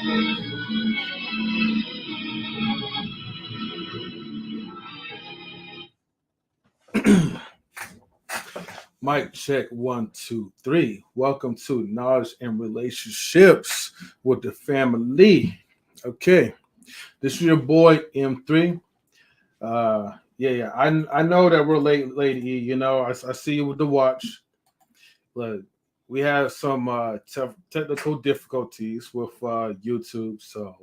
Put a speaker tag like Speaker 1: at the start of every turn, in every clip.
Speaker 1: Mic check 1, 2, 3. Welcome to Knowledge and Relationships with the Family. Okay, this is your boy M3. I know that we're late, Lady E. You know, I see you with the watch. But we had some technical difficulties with YouTube, so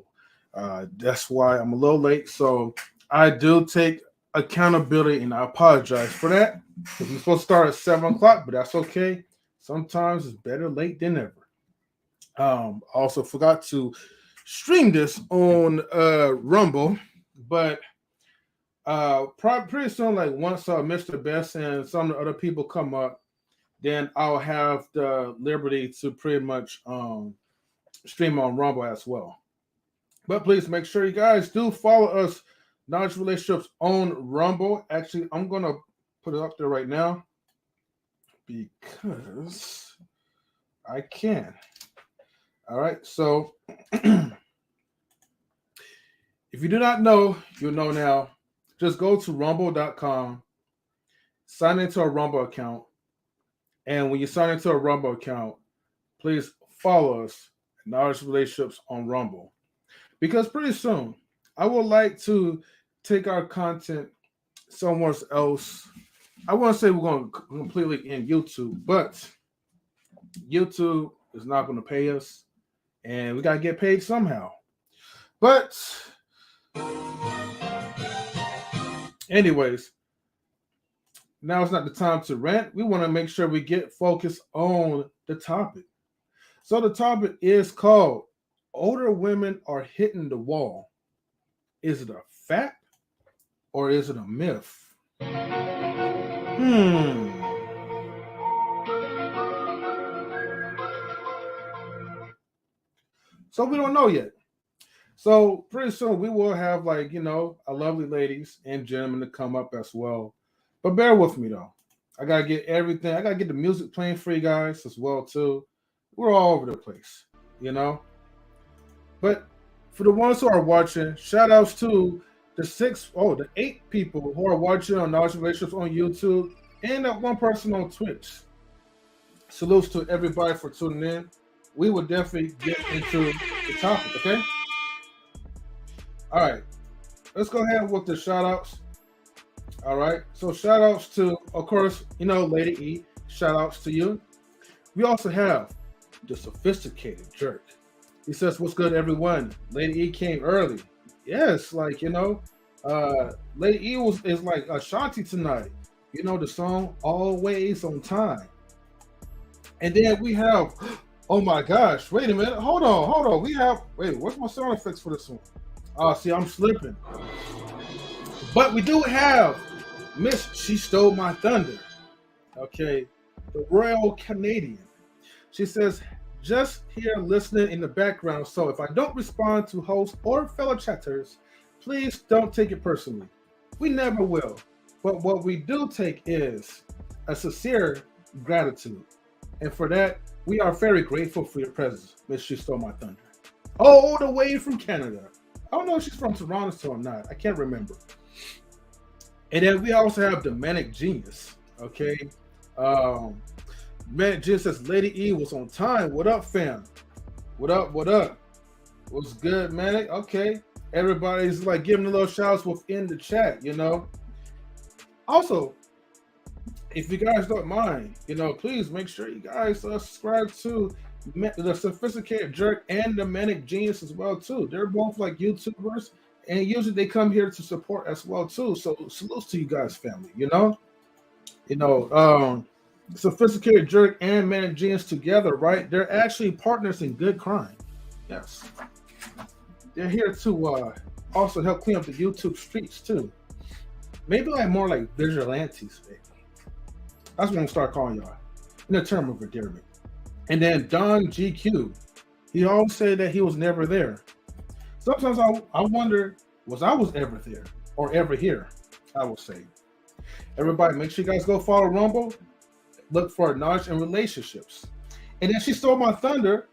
Speaker 1: that's why I'm a little late. So I do take accountability, and I apologize for that. Because we're supposed to start at 7 o'clock, but that's okay. Sometimes it's better late than never. Also forgot to stream this on Rumble, but pretty soon, like once Mr. Best and some of the other people come up, then I'll have the liberty to pretty much stream on Rumble as well. But please make sure you guys do follow us, Knowledge Relationships, on Rumble. Actually, I'm gonna put it up there right now because I can. All right, so if you do not know, you'll know now. Just go to rumble.com, sign into a Rumble account, and when you sign into a Rumble account, please follow us at Knowledge Relationships on Rumble. Because pretty soon, I would like to take our content somewhere else. I want to say we're going to completely end YouTube, but YouTube is not going to pay us, and we got to get paid somehow. But anyways, now it's not the time to rant. We want to make sure we get focused on the topic. So the topic is called Older Women Are Hitting the Wall. Is it a fact or is it a myth? So we don't know yet. So pretty soon we will have, like, you know, a lovely ladies and gentlemen to come up as well. But bear with me though. I gotta get everything. I gotta get the music playing for you guys as well too. We're all over the place, you know. But for the ones who are watching, shout outs to the 8 people who are watching on Knowledge Relationships on YouTube and that one person on Twitch. Salutes to everybody for tuning in. We will definitely get into the topic, okay? All right, let's go ahead with the shout outs. All right, so shout outs to, of course, you know, Lady E. Shout outs to you. We also have the Sophisticated Jerk. He says, "What's good, everyone? Lady E came early." Yes, like, you know, Lady E is like Ashanti tonight. You know, the song "Always on Time." And then we have, oh my gosh, wait a minute, hold on. What's my sound effects for this one? See, I'm slipping. But we do have Miss She Stole My Thunder. Okay, the Royal Canadian. She says, "Just here listening in the background, so if I don't respond to hosts or fellow chatters, please don't take it personally. We never will. But what we do take is a sincere gratitude. And for that, we are very grateful for your presence, Miss She Stole My Thunder." All the way from Canada. I don't know if she's from Toronto or not. I can't remember. And then we also have the Manic Genius. Okay. Manic Genius says, "Lady E was on time. What up, fam? What up? What's good, Manic?" Okay. Everybody's like giving a little shouts within the chat, you know. Also, if you guys don't mind, you know, please make sure you guys subscribe to the Sophisticated Jerk and the Manic Genius as well too. They're both like YouTubers, and usually they come here to support as well too. So salutes to you guys, family. You know, Sophisticated Jerk and Manic Genius together, right? They're actually partners in good crime. Yes, they're here to also help clean up the YouTube streets too. Maybe like more like vigilantes, baby. That's what I'm gonna start calling y'all in a term of endearment. And then Don GQ, he always said that he was never there. Sometimes I wonder, I was ever there or ever here? I will say. Everybody, make sure you guys go follow Rumble. Look for Knowledge and Relationships. And then She Stole My Thunder.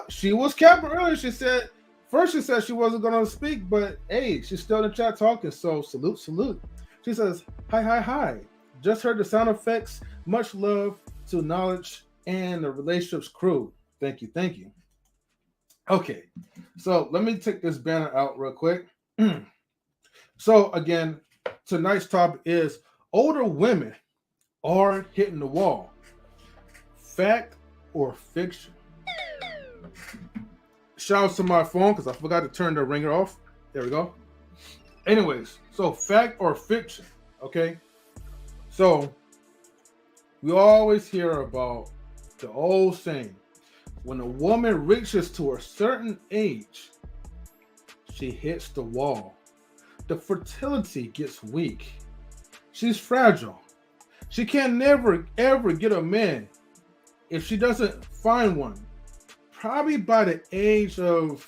Speaker 1: She was capping earlier. She said First, she said she wasn't going to speak, but hey, she's still in the chat talking. So salute. She says, hi. Just heard the sound effects. Much love to Knowledge and the Relationships crew. Thank you. Okay, so let me take this banner out real quick. So again, tonight's topic is older women are hitting the wall. Fact or fiction? Shout out to my phone because I forgot to turn the ringer off. There we go. Anyways, so fact or fiction, okay? So we always hear about the old saying, when a woman reaches to a certain age, she hits the wall. The fertility gets weak. She's fragile. She can never, ever get a man if she doesn't find one. Probably by the age of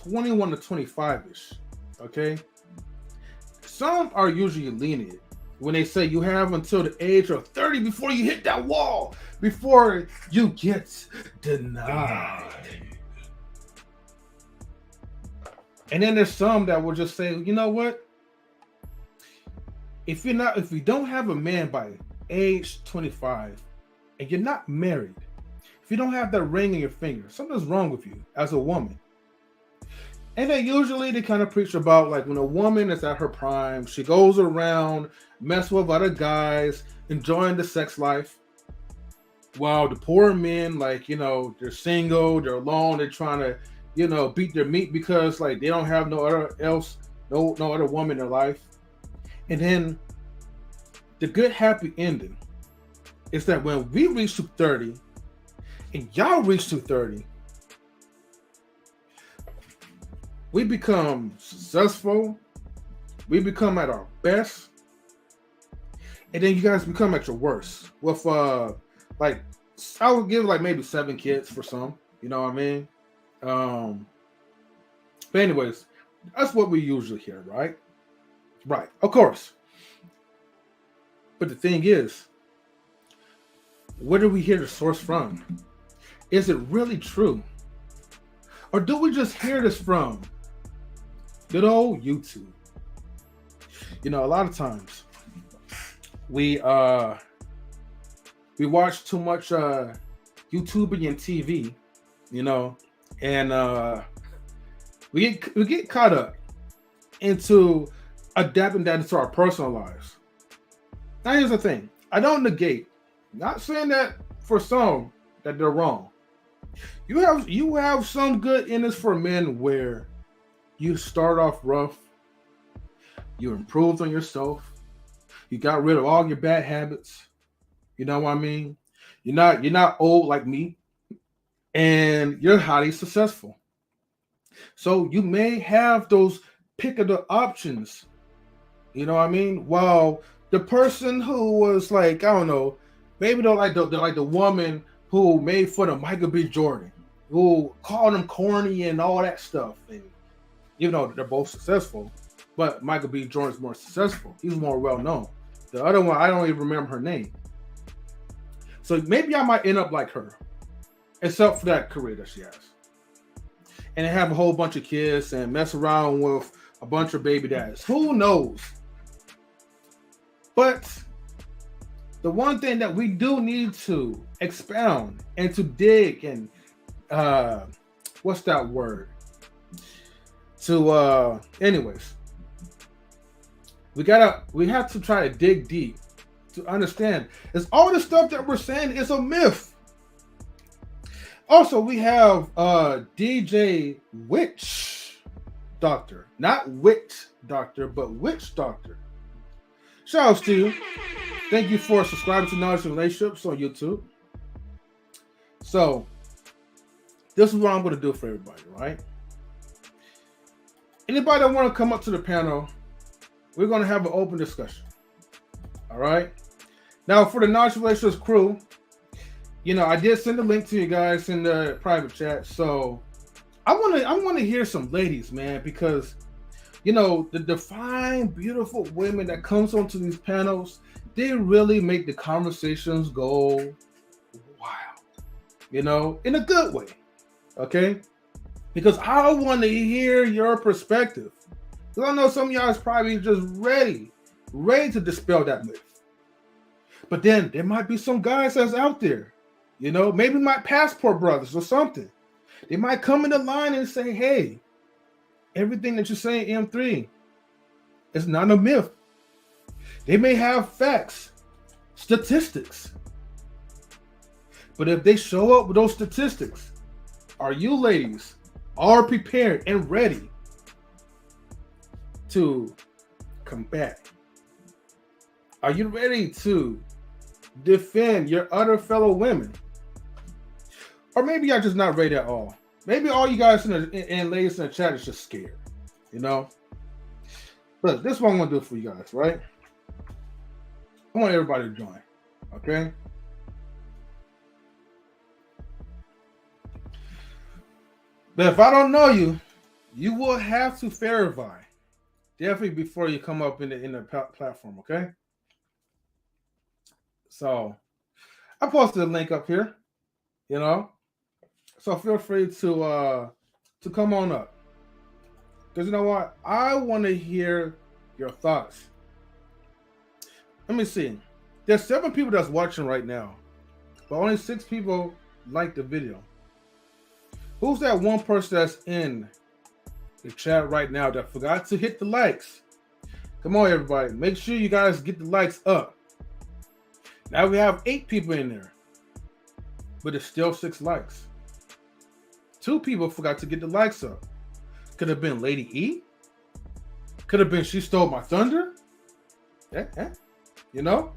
Speaker 1: 21 to 25-ish, okay? Some are usually lenient when they say you have until the age of 30 before you hit that wall, before you get denied. And then there's some that will just say, you know what? If you don't have a man by age 25 and you're not married, if you don't have that ring in your finger, something's wrong with you as a woman. And then usually they kind of preach about like when a woman is at her prime, she goes around, mess with other guys, enjoying the sex life. While the poor men, like, you know, they're single, they're alone, they're trying to, you know, beat their meat because like they don't have no other woman in their life. And then the good happy ending is that when we reach to 30 and y'all reach to 30, we become successful, we become at our best, and then you guys become at your worst. With like I would give like maybe 7 kids for some, you know what I mean? But anyways, that's what we usually hear, right? Right, of course. But the thing is, where do we hear the source from? Is it really true? Or do we just hear this from good old YouTube? You know, a lot of times we watch too much YouTubing and TV, you know, and we get caught up into adapting that into our personal lives. Now here's the thing. I don't negate, not saying that for some that they're wrong. You have some good in this for men where you start off rough, you improved on yourself, you got rid of all your bad habits. You know what I mean? You're not old like me, and you're highly successful. So you may have those pick of the options. You know what I mean? While the person who was like, I don't know, maybe they're like the woman who made fun of Michael B. Jordan, who called him corny and all that stuff. And even though they're both successful, but Michael B. Jordan's more successful. He's more well known. The other one, I don't even remember her name. So maybe I might end up like her, except for that career that she has. And have a whole bunch of kids and mess around with a bunch of baby dads. Who knows? But the one thing that we do need to expound and to dig and what's that word? Anyways, we have to try to dig deep to understand is all the stuff that we're saying is a myth. Also, we have DJ Witch Doctor, not Witch Doctor, but Witch Doctor. Shout out to you. Thank you for subscribing to Knowledge and Relationships on YouTube. So, this is what I'm going to do for everybody, right? Anybody that want to come up to the panel, we're going to have an open discussion. All right? Now, for the Knowledge and Relationships crew, you know, I did send a link to you guys in the private chat. So, I want to hear some ladies, man, because you know, the fine, beautiful women that comes onto these panels, they really make the conversations go wild, you know, in a good way, okay? because I want to hear your perspective. Because I know some of y'all is probably just ready to dispel that myth. But then there might be some guys that's out there, you know, maybe my passport brothers or something. They might come in the line and say, hey, everything that you're saying, M3, is not a myth. They may have facts, statistics. But if they show up with those statistics, are you ladies all prepared and ready to combat? Are you ready to defend your other fellow women? Or maybe y'all just not ready at all. Maybe all you guys and ladies in the chat is just scared, you know? Look, this is what I'm gonna do for you guys, right? I want everybody to join, okay? But if I don't know you, you will have to verify definitely before you come up in the platform, okay? So I posted a link up here, you know, so feel free to come on up, because you know what, I want to hear your thoughts. Let me see. There's 7 people that's watching right now, but only 6 people like the video. Who's that one person that's in the chat right now that forgot to hit the likes? Come on, everybody. Make sure you guys get the likes up. Now we have 8 people in there, but it's still 6 likes. 2 people forgot to get the likes up. Could have been Lady E. Could have been She Stole My Thunder. You know?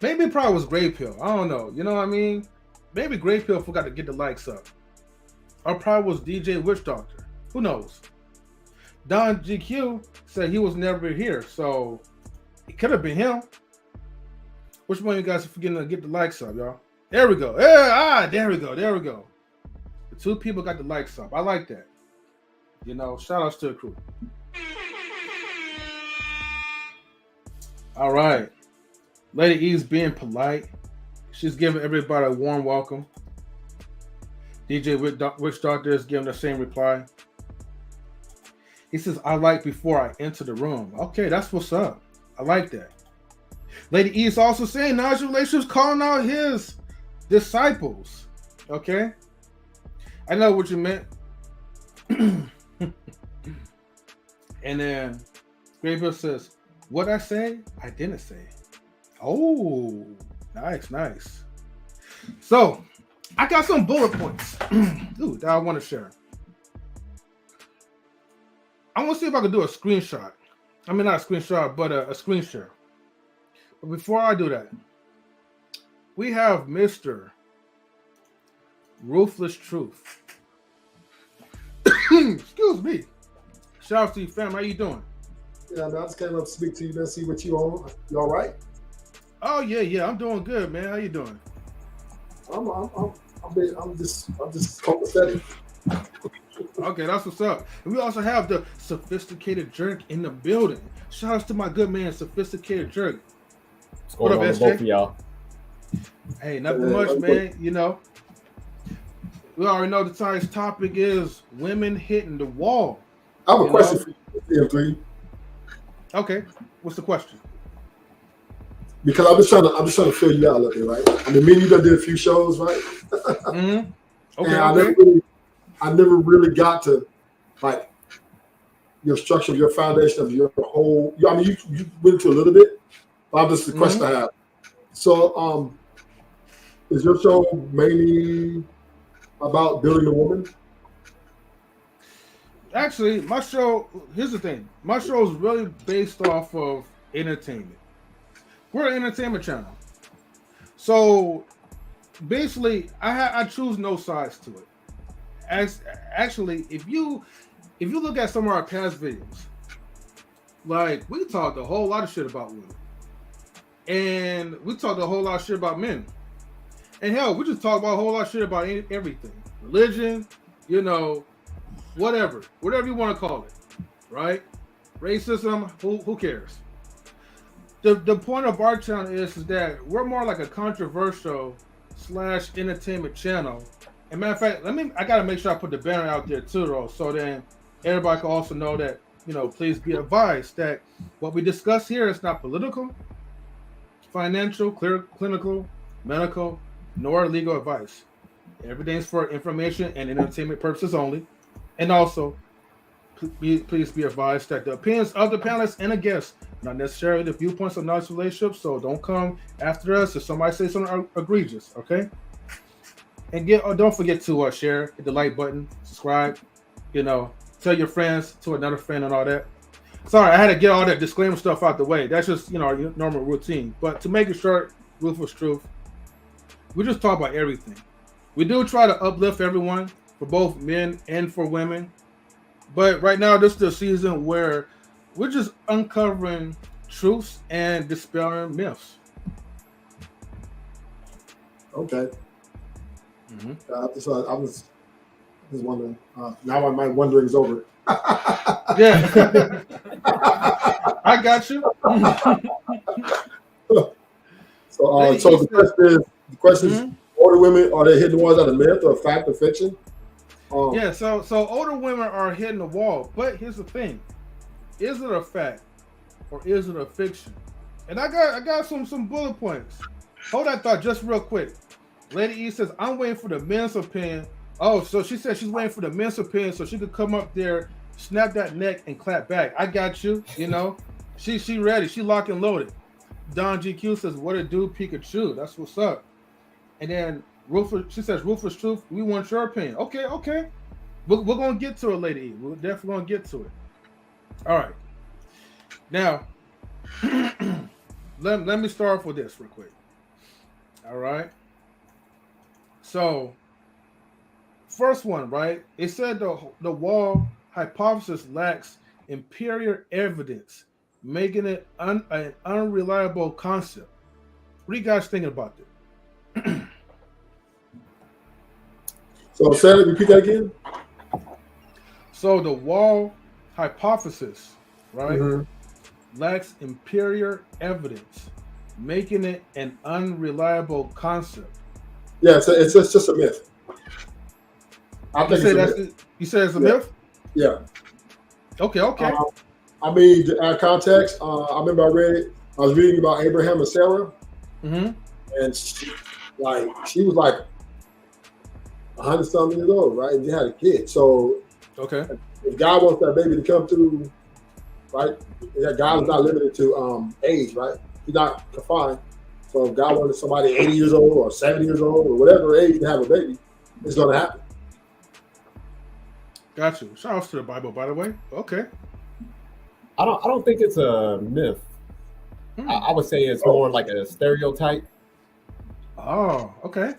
Speaker 1: Maybe it probably was Grey Pill. I don't know. You know what I mean? Maybe Grey Pill forgot to get the likes up. Or probably was DJ Witch Doctor. Who knows? Don GQ said he was never here, so it could have been him. Which one of you guys are forgetting to get the likes up, y'all? There we go. Yeah, there we go. There we go. The 2 people got the likes up. I like that. You know, shout outs to the crew. All right. Lady E's being polite. She's giving everybody a warm welcome. DJ Witch Doctor is giving the same reply. He says, I like before I enter the room. Okay, that's what's up. I like that. Lady E is also saying Najee Relations calling out his disciples. Okay? I know what you meant. And then Graybill says, what I say, I didn't say. Oh, nice. So, I got some bullet points that I want to share. I want to see if I can do a screenshot. I mean, not a screenshot, but a screen share. But before I do that, we have Mr. Ruthless Truth. Excuse me. Shout out to you, fam. How you doing?
Speaker 2: Yeah, I just came up to speak to you and see what you on. You all right?
Speaker 1: Oh yeah. I'm doing good, man. How you doing?
Speaker 2: I'm just copacetic.
Speaker 1: Okay, that's what's up. And we also have the Sophisticated Jerk in the building. Shout out to my good man, Sophisticated Jerk.
Speaker 3: What's going on with both of y'all?
Speaker 1: Hey, nothing much, man. You know, we already know the tonight's topic is women hitting the wall.
Speaker 2: I have a question for you, M3.
Speaker 1: Okay, what's the question?
Speaker 2: Because I'm just trying to fill you out a little bit, right? I mean, me and you done did a few shows, right?
Speaker 1: Mm-hmm. Okay.
Speaker 2: And I never really got to like your structure of your foundation of your whole. I mean, you went into a little bit, but I'm just the question I have. So, is your show mainly about building a woman?
Speaker 1: Actually, my show. Here's the thing. My show is really based off of entertainment. We're an entertainment channel, so basically, I choose no sides to it. Actually, if you look at some of our past videos, like we talked a whole lot of shit about women, and we talked a whole lot of shit about men, and hell, we just talk about a whole lot of shit about everything, religion, you know, whatever you want to call it, right? Racism, who cares? The point of our channel is that we're more like a controversial / entertainment channel, And matter of fact, I gotta make sure I put the banner out there too, though, so then everybody can also know that, please be advised that what we discuss here is not political, financial, clinical, medical, nor legal advice. Everything's for information and entertainment purposes only. And also, please be advised that the opinions of the panelists and the guests not necessarily the viewpoints of knowledge relationships, so don't come after us if somebody says something egregious, okay? And don't forget to share, hit the like button, subscribe, tell your friends to another friend and all that. Sorry, I had to get all that disclaimer stuff out the way. That's just, our normal routine. But to make it short, ruthless truth, we just talk about everything. We do try to uplift everyone, for both men and for women. But right now, this is the season where we're just uncovering truths and dispelling myths.
Speaker 2: Okay. Mm-hmm. I was wondering. Now my wondering is over.
Speaker 1: Yeah. I got you.
Speaker 2: So the question is, older women, are they hitting the walls out of myth or fact or fiction?
Speaker 1: Yeah, so older women are hitting the wall. But here's the thing. Is it a fact or is it a fiction? And I got some bullet points. Hold that thought just real quick. Lady E says, I'm waiting for the men's opinion. Oh, so she said she's waiting for the men's opinion so she could come up there, snap that neck, and clap back. I got you, She ready. She locked and loaded. Don GQ says, what it do, Pikachu? That's what's up. And then she says, Ruthless Truth, we want your opinion. Okay. We're going to get to it, Lady E. We're definitely going to get to it. All right. Now, let me start off with this real quick. All right. So, first one, right? It said the wall hypothesis lacks empirical evidence, making it an unreliable concept. What are you guys thinking about this?
Speaker 2: So, Sally, repeat that again.
Speaker 1: So, the wall hypothesis, right, lacks empirical evidence, making it an unreliable concept.
Speaker 2: Yeah, it's just a myth.
Speaker 1: You say it's a myth?
Speaker 2: Yeah.
Speaker 1: Okay.
Speaker 2: I mean, to add context, I remember I was reading about Abraham and Sarah, and she was like 100-something years old, right? And they had a kid. So, if God wants that baby to come through, right? God is not limited to age, right? He's not confined. So if God wanted somebody 80 years old or 70 years old or whatever age to have a baby, it's going to happen.
Speaker 1: Got you. Shout out to the Bible, by the way. Okay.
Speaker 3: I don't think it's a myth. I would say it's more like a stereotype.
Speaker 1: Oh, okay.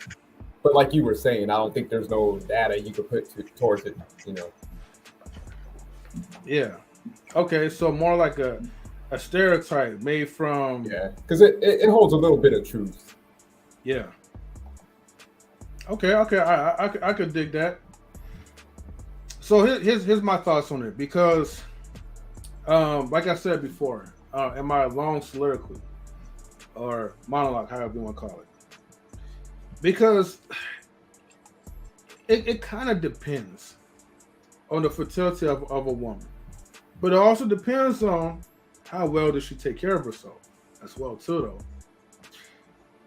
Speaker 3: But like you were saying, I don't think there's no data you could put towards it,
Speaker 1: Yeah. Okay, so more like a stereotype made from...
Speaker 3: Yeah, because it holds a little bit of truth.
Speaker 1: Yeah. Okay, I could dig that. So here's my thoughts on it, because like I said before, in my long soliloquy or monologue, however you want to call it, because it kind of depends on the fertility of a woman, but it also depends on how well does she take care of herself as well too, though.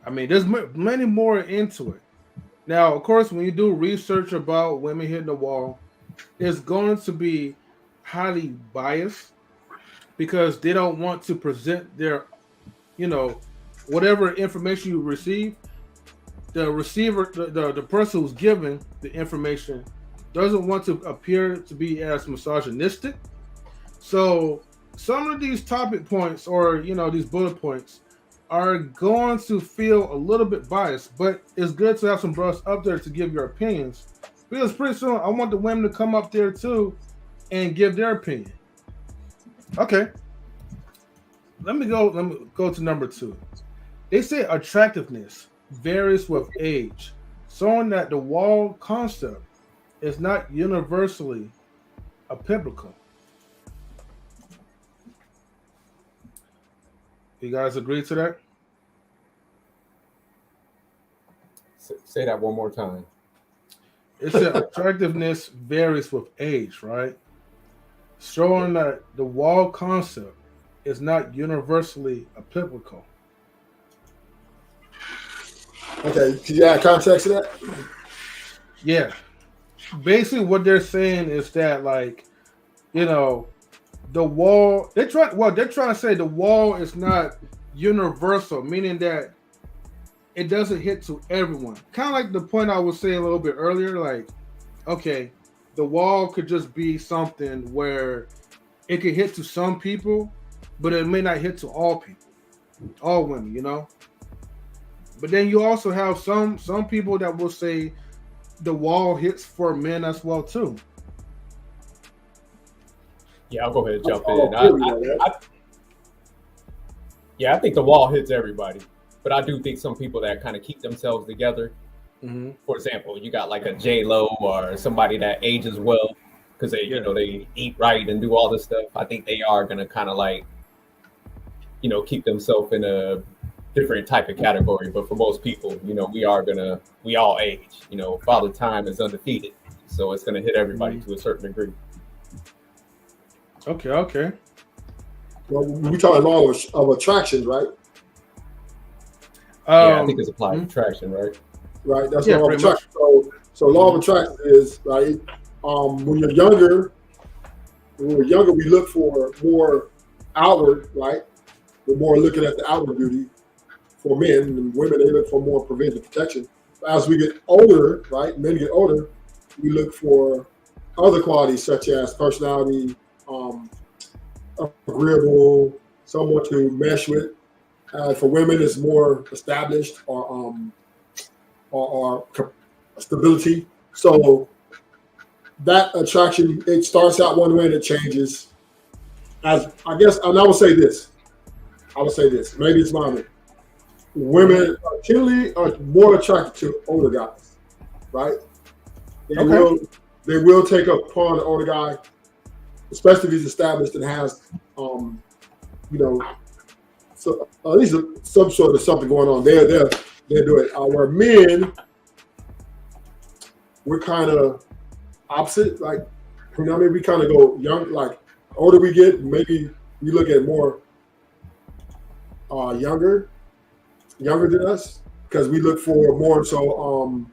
Speaker 1: I mean, there's many more into it. Now, of course, when you do research about women hitting the wall, it's going to be highly biased because they don't want to present their, whatever information you receive. The receiver, the person who's giving the information doesn't want to appear to be as misogynistic. So some of these topic points or, these bullet points are going to feel a little bit biased, but it's good to have some brothers up there to give your opinions, because pretty soon I want the women to come up there too and give their opinion. Okay. Let me go to number 2. They say attractiveness varies with age, showing that the wall concept is not universally applicable. You guys agree to that?
Speaker 3: Say that one more time.
Speaker 1: It said attractiveness varies with age, right? Showing that the wall concept is not universally applicable.
Speaker 2: Okay, can you add context to that?
Speaker 1: Yeah. Basically, what they're saying is that, like, you know, the wall, they're trying to say the wall is not universal, meaning that it doesn't hit to everyone. Kind of like the point I was saying a little bit earlier, like, okay, the wall could just be something where it could hit to some people, but it may not hit to all people, all women, you know? But then you also have some people that will say the wall hits for men as well too.
Speaker 3: Yeah, I'll go ahead and jump in. I think the wall hits everybody, but I do think some people that kind of keep themselves together.
Speaker 1: Mm-hmm.
Speaker 3: For example, you got like a J-Lo or somebody that ages well because they, you know, they eat right and do all this stuff. I think they are gonna kind of like, you know, keep themselves in a different type of category. But for most people, you know, we all age. You know, Father Time is undefeated, so it's gonna hit everybody to a certain degree.
Speaker 1: Okay.
Speaker 2: Well, we talking law of attraction, right?
Speaker 3: Yeah, I think it's applied attraction, right?
Speaker 2: Right, that's law of attraction. So law of attraction is right. When you're younger, we look for more outward, right? We're more looking at the outward beauty for men, and women they look for more preventive protection. As we get older, right? Men get older, we look for other qualities such as personality, agreeable, someone to mesh with. For women, it's more established or stability. So that attraction, it starts out one way and it changes. As I guess, and I would say this. Maybe it's my way. Women generally are more attracted to older guys, right? They will take up upon the older guy, especially if he's established and has, you know, so at least some sort of something going on. They'll do it. Where men, we're kind of opposite. Like, you know, maybe we kind of go young. Like, older we get, maybe we look at more younger than us, because we look for more so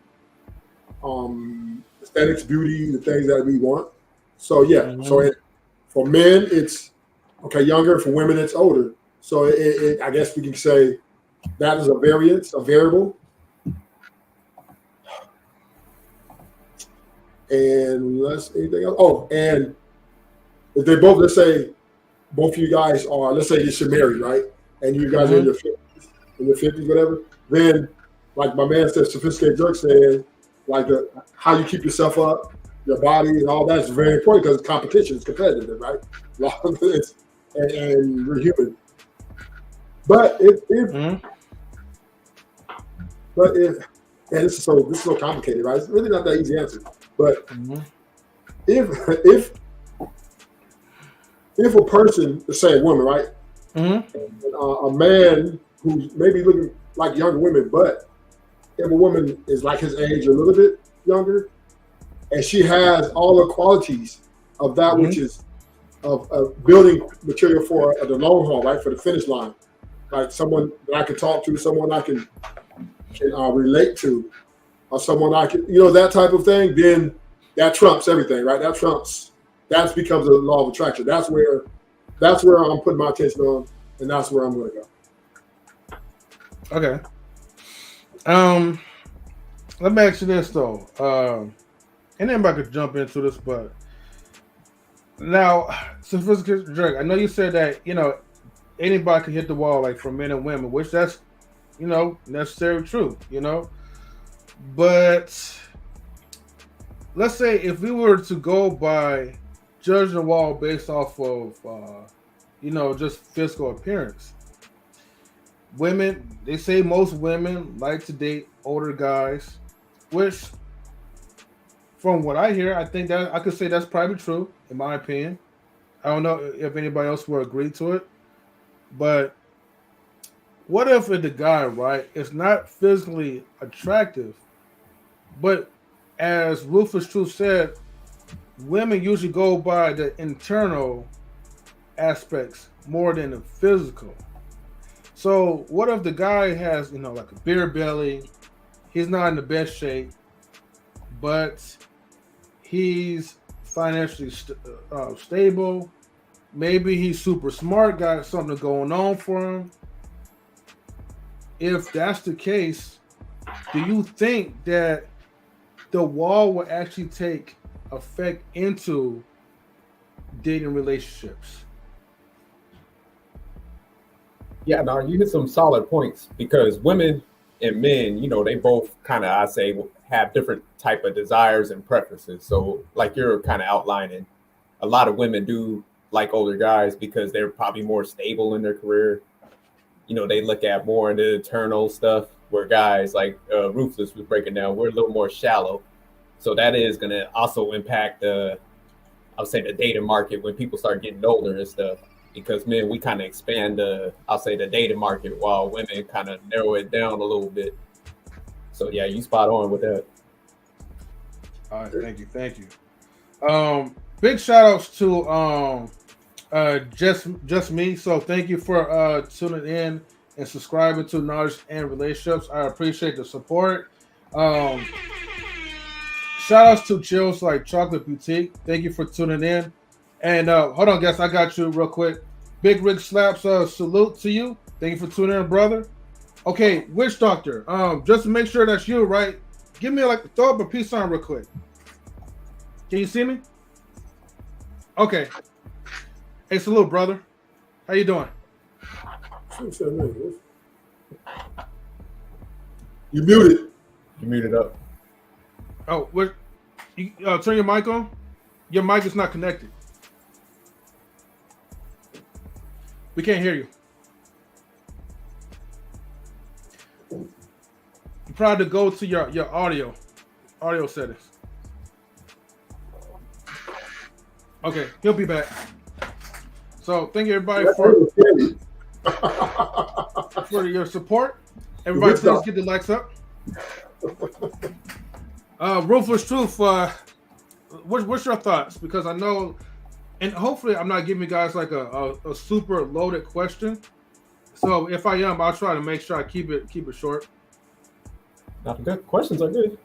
Speaker 2: aesthetics, beauty, the things that we want. So yeah, for men it's okay younger. For women it's older. So I guess we can say that is a variable. And anything else? Oh, and if they both, let's say both of you guys are, let's say you should marry, right? And you guys are in your 50s, whatever. Then, like my man said, Sophisticated Jerk said, like how you keep yourself up, your body, and all that's very important because competition is competitive, right? And we're human. But if and this is so complicated, right? It's really not that easy answer. But if a person, let's say a woman, right, and a man who's maybe looking like younger women, but if a woman is like his age, a little bit younger, and she has all the qualities of that which is of building material for the long haul, right, for the finish line, like someone that I can talk to, someone I can relate to, or someone I can, you know, that type of thing, then that trumps everything, right? That becomes a law of attraction. That's where I'm putting my attention on, and that's where I'm going to go.
Speaker 1: Okay. Let me ask you this though, and anybody could jump into this, but now, Sophisticated Jerk, I know you said that, you know, anybody can hit the wall, like for men and women, which that's, you know, necessarily true, you know. But let's say if we were to go by judging the wall based off of, you know, just physical appearance, women, they say most women like to date older guys, which from what I hear, I think that I could say that's probably true, in my opinion. I don't know if anybody else will agree to it, but what if the guy, right, is not physically attractive, but as Ruthless Truth said, women usually go by the internal aspects more than the physical. So what if the guy has, like a beer belly, he's not in the best shape, but he's financially stable, maybe he's super smart, got something going on for him. If that's the case, do you think that the wall will actually take effect into dating relationships?
Speaker 3: Yeah, no, you hit some solid points because women and men, they both kind of, I say, have different type of desires and preferences. So like you're kind of outlining, a lot of women do like older guys because they're probably more stable in their career. They look at more into the eternal stuff, where guys like Ruthless was breaking down, we're a little more shallow. So that is going to also impact I'll say the dating market when people start getting older and stuff. Because men, we kind of expand the dating market while women kind of narrow it down a little bit. So yeah, you spot on with that.
Speaker 1: All right, thank you. Big shout outs to just me. So thank you for tuning in and subscribing to Knowledge and Relationships. I appreciate the support. Shout outs to Chills Like Chocolate Boutique. Thank you for tuning in. And hold on, guys, I got you real quick. Big Rig Slaps, salute to you. Thank you for tuning in, brother. Okay, Witch Doctor, just to make sure that's you, right? Give me throw up a peace sign real quick. Can you see me? Okay. Hey, salute, brother. How you doing?
Speaker 2: You muted.
Speaker 3: You muted up.
Speaker 1: Oh, what? You turn your mic on? Your mic is not connected. We can't hear you. You probably go to your audio settings. Okay, he'll be back. So thank you everybody for your support. Everybody please get the likes up. Ruthless Truth, what's your thoughts? Because I know, and hopefully I'm not giving you guys like a super loaded question. So if I am, I'll try to make sure I keep it short.
Speaker 3: Not good. Questions are good.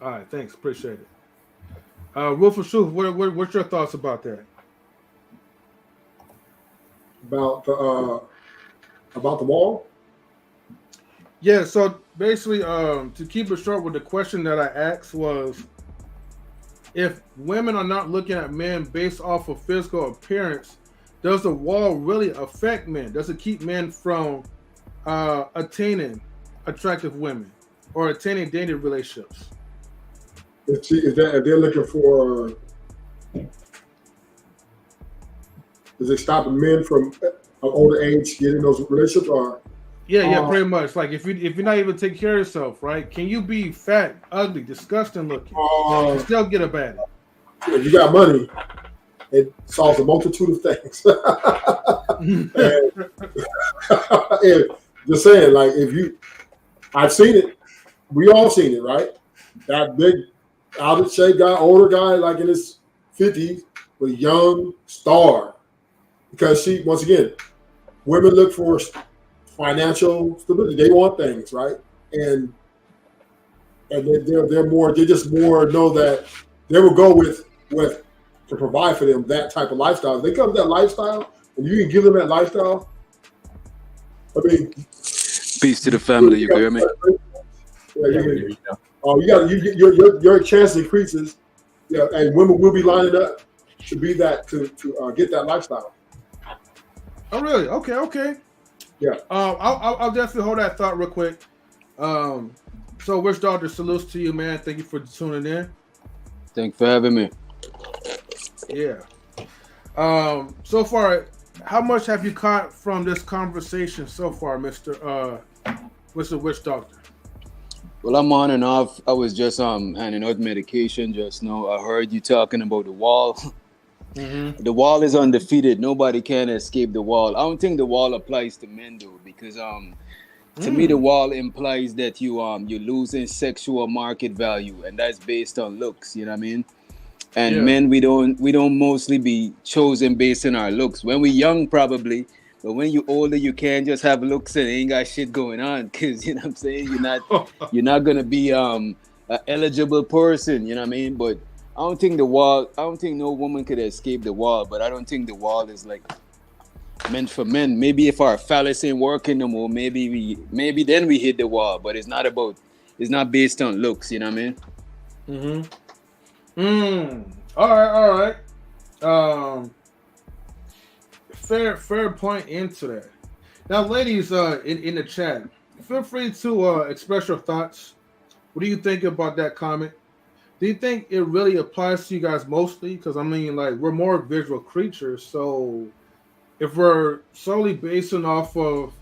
Speaker 1: All right, thanks. Appreciate it. Ruthless Truth, what's your thoughts about that?
Speaker 2: About the wall?
Speaker 1: Yeah, so basically, to keep it short, with the question that I asked was, if women are not looking at men based off of physical appearance, does the wall really affect men? Does it keep men from attaining attractive women or attaining dating relationships?
Speaker 2: If they're looking for, is it stopping men from an older age getting those relationships, or?
Speaker 1: Yeah, pretty much. Like if you're not even taking care of yourself, right? Can you be fat, ugly, disgusting looking, and still get a baddie?
Speaker 2: If you got money, it solves a multitude of things. and just saying, like I've seen it. We all seen it, right? That big, out of shape guy, older guy, like in his 50s, with young star, because once again, women look for financial stability. They want things, right? And they just more know that they will go with to provide for them that type of lifestyle. If they come to that lifestyle, and you can give them that lifestyle, I mean,
Speaker 4: peace to the family. You hear me?
Speaker 2: Your chance increases. Yeah, and women will be lining up to be that to get that lifestyle.
Speaker 1: Oh, really? Okay.
Speaker 2: Yeah.
Speaker 1: I'll definitely hold that thought real quick. So Witch Doctor, salutes to you, man. Thank you for tuning in.
Speaker 4: Thanks for having me.
Speaker 1: Yeah. So far, how much have you caught from this conversation so far, Mr. Witch Doctor?
Speaker 4: Well, I'm on and off. I was just handing out medication just now. I heard you talking about the wall. Mm-hmm. The wall is undefeated. Nobody can escape the wall. I don't think the wall applies to men though, because To me, the wall implies that you're losing sexual market value, and that's based on looks. You know what I mean? And men, we don't mostly be chosen based on our looks. When we're young, probably, but when you're older, you can't just have looks and ain't got shit going on. Cause you know what I'm saying, you're not gonna be an eligible person. You know what I mean? But I don't think no woman could escape the wall. But I don't think the wall is like meant for men. Maybe if our phallus ain't working no more, maybe then we hit the wall. But it's not based on looks. You know what I mean?
Speaker 1: All right. Fair point into that. Now, ladies, in the chat, feel free to express your thoughts. What do you think about that comment? Do you think it really applies to you guys mostly? Because I mean, like, we're more visual creatures, so if we're solely basing off of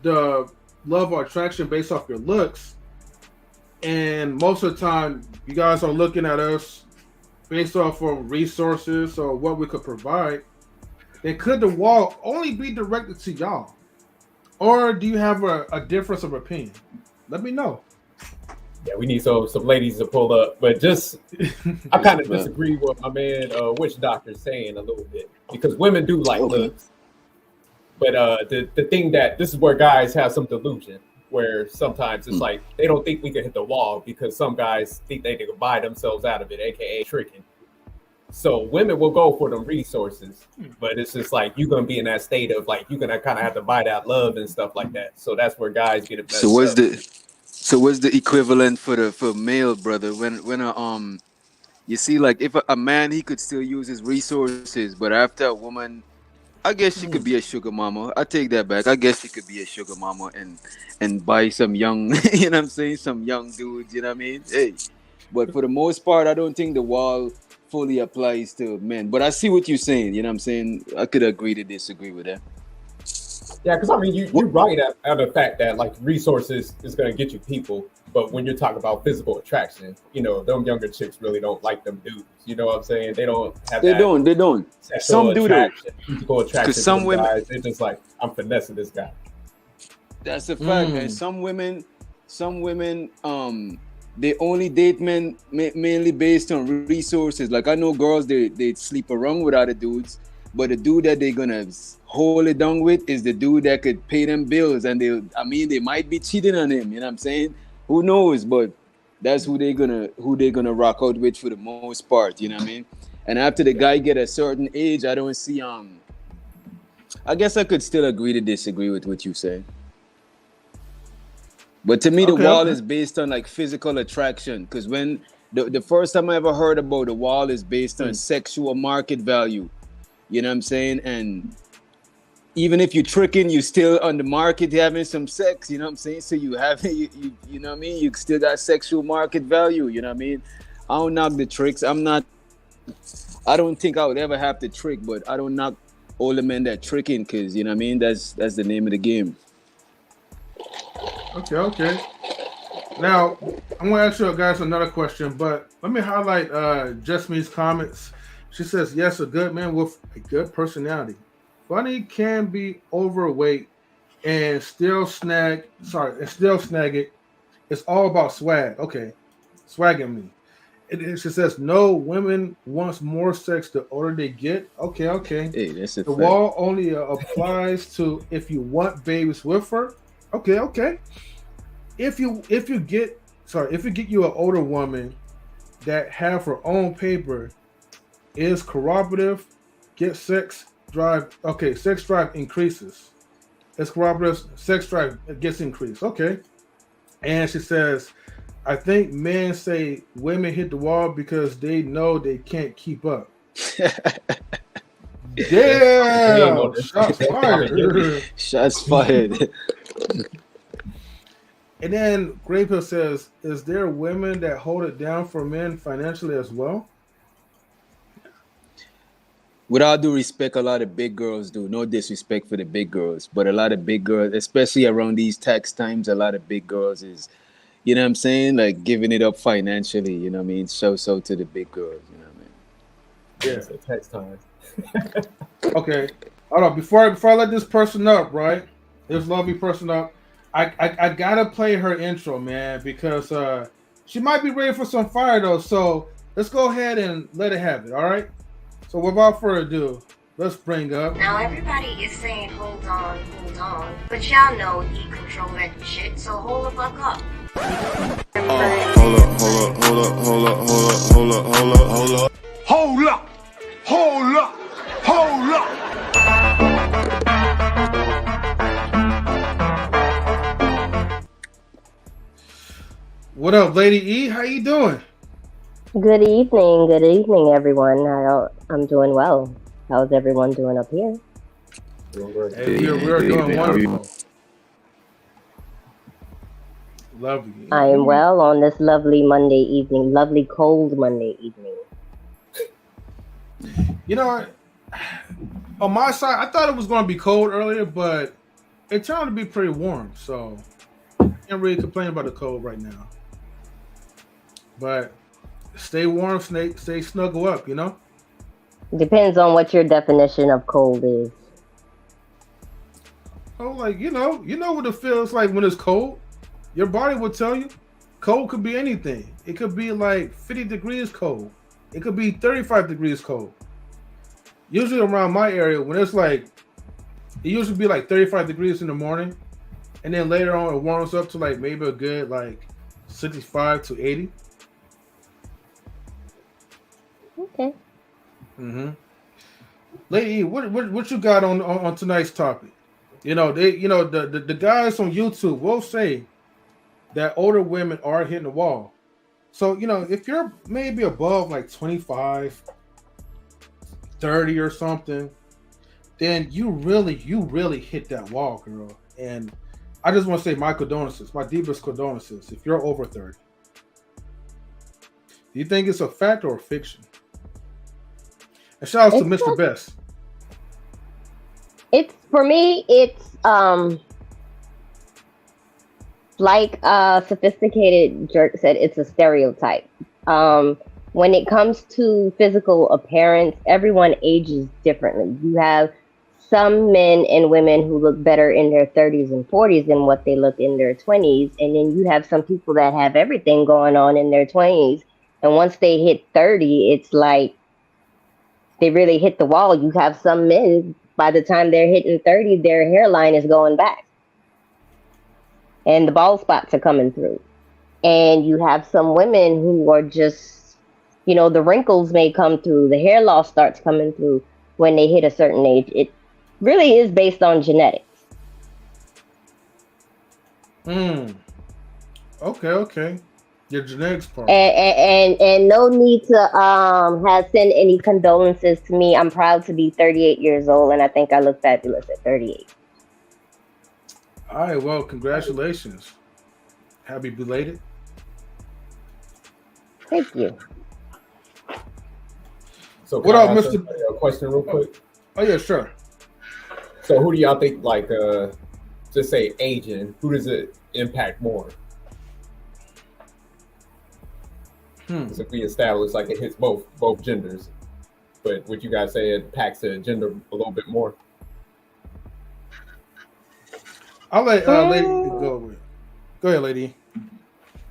Speaker 1: the love or attraction based off your looks, and most of the time you guys are looking at us based off of resources or what we could provide, then could the wall only be directed to y'all? Or do you have a difference of opinion? Let me know.
Speaker 3: Yeah, we need some ladies to pull up. But just, I kind of disagree with my man, Witch Doctor, saying a little bit. Because women do like looks. But the thing that, this is where guys have some delusion. Where sometimes it's like, they don't think we can hit the wall because some guys think they can buy themselves out of it, aka tricking. So women will go for them resources, but it's just like you're gonna be in that state of like you're gonna kind of have to buy that love and stuff like that. So that's where guys get it.
Speaker 4: So what's the equivalent for male, brother? When you see, like, if a man, he could still use his resources, but after a woman, I guess she could be a sugar mama. I take that back. I guess she could be a sugar mama and buy some young, you know what I'm saying, some young dudes, you know what I mean? Hey, but for the most part, I don't think the wall fully applies to men. But I see what you're saying, you know what I'm saying? I could agree to disagree with that.
Speaker 3: Yeah, because I mean, you're right at the fact that like resources is going to get you people. But when you're talking about physical attraction, you know, them younger chicks really don't like them dudes. You know what I'm saying? They don't have
Speaker 4: They don't. Some do though.
Speaker 3: Physical attraction. Because
Speaker 4: some women,
Speaker 3: guys, they're just like, I'm finessing this guy.
Speaker 4: That's a fact. And some women, they only date men mainly based on resources. Like I know girls, they sleep around with other dudes, but the dude that they're gonna hold it down with is the dude that could pay them bills, and they might be cheating on him. You know what I'm saying? Who knows? But that's who they're gonna rock out with for the most part. You know what I mean? And after the guy get a certain age, I don't see I guess I could still agree to disagree with what you say. But to me, the wall is based on like physical attraction. Because when the first time I ever heard about the wall is based on sexual market value. You know what I'm saying? And even if you're tricking, you still on the market having some sex. You know what I'm saying? So you have you know what I mean? You still got sexual market value. You know what I mean? I don't knock the tricks. I don't think I would ever have to trick, but I don't knock older men that tricking because you know what I mean? That's the name of the game.
Speaker 1: Okay. Now, I'm going to ask you guys another question, but let me highlight Jesme's comments. She says, yes, a good man with a good personality. Funny, can be overweight and still snag it. It's all about swag. Okay. Swagging me. She says, no, women wants more sex the older they get. Okay.
Speaker 4: Hey, that's a
Speaker 1: the
Speaker 4: fact.
Speaker 1: wall only applies to if you want babies with her. Okay. If you get you an older woman that have her own paper, is corroborative, get sex drive. Okay, sex drive increases. It's corroborative, sex drive gets increased. Okay. And she says, I think men say women hit the wall because they know they can't keep up. Yeah, shots fired.
Speaker 4: Shots fired.
Speaker 1: And then Grapehill says, is there women that hold it down for men financially as well?
Speaker 4: With all due respect, a lot of big girls do. No disrespect for the big girls, but a lot of big girls, especially around these tax times, a lot of big girls is, you know what I'm saying, like giving it up financially, you know what I mean? So to the big girls, you know what I mean?
Speaker 3: Yeah, so tax time.
Speaker 1: Okay. Hold on. Before I let this person up, right? This lovely person up, I gotta play her intro, man, because she might be ready for some fire though. So let's go ahead and let it have it. All right. So without further ado, let's bring up.
Speaker 5: Now everybody is saying hold on, but y'all know he control that shit. So hold the fuck up.
Speaker 6: Hold up.
Speaker 1: What up, Lady E? How you doing?
Speaker 7: Good evening, everyone. I'm doing well. How's everyone doing up here?
Speaker 1: Hey, we're doing wonderful. Lovely.
Speaker 7: I am well on this lovely Monday evening, lovely cold Monday evening.
Speaker 1: You know, on my side, I thought it was going to be cold earlier, but it turned out to be pretty warm. So can't really complain about the cold right now. But stay warm, stay snuggle up, you know?
Speaker 7: Depends on what your definition of cold is.
Speaker 1: Oh, like, you know what it feels like when it's cold? Your body will tell you. Cold could be anything. It could be like 50 degrees cold. It could be 35 degrees cold. Usually around my area, when it's like, it usually be like 35 degrees in the morning. And then later on, it warms up to like maybe a good like 65 to 80.
Speaker 7: Okay.
Speaker 1: Mm-hmm. Lady, what you got on tonight's topic? You know, the guys on YouTube will say that older women are hitting the wall. So, you know, if you're maybe above like 25, 30 or something, then you really hit that wall, girl. And I just want to say my condolences, my deepest condolences if you're over 30. Do you think it's a fact or a fiction? And shout out to Mr. Best.
Speaker 7: For me, it's like Sophisticated Jerk said, it's a stereotype. When it comes to physical appearance, everyone ages differently. You have some men and women who look better in their 30s and 40s than what they look in their 20s. And then you have some people that have everything going on in their 20s. And once they hit 30, it's like they really hit the wall. You have some men, by the time they're hitting 30, their hairline is going back. And the bald spots are coming through. And you have some women who are just, you know, the wrinkles may come through, the hair loss starts coming through when they hit a certain age. It really is based on genetics.
Speaker 1: Okay. Your genetics part.
Speaker 7: And no need to send any condolences to me. I'm proud to be 38 years old, and I think I look fabulous at 38.
Speaker 1: All right, well, congratulations. Happy belated.
Speaker 7: Thank you.
Speaker 3: So
Speaker 1: what up, Mr.
Speaker 3: A question real quick?
Speaker 1: Oh yeah, sure.
Speaker 3: So who do y'all think, like, just say aging, who does it impact more? Because if we establish like it hits both genders, but would you guys say it impacts a gender a little bit more?
Speaker 1: I'll let Lady go with it. Go ahead, Lady.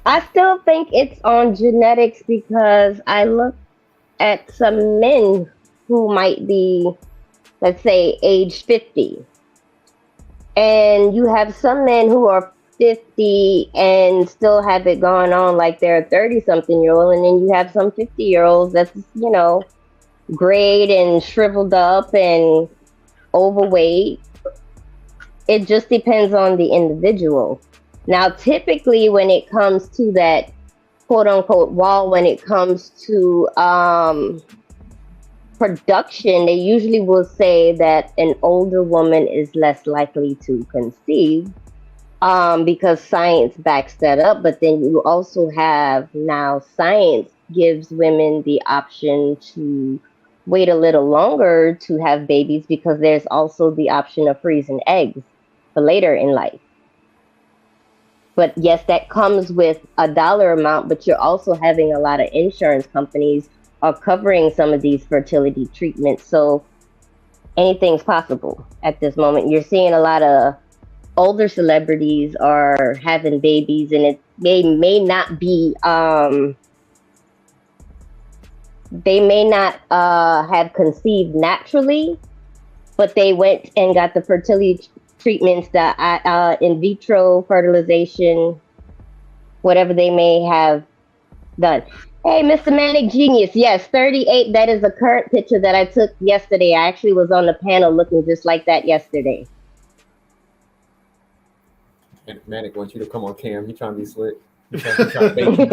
Speaker 7: I still think it's on genetics because I look at some men who might be, let's say, age 50. And you have some men who are 50 and still have it going on like they're a 30-something-year-old. And then you have some 50-year-olds that's, you know, grayed and shriveled up and overweight. It just depends on the individual. Now, typically, when it comes to that quote-unquote wall, when it comes to production, they usually will say that an older woman is less likely to conceive because science backs that up. But then you also have now science gives women the option to wait a little longer to have babies because there's also the option of freezing eggs for later in life. But yes, that comes with a dollar amount, but you're also having a lot of insurance companies are covering some of these fertility treatments. So anything's possible at this moment. You're seeing a lot of older celebrities are having babies, and they may not be they may not have conceived naturally, but they went and got the fertility treatments, the in vitro fertilization, whatever they may have done. Hey, Mr. Manic Genius. Yes, 38. That is a current picture that I took yesterday. I actually was on the panel looking just like that yesterday.
Speaker 3: Manic wants you to come on cam. He trying to be slick. He trying to bait you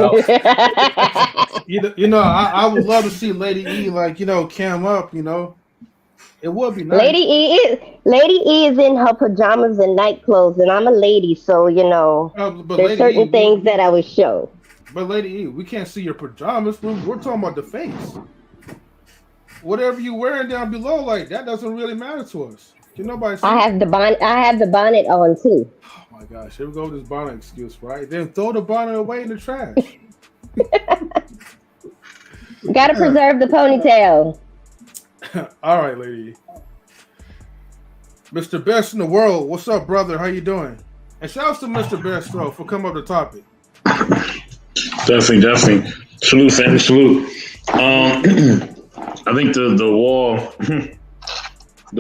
Speaker 3: out.
Speaker 1: You know, I would love to see Lady E, like, you know, cam up, you know. It would be nice.
Speaker 7: Lady E is in her pajamas and night clothes, and I'm a lady, so, you know, there's certain things that I would show.
Speaker 1: But Lady E, we can't see your pajamas. We're talking about the face. Whatever you wearing down below, like, that doesn't really matter to us. Can nobody see?
Speaker 7: I have the bonnet on too.
Speaker 1: Oh my gosh, here we go with this bonnet excuse, right? Then throw the bonnet away in the trash.
Speaker 7: Gotta preserve the ponytail.
Speaker 1: All right, Lady. Mr. Best in the world, what's up, brother? How you doing? And shout out to Mr. Best though for coming up with the topic.
Speaker 8: Definitely. Salute, family, salute. I think the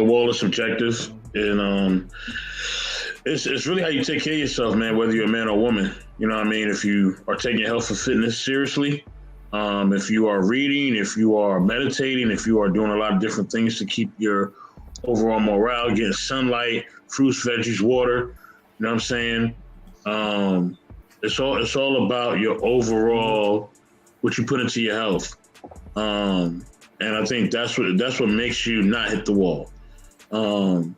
Speaker 8: wall is subjective, and it's really how you take care of yourself, man, whether you're a man or a woman. You know what I mean? If you are taking health and fitness seriously, if you are reading, if you are meditating, if you are doing a lot of different things to keep your overall morale, getting sunlight, fruits, veggies, water, you know what I'm saying? It's all about your overall, what you put into your health. And I think that's what makes you not hit the wall. And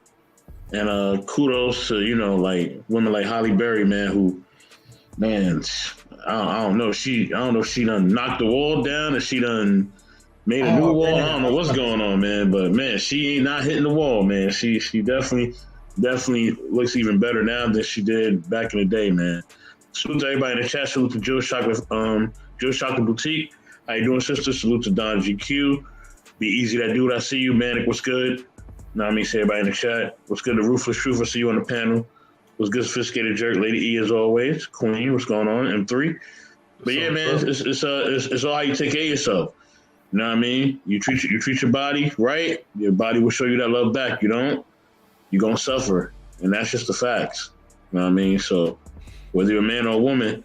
Speaker 8: kudos to, you know, like women like Halle Berry, man, who, man, I don't know if she done knocked the wall down, or she done made a new wall. I don't know what's going on, man, but man, she ain't not hitting the wall, man. She definitely looks even better now than she did back in the day, man. Salute to everybody in the chat. Salute to Joe Chocolate Boutique. How you doing, sister? Salute to Don GQ. B-Eazy Dat Dude. I see you, Manic. What's good? Know what I mean? Say everybody in the chat. What's good? The Ruthless Truth. I see you on the panel. What's good? Sophisticated Jerk. Lady E as always. Queen. What's going on? M3. But yeah, man, it's all how you take care of yourself. You know what I mean? You treat your body right. Your body will show you that love back. You don't, you're gonna suffer, and that's just the facts. You know what I mean? So whether you're a man or a woman,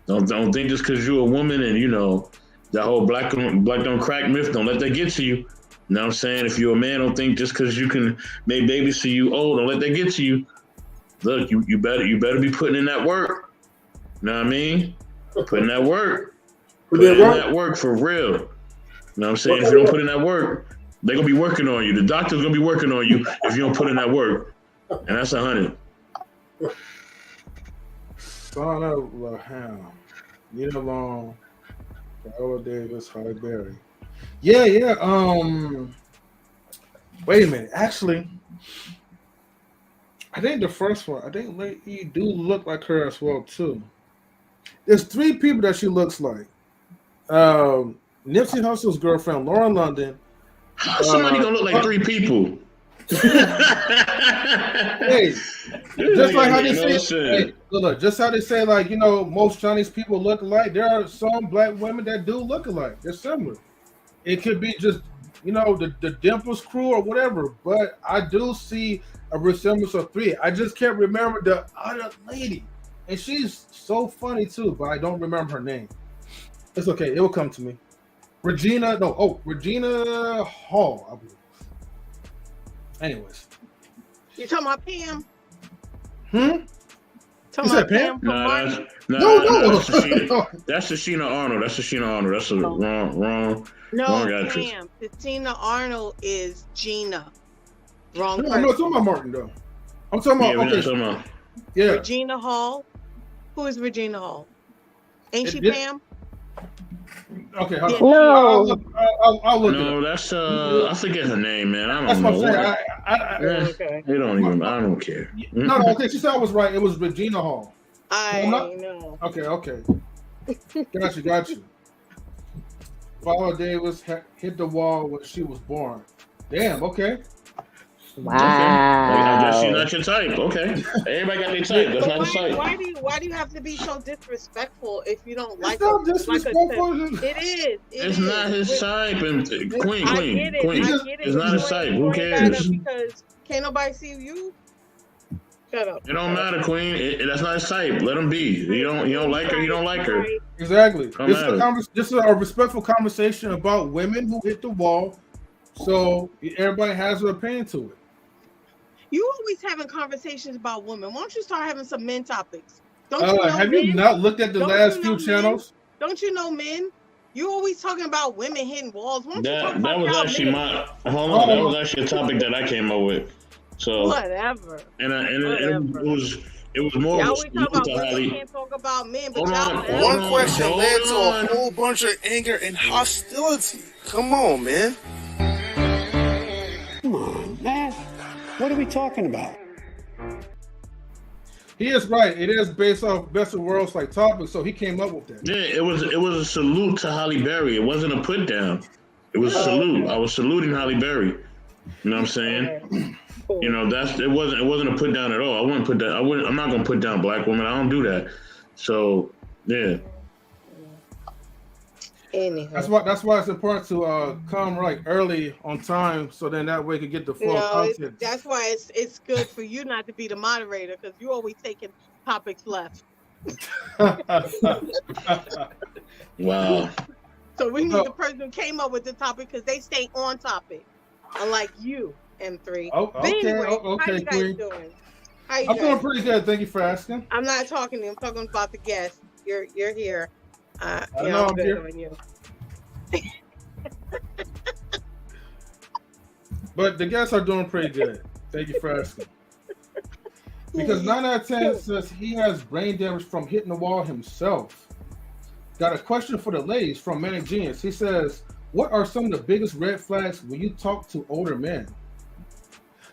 Speaker 8: don't think just because you're a woman and, you know, that whole black don't crack myth, don't let that get to you. You know what I'm saying? If you're a man, don't think just because you can make babies to you, don't let that get to you. Look, you better be putting in that work. You know what I mean? Putting that work. Put in that work for real. You know what I'm saying? If you don't put in that work, they're going to be working on you. The doctor's going to be working on you if you don't put in that work. And that's 100.
Speaker 1: Son of Laham. Nina Long. Viola Davis, Halle Berry. Yeah. Wait a minute. Actually, I think the first one, I think Lady do look like her as well too. There's 3 people that she looks like. Nipsey Hussle's girlfriend, Lauren London.
Speaker 8: How somebody gonna look like 3 people?
Speaker 1: Hey, just like how they say, look, just how they say, like, you know, most Chinese people look alike. There are some black women that do look alike. They're similar. It could be just, you know, the Dimples crew or whatever. But I do see a resemblance of 3. I just can't remember the other lady, and she's so funny too. But I don't remember her name. It's okay. It will come to me. Regina Hall, I believe. Anyways.
Speaker 9: You talking about Pam?
Speaker 1: Talking about Pam?
Speaker 8: No. That's Tashina Arnold. That's a wrong actress.
Speaker 9: Pam. Tashina Arnold is Gina. Wrong
Speaker 1: No,
Speaker 9: person.
Speaker 1: I'm not talking about Martin, though. I'm talking about,
Speaker 9: Regina Hall. Who is Regina Hall? Ain't she Pam?
Speaker 1: Okay,
Speaker 9: hold
Speaker 1: on.
Speaker 7: No.
Speaker 1: I'll look
Speaker 8: No, that's I forget her name, man. I don't know.
Speaker 1: That's what I'm saying.
Speaker 8: I don't care.
Speaker 1: No, okay, she said I was right. It was Regina Hall.
Speaker 9: I know.
Speaker 1: Okay. Got you. Viola Davis hit the wall when she was born. Damn, okay.
Speaker 7: Wow.
Speaker 8: Okay. I guess she's not your type. Okay. Everybody got their type. That's not the type.
Speaker 9: Why do you have to be so disrespectful if you don't like
Speaker 1: It's not disrespectful.
Speaker 9: It is.
Speaker 8: It's not his type. And Queen.
Speaker 9: I get it.
Speaker 8: It's not his type. Who cares?
Speaker 9: Because can't nobody see you. Shut up.
Speaker 8: It don't matter, Queen. That's not his type. Let him be. You don't like her. You don't like her.
Speaker 1: Exactly. This is a respectful conversation about women who hit the wall. So everybody has an opinion to it.
Speaker 9: You always having conversations about women. Why don't you start having some men topics? Don't you know
Speaker 1: have
Speaker 9: men?
Speaker 1: you not looked at the last few channels?
Speaker 9: Don't you know men? You always talking about women hitting walls. Why don't you talk about
Speaker 8: that was actually
Speaker 9: men?
Speaker 8: that was actually a topic that I came up with. So
Speaker 9: whatever.
Speaker 8: It was more.
Speaker 9: Y'all always talk about women, can't talk about men, but
Speaker 6: One question led to a whole bunch of anger and hostility. Come on, man.
Speaker 10: Come on, man. What are we talking about?
Speaker 1: He is right. It is based off best of worlds like topics, so he came up with that.
Speaker 8: Yeah, it was a salute to Halle Berry. It wasn't a put down. It was a salute. I was saluting Halle Berry. You know what I'm saying? You know, it wasn't a put down at all. I'm not gonna put down black women. I don't do that. So yeah.
Speaker 9: Anyhow.
Speaker 1: That's why it's important to come like early on time, so then that way you can get the full content.
Speaker 9: That's why it's good for you not to be the moderator, because you always taking topics left.
Speaker 8: Wow.
Speaker 9: So we need the person who came up with the topic, because they stay on topic, unlike you, M3.
Speaker 1: Oh, okay,
Speaker 9: anyway,
Speaker 1: okay,
Speaker 9: how you guys
Speaker 1: Queen.
Speaker 9: doing?
Speaker 1: I'm doing pretty good. Thank you for asking.
Speaker 9: I'm not talking to you. I'm talking about the guest. You're here.
Speaker 1: I know I'm here.
Speaker 9: On you.
Speaker 1: But the guests are doing pretty good. Thank you for asking. Because 9 out of 10 says he has brain damage from hitting the wall himself. Got a question for the ladies from Manic Genius. He says, what are some of the biggest red flags when you talk to older men?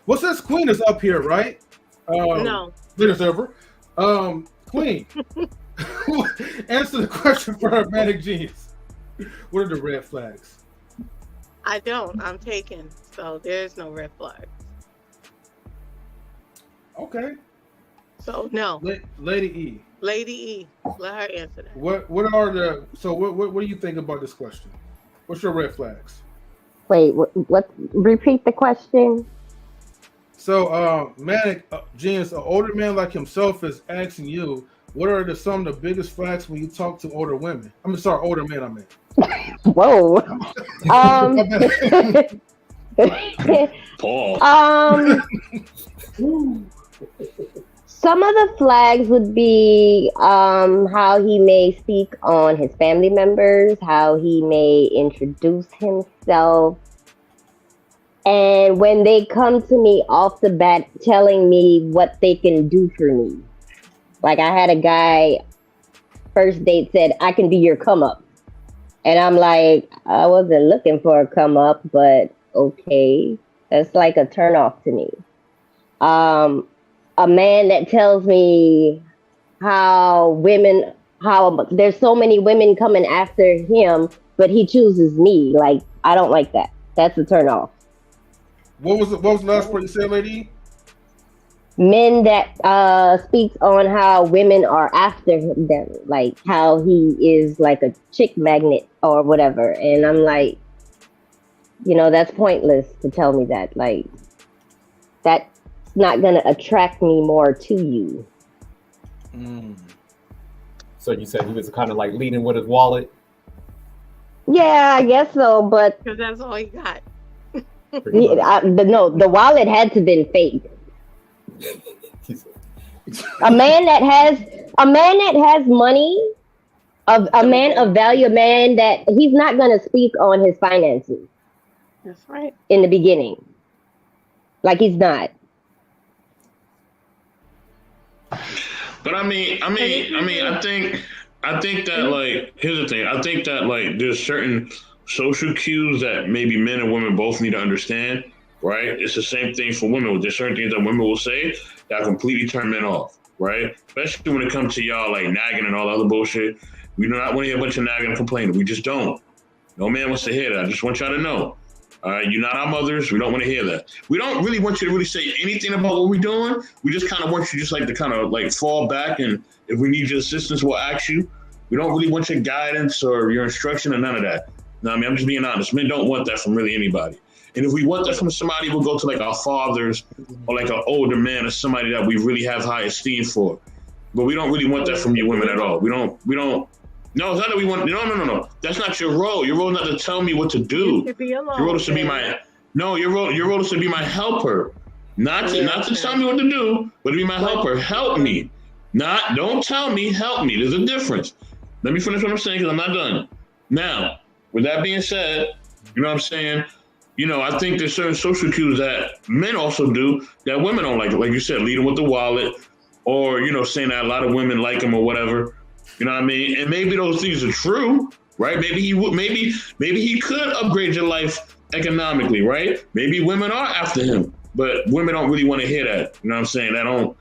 Speaker 1: Well, since Queen is up here, right?
Speaker 9: No.
Speaker 1: Leaders ever. Queen, answer the question for our Manic Genius. What are the red flags?
Speaker 9: I don't. I'm taken. So there's no red flags.
Speaker 1: Okay.
Speaker 9: So no.
Speaker 1: Lady E.
Speaker 9: Lady E. Let her answer that.
Speaker 1: What do you think about this question? What's your red flags?
Speaker 7: Wait, what? Repeat the question.
Speaker 1: So, Manic Genius, an older man like himself is asking you, what are some of the biggest flags when you talk to older women? Older men, I mean.
Speaker 7: Whoa.
Speaker 8: Paul.
Speaker 7: Some of the flags would be how he may speak on his family members, how he may introduce himself. And when they come to me off the bat telling me what they can do for me. Like I had a guy, first date said, I can be your come up. And I'm like, I wasn't looking for a come up, but okay. That's like a turn off to me. A man that tells me how there's so many women coming after him, but he chooses me. Like, I don't like that. That's a turn off.
Speaker 1: What was the last part you said, lady?
Speaker 7: Men that speaks on how women are after them, like how he is like a chick magnet or whatever. And I'm like, that's pointless to tell me that. Like, that's not going to attract me more to you.
Speaker 3: So you said he was kind of like leading with his wallet?
Speaker 7: Yeah, I guess so, but...
Speaker 9: Because that's all he got.
Speaker 7: The wallet had to been fake. A man that has money, a man of value, a man that he's not going to speak on his finances.
Speaker 9: That's right.
Speaker 7: In the beginning, like he's not.
Speaker 8: But I think that like, here's the thing. I think that like there's certain social cues that maybe men and women both need to understand, right? It's the same thing for women. There's certain things that women will say that completely turn men off, right? Especially when it comes to y'all like nagging and all the other bullshit. We do not want to hear a bunch of nagging and complaining. We just don't. No man wants to hear that. I just want y'all to know. All right, you're not our mothers. We don't want to hear that. We don't really want you to really say anything about what we're doing. We just kind of want you just like to kind of like fall back, and if we need your assistance, we'll ask you. We don't really want your guidance or your instruction or none of that. No, I mean, I'm just being honest. Men don't want that from really anybody. And if we want that from somebody, we'll go to like our fathers or like an older man or somebody that we really have high esteem for. But we don't really want that from you women at all. We don't. No, it's not that we want. No. That's not your role. Your role is not to tell me what to do. Your role is to be my. No, your role is to be my helper. Not to tell me what to do, but to be my helper. Help me. Don't tell me. Help me. There's a difference. Let me finish what I'm saying because I'm not done. Now, with that being said, you know what I'm saying. I think there's certain social cues that men also do that women don't like. Like you said, lead them with the wallet, or saying that a lot of women like him or whatever. You know what I mean? And maybe those things are true, right? Maybe he would. Maybe he could upgrade your life economically, right? Maybe women are after him, but women don't really want to hear that. You know what I'm saying? That don't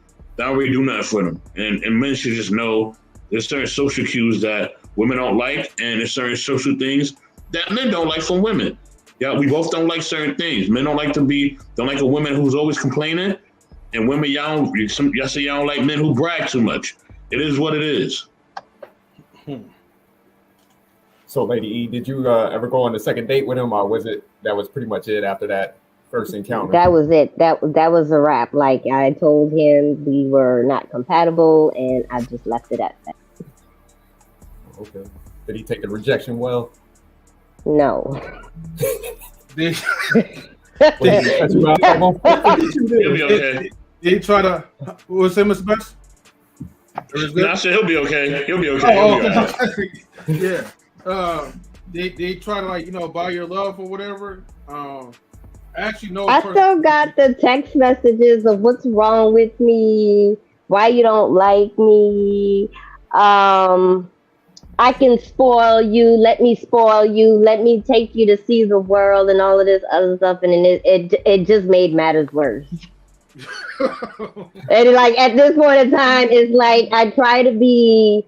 Speaker 8: really do nothing for them. And men should just know there's certain social cues that women don't like, and there's certain social things that men don't like from women. Yeah, we both don't like certain things. Men don't like a woman who's always complaining, and women y'all say y'all don't like men who brag too much. It is what it is.
Speaker 3: So, Lady E, did you ever go on a second date with him, or was pretty much it after that first encounter?
Speaker 7: That was it. That was a wrap. Like, I told him we were not compatible, and I just left it at that.
Speaker 3: Okay. Did he take the rejection well?
Speaker 7: No.
Speaker 1: Did he'll be okay. Did he try to? What was it, Mr. Best?
Speaker 8: No, I said he'll be okay. He'll be okay.
Speaker 1: Okay. Yeah. They try to buy your love or whatever. Actually, no.
Speaker 7: I still got the text messages of what's wrong with me, why you don't like me. I can spoil you. Let me spoil you. Let me take you to see the world and all of this other stuff, and then it just made matters worse. And at this point in time, it's like I try to be,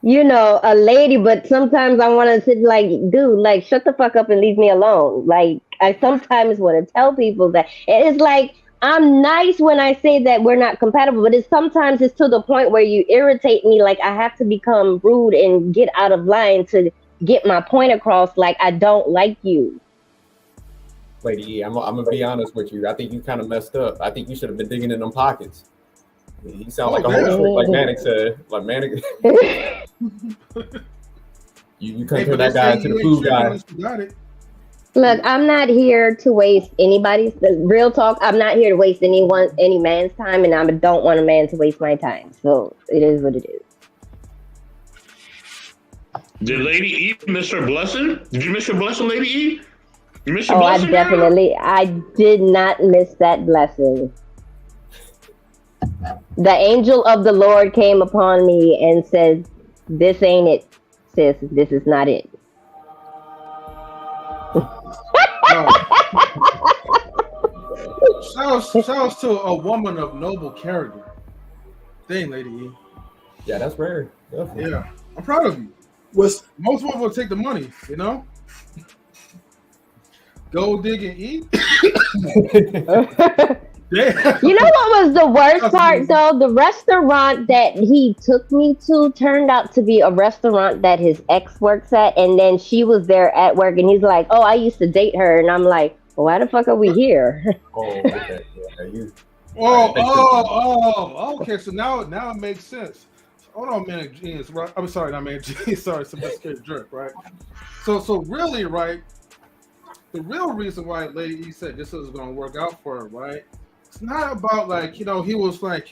Speaker 7: a lady, but sometimes I want to sit dude, shut the fuck up and leave me alone. I sometimes want to tell people that. And it's like, I'm nice when I say that we're not compatible, but sometimes it's to the point where you irritate me. Like I have to become rude and get out of line to get my point across. Like I don't like you.
Speaker 3: Lady E, I'm gonna be honest with you. I think you kind of messed up. I think you should have been digging in them pockets. You sound like a whole trick, like Manic said. Like Manic. you couldn't turn that guy into the food guy.
Speaker 7: Look, I'm not here to waste anybody's real talk. I'm not here to waste any man's time, and I don't want a man to waste my time. So it is what it is.
Speaker 8: Did Lady E miss her blessing? Did you miss your blessing, Lady E? You missed your blessing?
Speaker 7: I did not miss that blessing. The angel of the Lord came upon me and said, "This ain't it, sis. This is not it."
Speaker 1: Shouts to a woman of noble character. Dang, Lady E.
Speaker 3: Yeah, that's rare. Definitely.
Speaker 1: Yeah, I'm proud of you. Most women will take the money, Go dig and eat.
Speaker 7: You know what was the worst part though? The restaurant that he took me to turned out to be a restaurant that his ex works at, and then she was there at work, and he's like, "Oh, I used to date her," and I'm like, well, "Why the fuck are we here?"
Speaker 3: Oh, okay. Yeah,
Speaker 1: okay. So now it makes sense. Hold on, man, genius, right? I'm sorry, not man, genius. Sorry, sophisticated jerk, right? So really, right? The real reason why Lady E said this is going to work out for her, right? It's not about he was throwing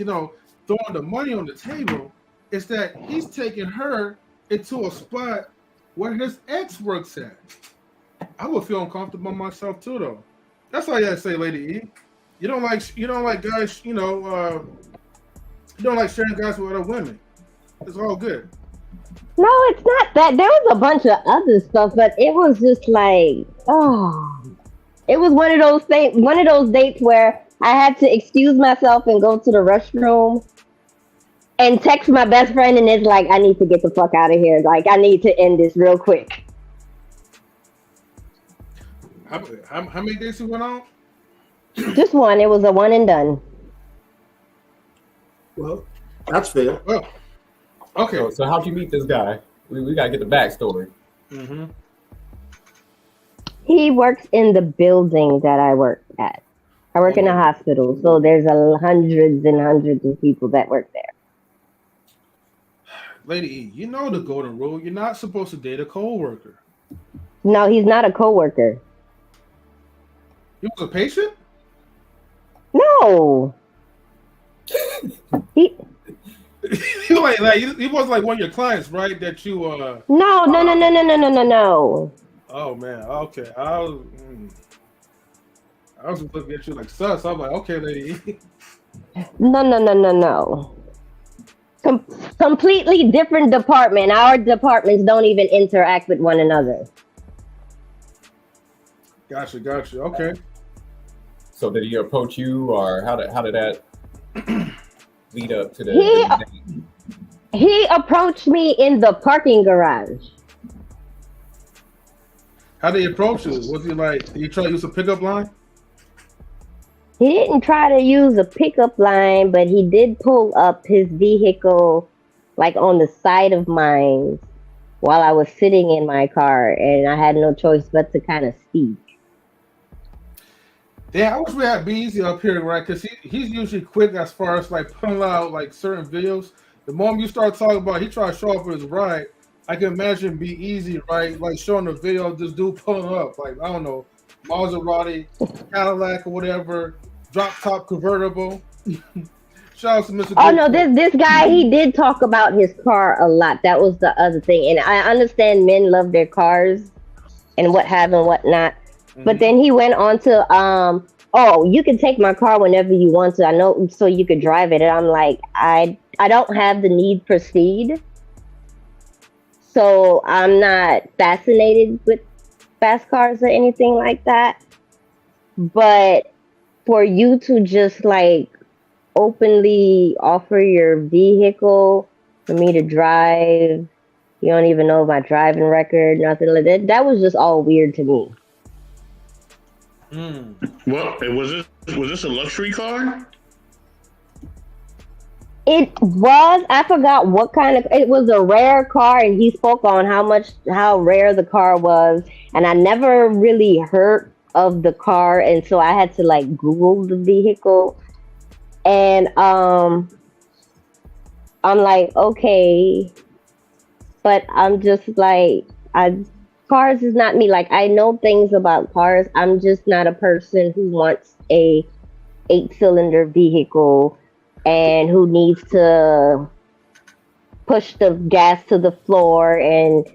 Speaker 1: the money on the table. It's that he's taking her into a spot where his ex works at. I would feel uncomfortable myself too, though. That's all you gotta say, Lady E. You don't like guys, you don't like sharing guys with other women. It's all good.
Speaker 7: No, it's not that. There was a bunch of other stuff, but it was just like, it was one of those things, one of those dates where I had to excuse myself and go to the restroom and text my best friend, and it's like, I need to get the fuck out of here. Like, I need to end this real quick.
Speaker 1: How many dates you went on?
Speaker 7: Just one. It was a one and done.
Speaker 2: Well, that's fair.
Speaker 1: Well, okay.
Speaker 3: So how'd you meet this guy? We gotta get the backstory.
Speaker 1: Mm-hmm.
Speaker 7: He works in the building that I work at. I work in a hospital, so there's hundreds and hundreds of people that work there.
Speaker 1: Lady E, you know the golden rule. You're not supposed to date a coworker.
Speaker 7: No, he's not a coworker.
Speaker 1: He was a patient?
Speaker 7: No. he
Speaker 1: he was like one of your clients, right? That you
Speaker 7: No.
Speaker 1: Oh man, okay. I was just looking at you like sus. I'm like, okay, lady.
Speaker 7: No. Completely different department. Our departments don't even interact with one another.
Speaker 1: Gotcha. Okay.
Speaker 3: So did he approach you, or how did that lead up to the
Speaker 7: He approached me in the parking garage.
Speaker 1: How did he approach you? Was he like, did you try to use a pickup line?
Speaker 7: He didn't try to use a pickup line, but he did pull up his vehicle like on the side of mine while I was sitting in my car, and I had no choice but to kind of speak.
Speaker 1: Yeah, I wish we had B-Eazy up here, right? Because he's usually quick as far as like pulling out like certain videos. The moment you start talking about he tried to show off his ride, I can imagine B-Eazy, right? Like showing a video of this dude pulling up, like, I don't know, Maserati, Cadillac or whatever, drop top convertible. Shout out to Mr.
Speaker 7: Oh no, this guy, he did talk about his car a lot. That was the other thing. And I understand men love their cars and what have and what not. But then he went on to, oh, you can take my car whenever you want to. I know, so you could drive it. And I'm like, I don't have the need for speed. So I'm not fascinated with fast cars or anything like that. But for you to just like openly offer your vehicle for me to drive, you don't even know my driving record, nothing like that. That was just all weird to me.
Speaker 8: Well, was this a luxury car?
Speaker 7: It was. I forgot what kind of. It was a rare car, and he spoke on how rare the car was, and I never really heard of the car, and so I had to like Google the vehicle, and I'm like, okay, but I'm just like cars is not me. Like, I know things about cars. I'm just not a person who wants a 8-cylinder vehicle and who needs to push the gas to the floor and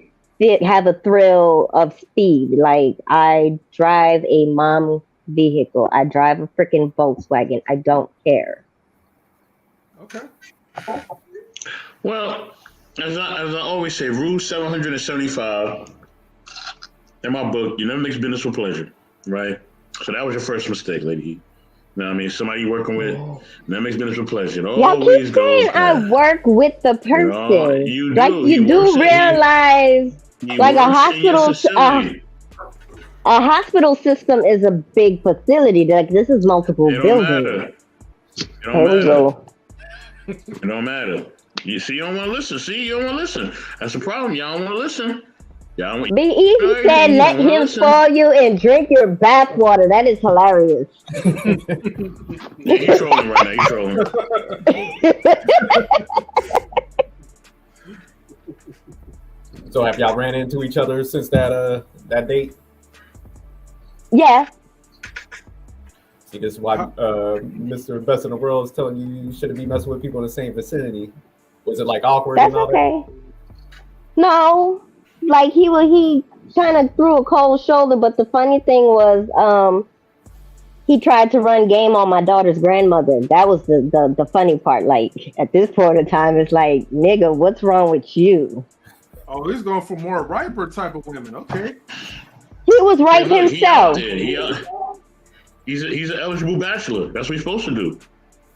Speaker 7: have a thrill of speed. Like, I drive a mom vehicle. I drive a freaking Volkswagen. I don't care.
Speaker 1: Okay.
Speaker 8: Well, as I always say, rule 775 in my book, you never mix business with pleasure, right? So that was your first mistake, lady. You know what I mean? Somebody you're working with, never makes business with pleasure.
Speaker 7: Y'all keep saying I work with the person.
Speaker 8: You do.
Speaker 7: Like, you do realize, like a hospital system is a big facility. Like, this is multiple buildings.
Speaker 8: It don't matter. You see, you don't want to listen. You don't want to listen. That's the problem. Y'all don't want to listen.
Speaker 7: B-Eazy said, let him spoil you and drink your bath water. That is hilarious.
Speaker 8: Yeah, he's trolling right now. He's trolling.
Speaker 3: So have y'all ran into each other since that date?
Speaker 7: Yeah.
Speaker 3: See, this is why Mr. Best in the World is telling you shouldn't be messing with people in the same vicinity. Was it like awkward?
Speaker 7: That's okay. No. Like, he kind of threw a cold shoulder, but the funny thing was he tried to run game on my daughter's grandmother. That was the funny part. Like, at this point in time, it's like, nigga, what's wrong with you?
Speaker 1: Oh, he's going for more riper type of women. Okay.
Speaker 7: He was ripe himself.
Speaker 8: He's an eligible bachelor. That's what he's supposed to do.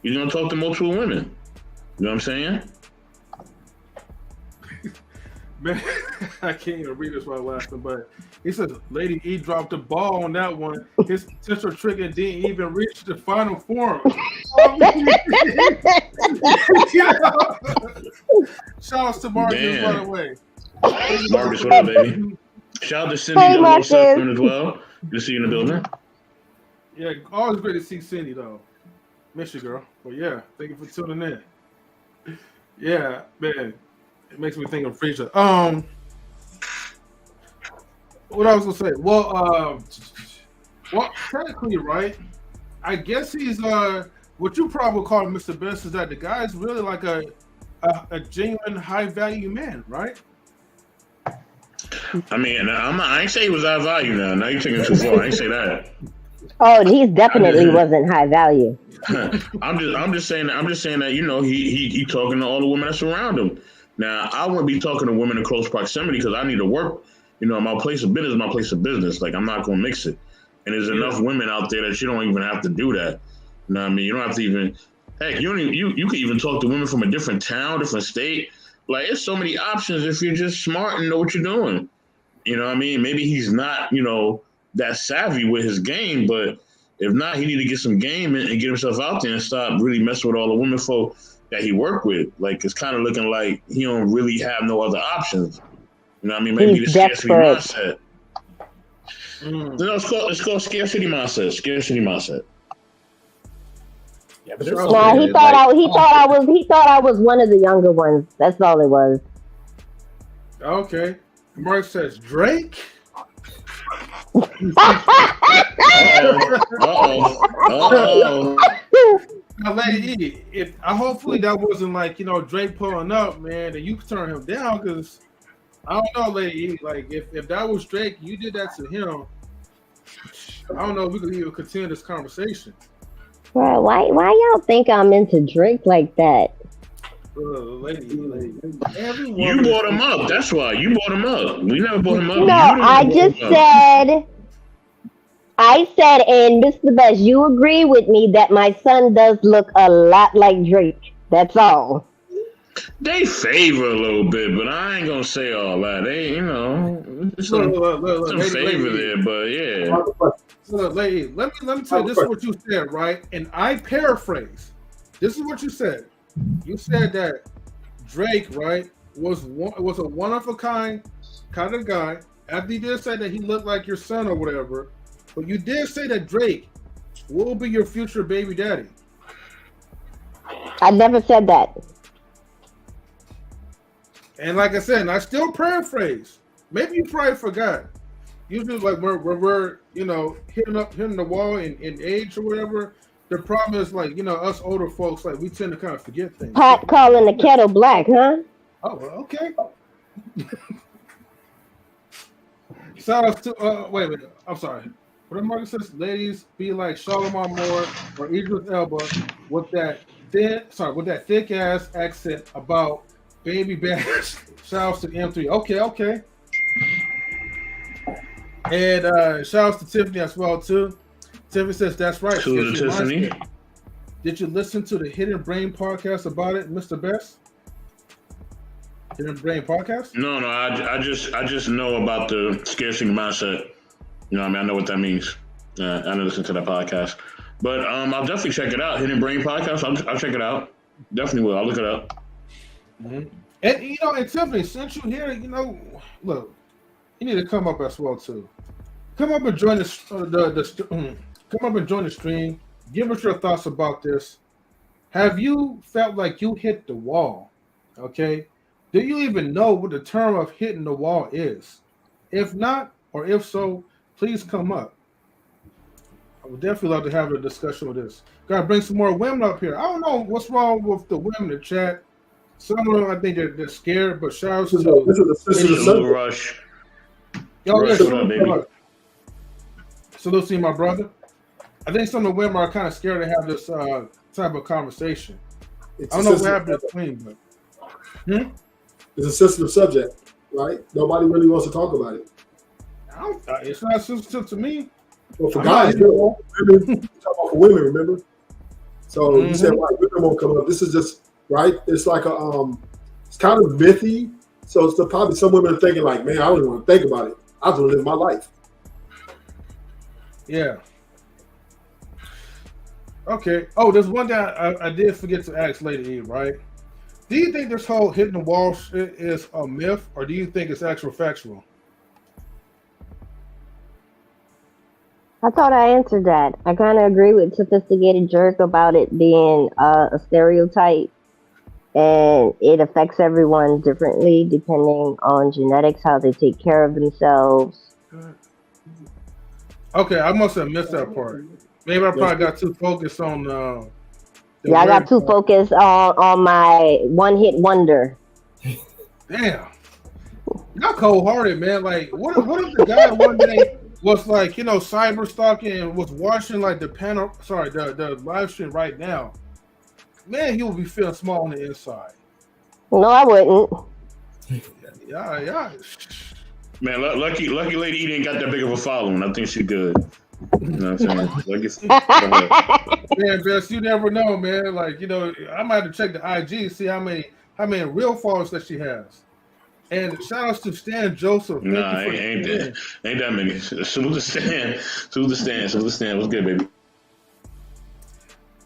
Speaker 8: He's going to talk to multiple women. You know what I'm saying?
Speaker 1: Man, I can't even read this while laughing, but He says, Lady E dropped the ball on that one. His potential trigger didn't even reach the final form. Shout out to Marcus, by the way.
Speaker 8: Marcus, what up, baby? Shout out to Cindy as well. Good to see you in the building.
Speaker 1: Yeah, always great to see Cindy, though. Miss you, girl. But yeah, thank you for tuning in. Yeah, man. It makes me think of Frasier. What I was gonna say? Well, technically, right? I guess he's what you probably would call Mr. Best is that the guy is really like a genuine high value man, right?
Speaker 8: I mean, I ain't say he was high value now. Now you're taking it too far. I ain't say that.
Speaker 7: Oh, he definitely wasn't high value.
Speaker 8: I'm just saying that you know he talking to all the women that surround him. Now I wouldn't be talking to women in close proximity because I need to work. You know, my place of business is my place of business. Like I'm not gonna mix it. And there's enough women out there that you don't even have to do that. You know what I mean? You don't have to even. Heck, you could even talk to women from a different town, different state. Like it's so many options if you're just smart and know what you're doing. You know what I mean? Maybe he's not, you know, that savvy with his game, but if not, he need to get some game and get himself out there and stop really messing with all the women folk that he worked with. Like it's kind of looking like he don't really have no other options. You know what I mean? Maybe the scarcity mindset. No, it's called scarcity mindset. Scarcity mindset.
Speaker 3: Yeah, but
Speaker 7: he thought I was one of the younger ones. That's all it was.
Speaker 1: Okay. Mark says Drake. Now, Lady E, hopefully that wasn't like, you know, Drake pulling up, man, and you turn him down because I don't know, Lady E. Like if that was Drake, you did that to him. I don't know if we could even continue this conversation.
Speaker 7: Bro, why y'all think I'm into Drake like that?
Speaker 1: Lady,
Speaker 8: you brought him up. That's why you brought him up. We never brought him up.
Speaker 7: No, I said, and Mr. Best, you agree with me that my son does look a lot like Drake. That's all.
Speaker 8: They favor a little bit, but I ain't gonna say all that. They, you know, some favor there, but yeah.
Speaker 1: So, Lady, let me tell you, this is what you said, right? And I paraphrase. This is what you said. You said that Drake, right, was a one of a kind of guy. After you did say that he looked like your son or whatever, but you did say that Drake will be your future baby daddy.
Speaker 7: I never said that.
Speaker 1: And like I said, and I still paraphrase. Maybe you probably forgot. Usually, like we're you know hitting the wall in age or whatever. The problem is like, you know, us older folks, like we tend to kind of forget things.
Speaker 7: Pot calling the kettle black, huh?
Speaker 1: Oh, okay. Shout out to wait a minute. I'm sorry. What did Marcus says? Ladies be like Charlamagne Moore or Idris Elba with that thick ass accent about baby bash. Shout out to M3. Okay. And shout out to Tiffany as well too. Tiffany says that's right.
Speaker 8: Tiffany.
Speaker 1: Did you listen to the Hidden Brain podcast about it, Mr. Best? Hidden Brain podcast?
Speaker 8: No. I just know about the scarcity mindset. You know what I mean? I know what that means. I didn't listen to that podcast, but I'll definitely check it out. Hidden Brain podcast. I'll check it out. Definitely will. I'll look it up.
Speaker 1: Mm-hmm. And you know, and Tiffany, since you here, you know, look, you need to come up as well too. Come up and join come up and join the stream. Give us your thoughts about this. Have you felt like you hit the wall? Okay. Do you even know what the term of hitting the wall is? If not, or if so, please come up. I would definitely love to have a discussion with this. Gotta bring some more women up here. I don't know what's wrong with the women in the chat. Some of them, I think they're scared, but shout out to
Speaker 8: the Rush.
Speaker 1: Yo, salute to you, my brother. I think some of the women are kind of scared to have this type of conversation. I don't know what happened between, but
Speaker 2: it's a sensitive subject, right? Nobody really wants to talk about it.
Speaker 1: It's not sensitive to me.
Speaker 2: Well, for guys, women, talking about for women, remember? So you said, right, women won't come up. This is just right. It's like a, it's kind of mythy. So it's probably some women are thinking like, man, I don't even want to think about it. I was gonna live my life.
Speaker 1: Yeah. Okay. Oh, there's one thing I did forget to ask Lady E, right? Do you think this whole hitting the wall shit is a myth, or do you think it's actual factual?
Speaker 7: I thought I answered that. I kind of agree with Sophisticated Jerk about it being a stereotype, and it affects everyone differently depending on genetics, how they take care of themselves.
Speaker 1: Okay, I must have missed that part. Maybe I probably got too focused on.
Speaker 7: Yeah, I got too focused on my one-hit wonder.
Speaker 1: Damn, y'all cold-hearted, man. Like, what if the guy one day was like, you know, cyber stalking and was watching like the live stream right now? Man, he would be feeling small on the inside.
Speaker 7: No, I wouldn't.
Speaker 1: Yeah.
Speaker 8: Man, lucky Lady E didn't got that big of a following. I think she good. You know what I'm saying?
Speaker 1: Man, Bess, you never know, man. Like, you know, I might have to check the IG, see how many real followers that she has. And shout outs to Stan Joseph.
Speaker 8: Nah, ain't that many. Salute to Stan. What's good, baby?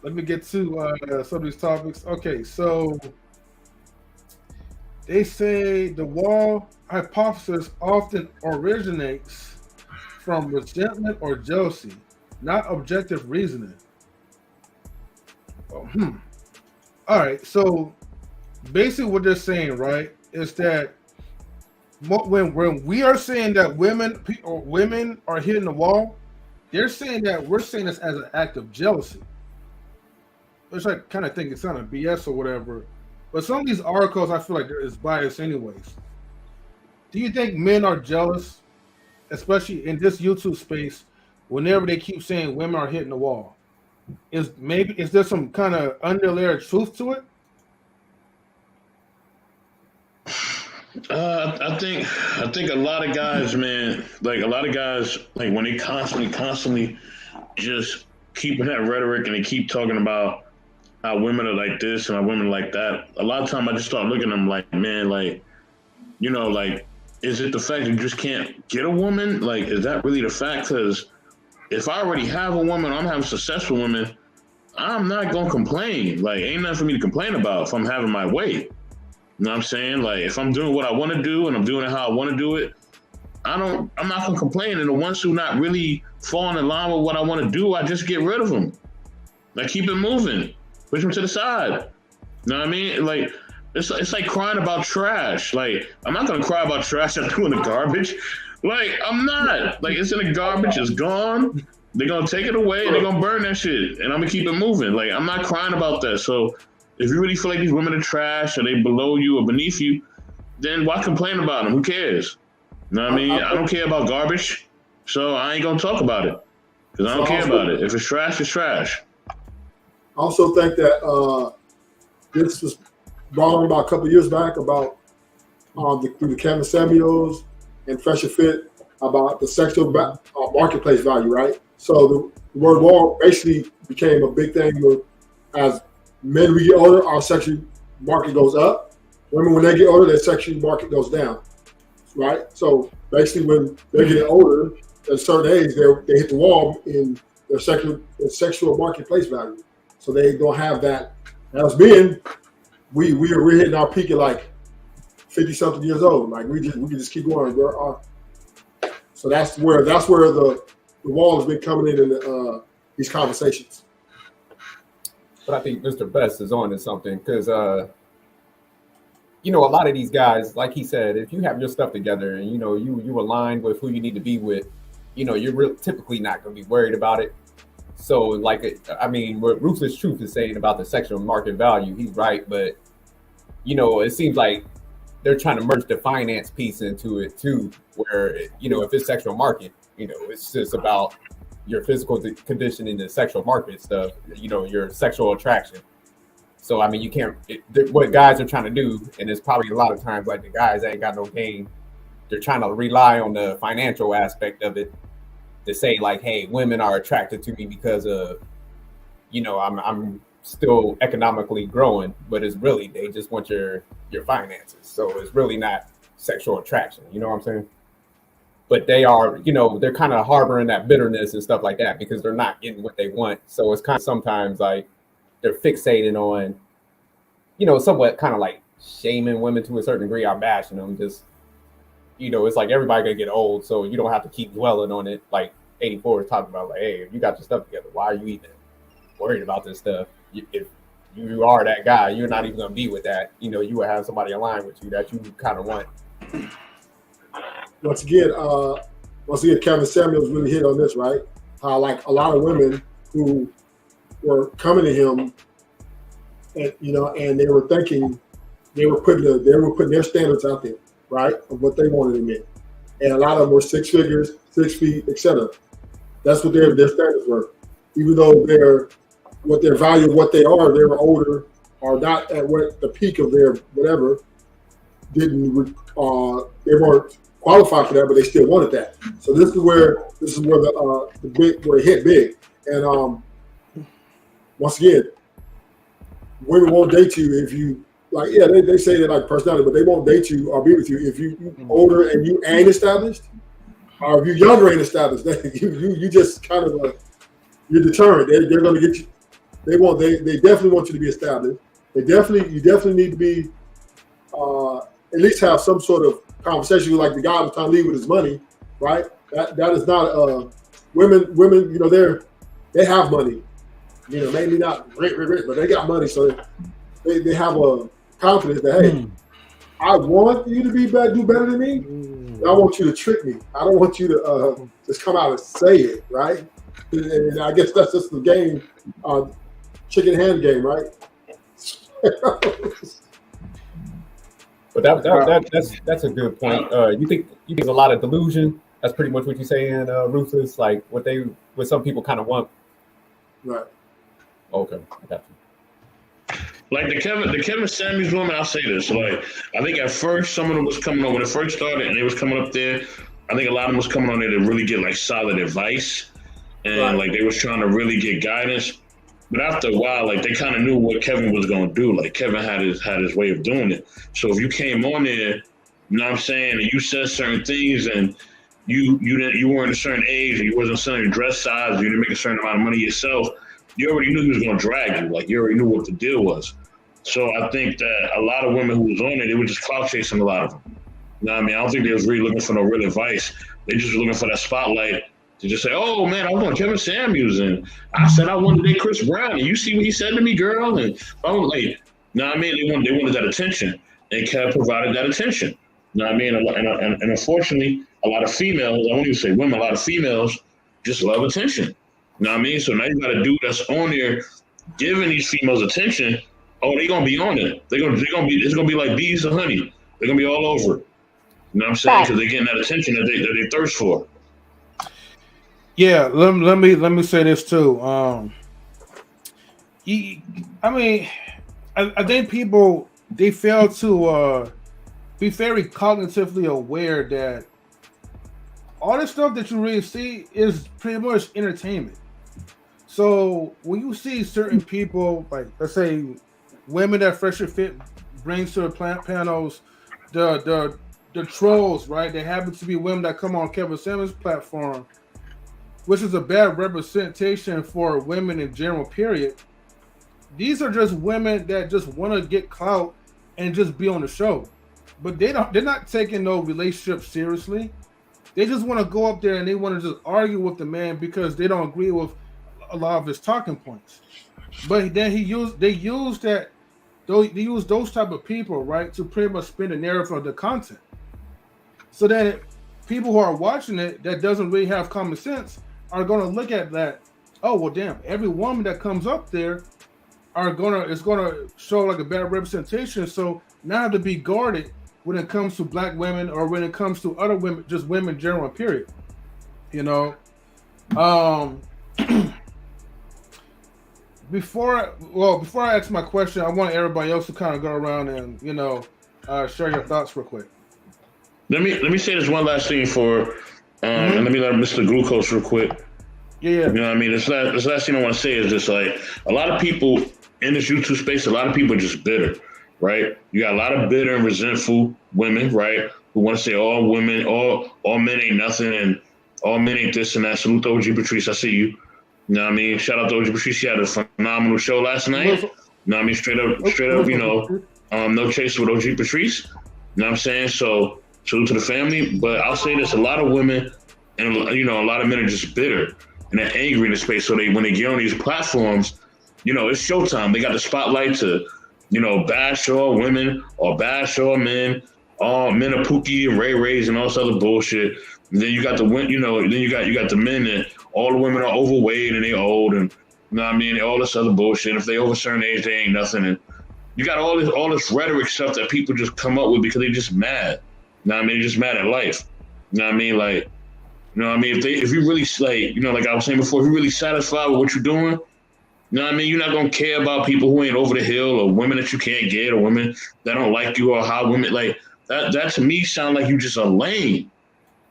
Speaker 1: Let me get to some of these topics. Okay, so they say the wall hypothesis often originates from resentment or jealousy, not objective reasoning. All right, so basically what they're saying, right, is that when we are saying that women are hitting the wall, they're saying that we're saying this as an act of jealousy. Which I kind of think it's kind of BS or whatever. But some of these articles, I feel like there is bias anyways. Do you think men are jealous, especially in this YouTube space, whenever they keep saying women are hitting the wall? Is there some kind of underlayer truth to it?
Speaker 8: I think a lot of guys, man, like when they constantly just keeping that rhetoric and they keep talking about how women are like this and how women are like that. A lot of time I just start looking at them like, man, like, you know, like, is it the fact that you just can't get a woman? Like, is that really the fact? Because if I already have a woman, I'm having successful women, I'm not going to complain. Like, ain't nothing for me to complain about if I'm having my way. You know what I'm saying? Like, if I'm doing what I want to do and I'm doing it how I want to do it, I'm not going to complain. And the ones who not really falling in line with what I want to do, I just get rid of them. Like, keep it moving. Push them to the side. You know what I mean? Like, it's like crying about trash. Like, I'm not going to cry about trash I threw in the garbage. Like, I'm not. Like, it's in the garbage. It's gone. They're going to take it away and they're going to burn that shit. And I'm going to keep it moving. Like, I'm not crying about that. So if you really feel like these women are trash or they below you or beneath you, then why complain about them? Who cares? You know what I mean? I don't care about garbage. So I ain't going to talk about it. Because I don't care about it. If it's trash, it's trash.
Speaker 2: I also think that this was brought on about a couple of years back about through the Kevin Samuels and Fresh and Fit about the sexual marketplace value, right? So the word wall basically became a big thing where as men we get older, our sexual market goes up. Women, when they get older, their sexual market goes down, right? So basically when they're getting older, at a certain age, they hit the wall in their sexual marketplace value. So they don't have that. As men, we're hitting our peak at like 50-something years old. Like we can just keep going. So that's where the wall has been coming in these conversations.
Speaker 3: But I think Mr. Best is on to something because you know, a lot of these guys, like he said, if you have your stuff together and you know you align with who you need to be with, you know, you're typically not going to be worried about it. So, like, I mean, what Ruthless Truth is saying about the sexual market value, he's right. But, you know, it seems like they're trying to merge the finance piece into it, too, where, you know, if it's sexual market, you know, it's just about your physical condition in the sexual market stuff, you know, your sexual attraction. So, I mean, you can't, what guys are trying to do, and it's probably a lot of times like the guys ain't got no game. They're trying to rely on the financial aspect of it. To say like, hey, women are attracted to me because of, you know, I'm still economically growing, but it's really they just want your finances. So it's really not sexual attraction. You know what I'm saying? but they are, you know, they're kind of harboring that bitterness and stuff like that because they're not getting what they want. So it's kind of sometimes like they're fixated on, you know, somewhat kind of like shaming women to a certain degree or bashing them. Just, you know, it's like everybody gonna get old, so you don't have to keep dwelling on it. Like 84 is talking about, like, hey, if you got your stuff together, why are you even worried about this stuff? If you are that guy, you're not even gonna be with that. You know, you will have somebody aligned with you that you kind of want.
Speaker 2: Once again, Kevin Samuels really hit on this, right? How like a lot of women who were coming to him, and you know, and they were thinking they were putting their standards out there, right, of what they wanted in men, and a lot of them were 6 figures, 6 feet, etc. That's what their standards were, even though what their value, what they are, they were older or not at what the peak of their whatever. They weren't qualified for that, but they still wanted that. So this is where it hit big. And once again, women won't date you if you like. Yeah, they say they like personality, but they won't date you or be with you if you older and you ain't established, or if you younger and established. You just kind of you're determined. They're going to get you. They definitely want you to be established. You definitely need to be at least have some sort of conversation like the guy was trying to leave with his money, right? That is not women. You know, they have money. You know, maybe not rich, but they got money, so they have a confidence that hey, I want you to do better than me. I want you to trick me. I don't want you to just come out and say it, right? And I guess that's just the game, chicken hand game, right?
Speaker 3: But that's a good point. You think there's a lot of delusion? That's pretty much what you're saying, Ruthless. Like what some people kind of want.
Speaker 2: Right.
Speaker 3: Okay, I got you.
Speaker 8: Like the Kevin Samuels woman, I'll say this. Like I think at first some of them was coming on when it first started, and they was coming up there. I think a lot of them was coming on there to really get like solid advice, and like they was trying to really get guidance. But after a while, like they kind of knew what Kevin was gonna do. Like Kevin had his way of doing it. So if you came on there, you know what I'm saying, and you said certain things, and you weren't a certain age, and you wasn't a certain dress size, you didn't make a certain amount of money yourself, you already knew he was gonna drag you. Like you already knew what the deal was. So I think that a lot of women who was on it, they were just clout chasing a lot of them. You know what I mean? I don't think they was really looking for no real advice. They just were looking for that spotlight. To just say, oh man, I want Kevin Samuels, and I said I wanted to date Chris Brown, and you see what he said to me, girl, and I was like, you know what I mean? They wanted that attention, and Kev provided that attention. You know what I mean? And unfortunately, a lot of females, I won't even say women, a lot of females just love attention. You know what I mean? So now you got a dude that's on there giving these females attention. Oh, they're gonna be on it. It's gonna be like bees and honey. They're gonna be all over it. You know what I'm saying? Because they're getting that attention that they thirst for.
Speaker 1: Yeah, let me say this too. I think people they fail to be very cognitively aware that all the stuff that you really see is pretty much entertainment. So when you see certain people, like let's say women that Fresher Fit brings to the panels, the trolls, right? They happen to be women that come on Kevin Samuels' platform, which is a bad representation for women in general, period. These are just women that just want to get clout and just be on the show. But they're not taking no relationship seriously. They just want to go up there and they want to just argue with the man because they don't agree with a lot of his talking points. But then they use those type of people, right, to pretty much spin the narrative of the content. So then people who are watching it that doesn't really have common sense are going to look at that. Oh well, damn! Every woman that comes up there is gonna show like a bad representation. So now I have to be guarded when it comes to black women or when it comes to other women, just women in general. Period. You know. Before I ask my question, I want everybody else to kind of go around and share your thoughts real quick.
Speaker 8: Let me say this one last thing for. And let me let Mr. Glucose real quick.
Speaker 1: Yeah.
Speaker 8: You know what I mean? This last thing I want to say is just like a lot of people in this YouTube space, a lot of people are just bitter, right? You got a lot of bitter and resentful women, right? who want to say all women, all men ain't nothing, and all men ain't this and that. Salute to OG Patrice. I see you. You know what I mean? Shout out to OG Patrice. She had a phenomenal show last night. You know what I mean? Straight up, you know, no chaser with OG Patrice. You know what I'm saying? So salute to the family. But I'll say this: a lot of women and, you know, a lot of men are just bitter and they're angry in the space. So when they get on these platforms, you know, it's showtime. They got the spotlight to, you know, bash all women or bash all men. All men are Pookie and Ray Rays and all this other bullshit. And then you got you got the men that all the women are overweight and they old and, you know what I mean, all this other bullshit. If they over a certain age, they ain't nothing. And you got all this rhetoric stuff that people just come up with because they just mad. You know what I mean? They're just mad at life. You know what I mean? Like, you know what I mean? If you really, like, you know, like I was saying before, if you're really satisfied with what you're doing, you know what I mean? You're not going to care about people who ain't over the hill or women that you can't get or women that don't like you or how women, like, that to me sound like you just a lame.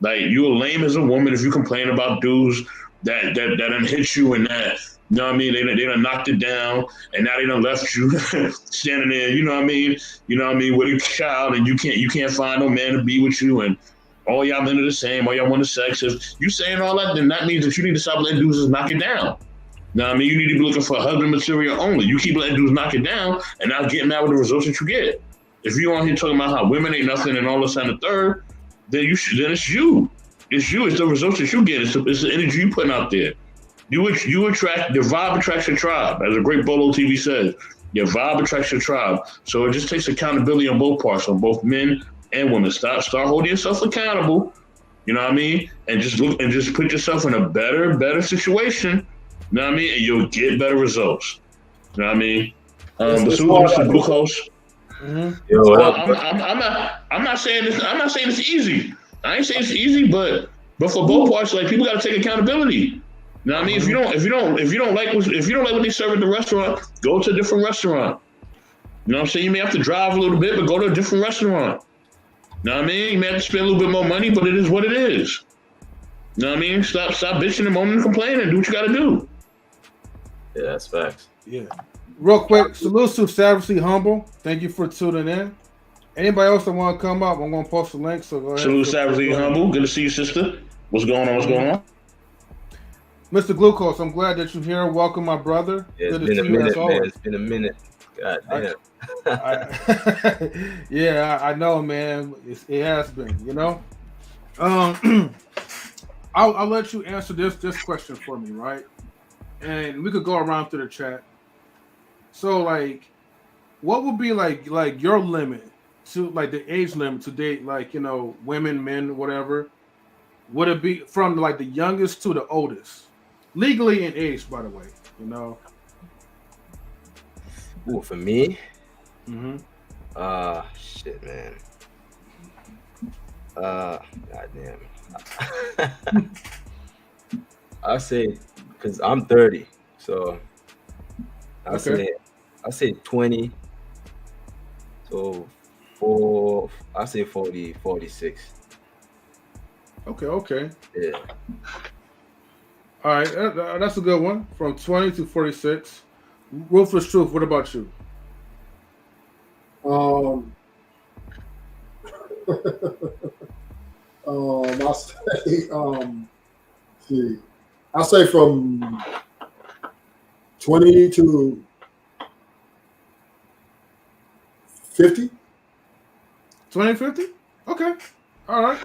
Speaker 8: Like, you a lame as a woman if you complain about dudes that done hit you and that, you know what I mean? They done knocked it down and now they done left you standing there, you know what I mean? You know what I mean? With a child and you can't find no man to be with you and all y'all men are the same, all y'all want the sex. If you saying all that, then that means that you need to stop letting dudes just knock it down. You know what I mean? You need to be looking for husband material only. You keep letting dudes knock it down and not getting mad with the results that you get. If you on here talking about how women ain't nothing and all this and the third, then it's you. It's you. It's the results that you get. It's the energy you putting out there. You attract, your vibe attracts your tribe, as a great Bolo TV says. Your vibe attracts your tribe. So it just takes accountability on both parts, on both men and women. Start holding yourself accountable. You know what I mean? And just put yourself in a better situation. You know what I mean? And you'll get better results. You know what I mean? But Mr. Glucose.
Speaker 3: Mm-hmm. Yo,
Speaker 8: I'm not saying it's easy. I ain't saying it's easy, but for both parts, like, people got to take accountability. You know what I mean? If you don't like what they serve at the restaurant, go to a different restaurant. You know what I'm saying? You may have to drive a little bit, but go to a different restaurant. You know what I mean? You may have to spend a little bit more money, but it is what it is. You know what I mean? Stop bitching and moaning and complaining. Do what you got to do.
Speaker 3: Yeah, that's facts.
Speaker 1: Yeah. Real quick, salute to Savagely Humble. Thank you for tuning in. Anybody else that want to come up, I'm going to post the link. So go ahead.
Speaker 8: Salute Savagely Humble. Good to see you, sister. What's going on?
Speaker 1: Mr. Glucose, I'm glad that you're here. Welcome, my brother.
Speaker 3: Yeah,
Speaker 1: good
Speaker 3: it's
Speaker 1: to
Speaker 3: been
Speaker 1: see
Speaker 3: a minute,
Speaker 1: you,
Speaker 3: man. It's been a minute. God damn.
Speaker 1: Yeah, I know, man. It has been, you know. I'll let you answer this question for me, right? And we could go around through the chat. So, like, what would be like your limit to, like, the age limit to date, like, you know, women, men, whatever? Would it be from, like, the youngest to the oldest, legally in age, by the way? You know.
Speaker 3: Ooh, for me.
Speaker 1: Mm-hmm.
Speaker 3: Shit, man. Goddamn. I say, because I'm 30, so I say 20. So I say 40, 46.
Speaker 1: Okay.
Speaker 3: Yeah.
Speaker 1: All right, that's a good one. From 20 to 46. Ruthless Truth, what about you?
Speaker 2: I'll say from 20 to 50.
Speaker 1: 20 to 50? Okay. All right.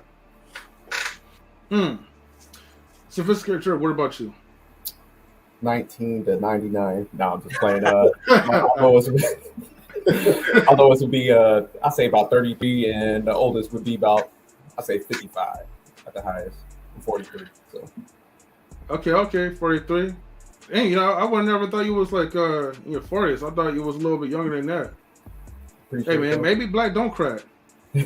Speaker 1: Sophisticated Trip, what about you?
Speaker 3: 19 to 99. No, I'm just playing. My lowest would be I say about 33, and the oldest would be about, I say 55 at the highest, 43. So.
Speaker 1: Okay, 43. Dang, you know, I would never thought you was like in your 40s. I thought you was a little bit younger than that. Hey man, maybe black don't crack. Wait,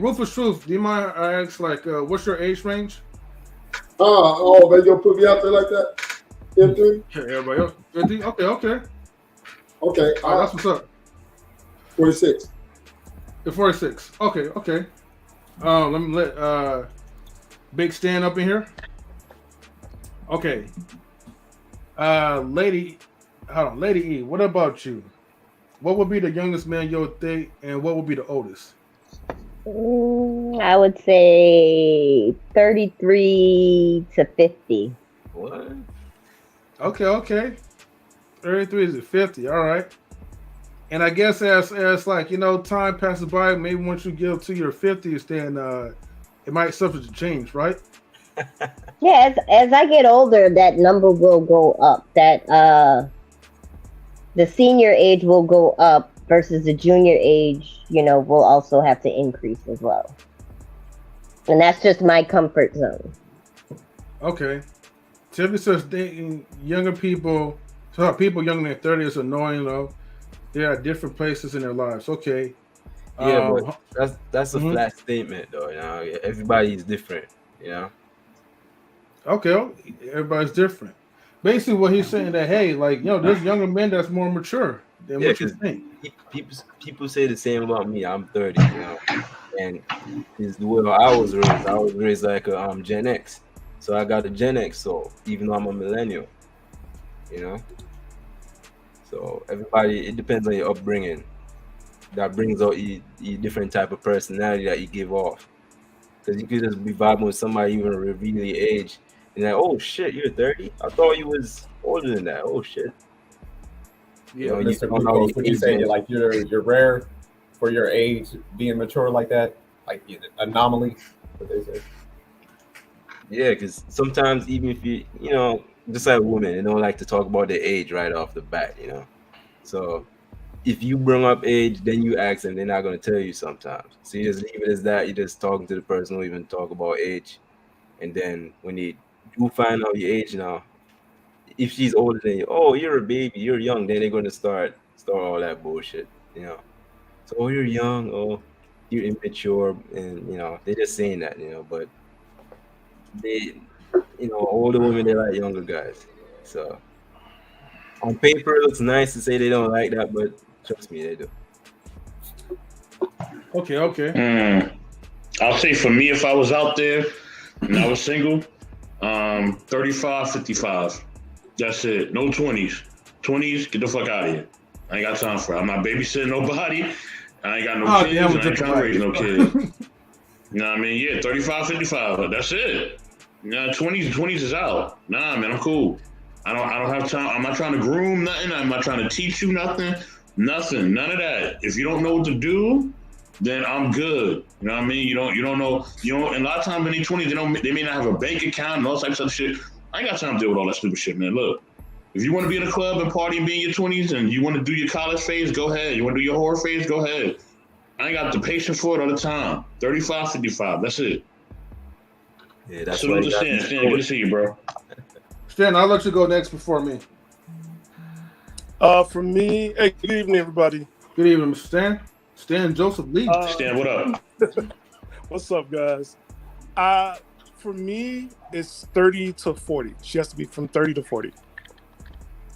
Speaker 1: Ruthless Truth, do you mind I ask, like, what's your age range?
Speaker 2: Oh, man, you gonna put me out there like that? 50?
Speaker 1: Yeah, everybody else. 50? Okay.
Speaker 2: Okay.
Speaker 1: All right, that's what's up.
Speaker 2: 46.
Speaker 1: The 46. Okay. Let me let Big Stan up in here. Okay. Lady E, what about you? What would be the youngest man you'll date, and what would be the oldest?
Speaker 7: I would say 33 to 50.
Speaker 11: What?
Speaker 1: Okay. 33 to 50. All right. And I guess as like, time passes by, maybe once you get to your 50s, then it might subject to change, right?
Speaker 7: Yeah, as I get older, that number will go up. That the senior age will go up versus the junior age, will also have to increase as well. And that's just my comfort zone.
Speaker 1: Okay. Tiffany says dating younger people, so people younger than 30 is annoying, though. They are different places in their lives. Okay.
Speaker 11: Yeah, but that's a flat statement, though. Everybody is different.
Speaker 1: Okay, everybody's different. Basically, what he's saying that there's younger men that's more mature than what you think.
Speaker 11: People say the same about me. I'm 30, and it's the way I was raised. I was raised like a Gen X, so I got a Gen X soul, even though I'm a millennial. So everybody, it depends on your upbringing. That brings out a different type of personality that you give off. Because you could just be vibing with somebody even reveal your age, and like, oh shit, you're 30? I thought you was older than that. Oh shit.
Speaker 3: Yeah, Mr. Bluecoat, would you say like you're rare for your age being mature like that? Like anomaly, what they say.
Speaker 11: Yeah, because sometimes even if you just like women, they don't like to talk about their age right off the bat, So if you bring up age, then you ask them, they're not going to tell you sometimes. So you just leave it as that. You're just talking to the person who even talk about age. And then when you find out your age now, if she's older than you, oh, you're a baby, you're young, then they're going to start all that bullshit, So, oh, you're young, oh, you're immature, and, they're just saying that, but they, older women, they like younger guys. So on paper, it looks nice to say they don't like that, but trust me, they do.
Speaker 1: Okay.
Speaker 8: I'll say for me, if I was out there and I was single, 35, 55. That's it. No 20s. 20s, get the fuck out of here. I ain't got time for it. I'm not babysitting nobody. I ain't got no kids. I ain't trying to raise no kids. You know what I mean? Yeah, 35, 55. That's it. 20s is out. Nah, man, I'm cool. I don't have time. I'm not trying to groom nothing. I'm not trying to teach you nothing. Nothing. None of that. If you don't know what to do, then I'm good. You know what I mean? You don't know. And a lot of times in their 20s, they may not have a bank account and all types of shit. I ain't got time to deal with all that stupid shit, man. Look, if you want to be in a club and party and be in your 20s and you want to do your college phase, go ahead. You want to do your horror phase, go ahead. I ain't got the patience for it all the time. 35, 55. That's it.
Speaker 11: Yeah, that's
Speaker 8: what I'm saying. Stan, good to see you, bro.
Speaker 1: Stan, I'll let you go next before me.
Speaker 12: For me, hey, good evening, everybody.
Speaker 1: Good evening, Mr. Stan. Stan Joseph Lee.
Speaker 8: Stan, what up?
Speaker 12: What's up, guys? For me, it's 30 to 40. She has to be from 30 to 40.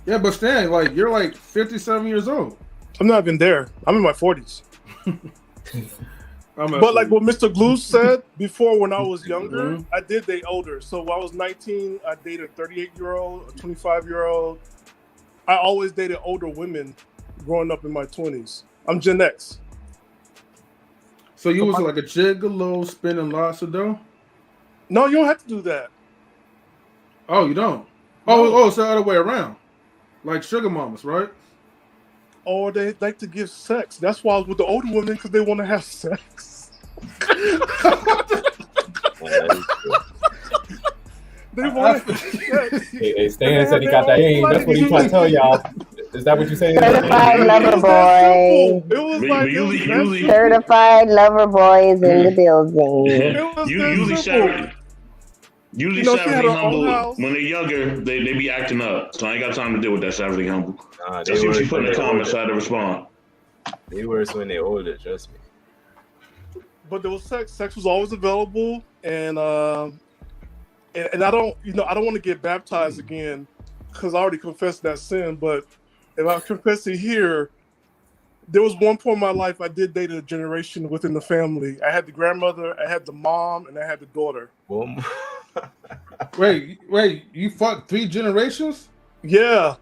Speaker 1: Yeah, but Stan, you're 57 years old.
Speaker 12: I'm not even there. I'm in my 40s. But like what Mr. Glue said before, when I was younger, I did date older. So when I was 19, I dated a 38-year-old, a 25-year-old. I always dated older women growing up in my 20s. I'm Gen X.
Speaker 1: So you was like a gigolo spending lots of dough?
Speaker 12: No, you don't have to do that.
Speaker 1: Oh, you don't? Oh, it's the other way around. Like sugar mamas, right?
Speaker 12: Or they like to give sex. That's why I was with the older women, because they want to have sex. They want to have sex.
Speaker 3: Hey, Stan said he got that aim. That's what he's trying to tell y'all. Is that what you're saying?
Speaker 7: Certified lover boy.
Speaker 12: It was like
Speaker 7: certified lover boys in the building.
Speaker 8: Usually Savagely Humble, when they're younger, they be acting up. So I ain't got time to deal with that Savagely Humble. I see what you put in the comments, so I had to respond.
Speaker 11: They worse when they're older, trust me.
Speaker 12: But there was sex. Sex was always available, and I don't want to get baptized again because I already confessed that sin. But if I confess it here, there was one point in my life I did date a generation within the family. I had the grandmother, I had the mom, and I had the daughter.
Speaker 1: Wait, you fucked 3 generations?
Speaker 12: Yeah.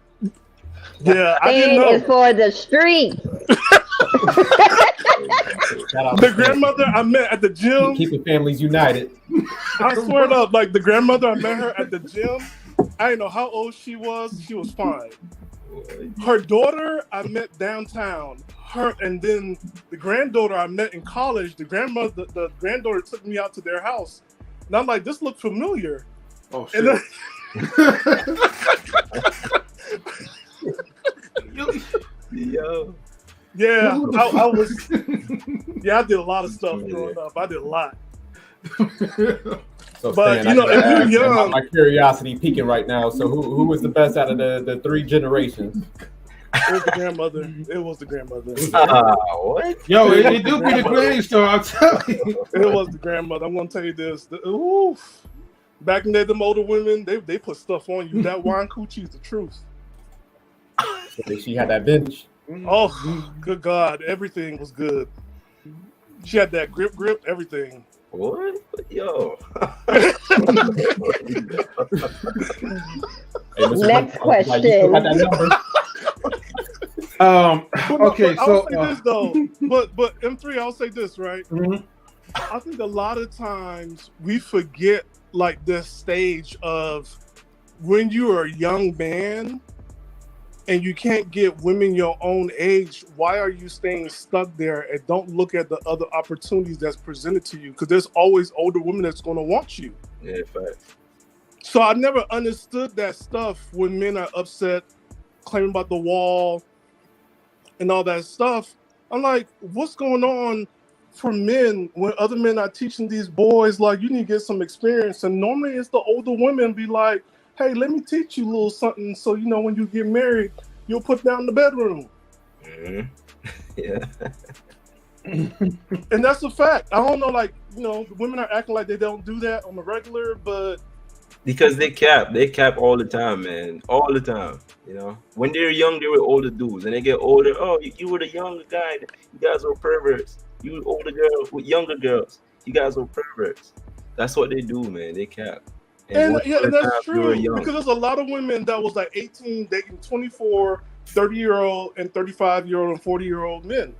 Speaker 12: Yeah, I didn't know.
Speaker 7: It's for the street.
Speaker 12: The grandmother I met at the gym.
Speaker 3: Keeping families united.
Speaker 12: I swear it up, like the grandmother I met her at the gym. I didn't know how old she was. She was fine. Her daughter I met downtown. Her and then the granddaughter I met in college. The granddaughter took me out to their house, and I'm like, this looked familiar.
Speaker 1: Oh shit.
Speaker 11: Yo.
Speaker 12: Yeah, I was. Yeah, I did a lot of stuff growing up. I did a lot.
Speaker 3: So
Speaker 12: but
Speaker 3: Stan,
Speaker 12: you know, if you're young,
Speaker 3: my curiosity peaking right now. So who was the best out of the three generations?
Speaker 12: it was the grandmother. It was the grandmother.
Speaker 11: What?
Speaker 1: Yo, it do be the granny store. I'm telling you.
Speaker 12: It was the grandmother. I'm gonna tell you this. Oof. Back in there, them older women, they put stuff on you. That wine coochie is the truth.
Speaker 3: She had that vintage.
Speaker 12: Oh, good God. Everything was good. She had that grip, everything.
Speaker 11: What? Yo.
Speaker 7: Next question.
Speaker 1: Okay, so
Speaker 12: I'll say this though, but M3, I'll say this, right?
Speaker 1: Mm-hmm.
Speaker 12: I think a lot of times we forget like this stage of when you are a young man and you can't get women your own age, why are you staying stuck there and don't look at the other opportunities that's presented to you? Because there's always older women that's going to want you.
Speaker 11: Yeah, facts.
Speaker 12: So I never understood that stuff when men are upset, claiming about the wall and all that stuff. I'm like, what's going on for men when other men are teaching these boys, like, you need to get some experience? And normally it's the older women be like, hey, let me teach you a little something so, you know, when you get married, you'll put down the bedroom.
Speaker 11: Mm-hmm. Yeah.
Speaker 12: And that's a fact. I don't know, like, you know, women are acting like they don't do that on the regular, but...
Speaker 11: Because they cap all the time, man. All the time, you know? When they're young, they were older dudes. And they get older, oh, you were the younger guy. You guys were perverts. You older girls with younger girls. You guys were perverts. That's what they do, man. They cap.
Speaker 12: And yeah, and that's true, because there's a lot of women that was like 18 dating 24, 30-year-old and 35-year-old and 40-year-old men.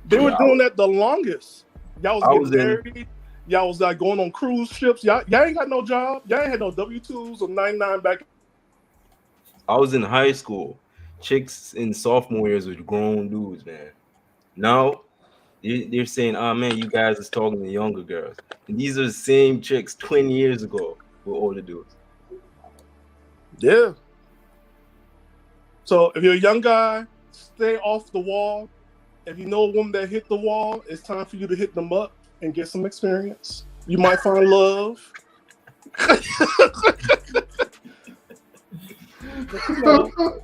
Speaker 12: They were doing that the longest. Y'all was getting married. Y'all was like going on cruise ships. Y'all ain't got no job. Y'all ain't had no W-2s or 99 back.
Speaker 11: I was in high school. Chicks in sophomore years with grown dudes, man. Now they're saying, oh man, you guys is talking to younger girls. And these are the same chicks 20 years ago with older dudes.
Speaker 12: Yeah. So if you're a young guy, stay off the wall. If you know a woman that hit the wall, it's time for you to hit them up and get some experience. You might find love.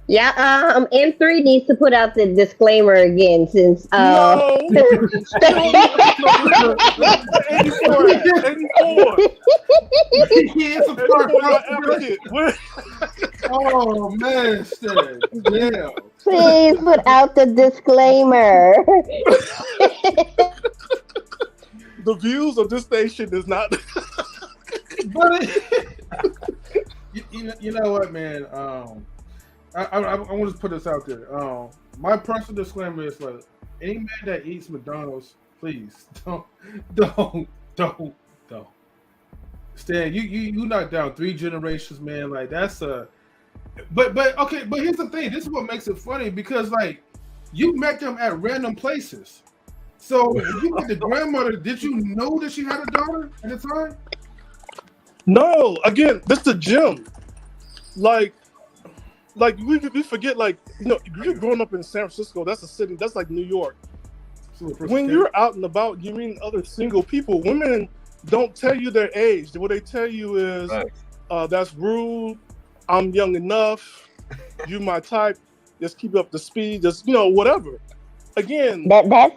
Speaker 7: Yeah, M3 needs to put out the disclaimer again since
Speaker 12: No.
Speaker 7: 84.
Speaker 1: Oh man, Stan. Yeah.
Speaker 7: Please put out the disclaimer.
Speaker 12: The views of this station is not.
Speaker 1: But you know what, man? I want to put this out there. My personal disclaimer is like, any man that eats McDonald's, please don't. Stan, you knocked down 3 generations, man. Like that's a. But okay, but here's the thing. This is what makes it funny, because like you met them at random places. So you met the grandmother. Did you know that she had a daughter at the time?
Speaker 12: No, again, this is the gym. Like we forget, like, you know, you're growing up in San Francisco, that's a city, that's like New York. When you're out and about, you meet other single people. Women don't tell you their age. What they tell you is, that's rude, I'm young enough, you my type, just keep up the speed, just, you know, whatever. Again,
Speaker 7: that's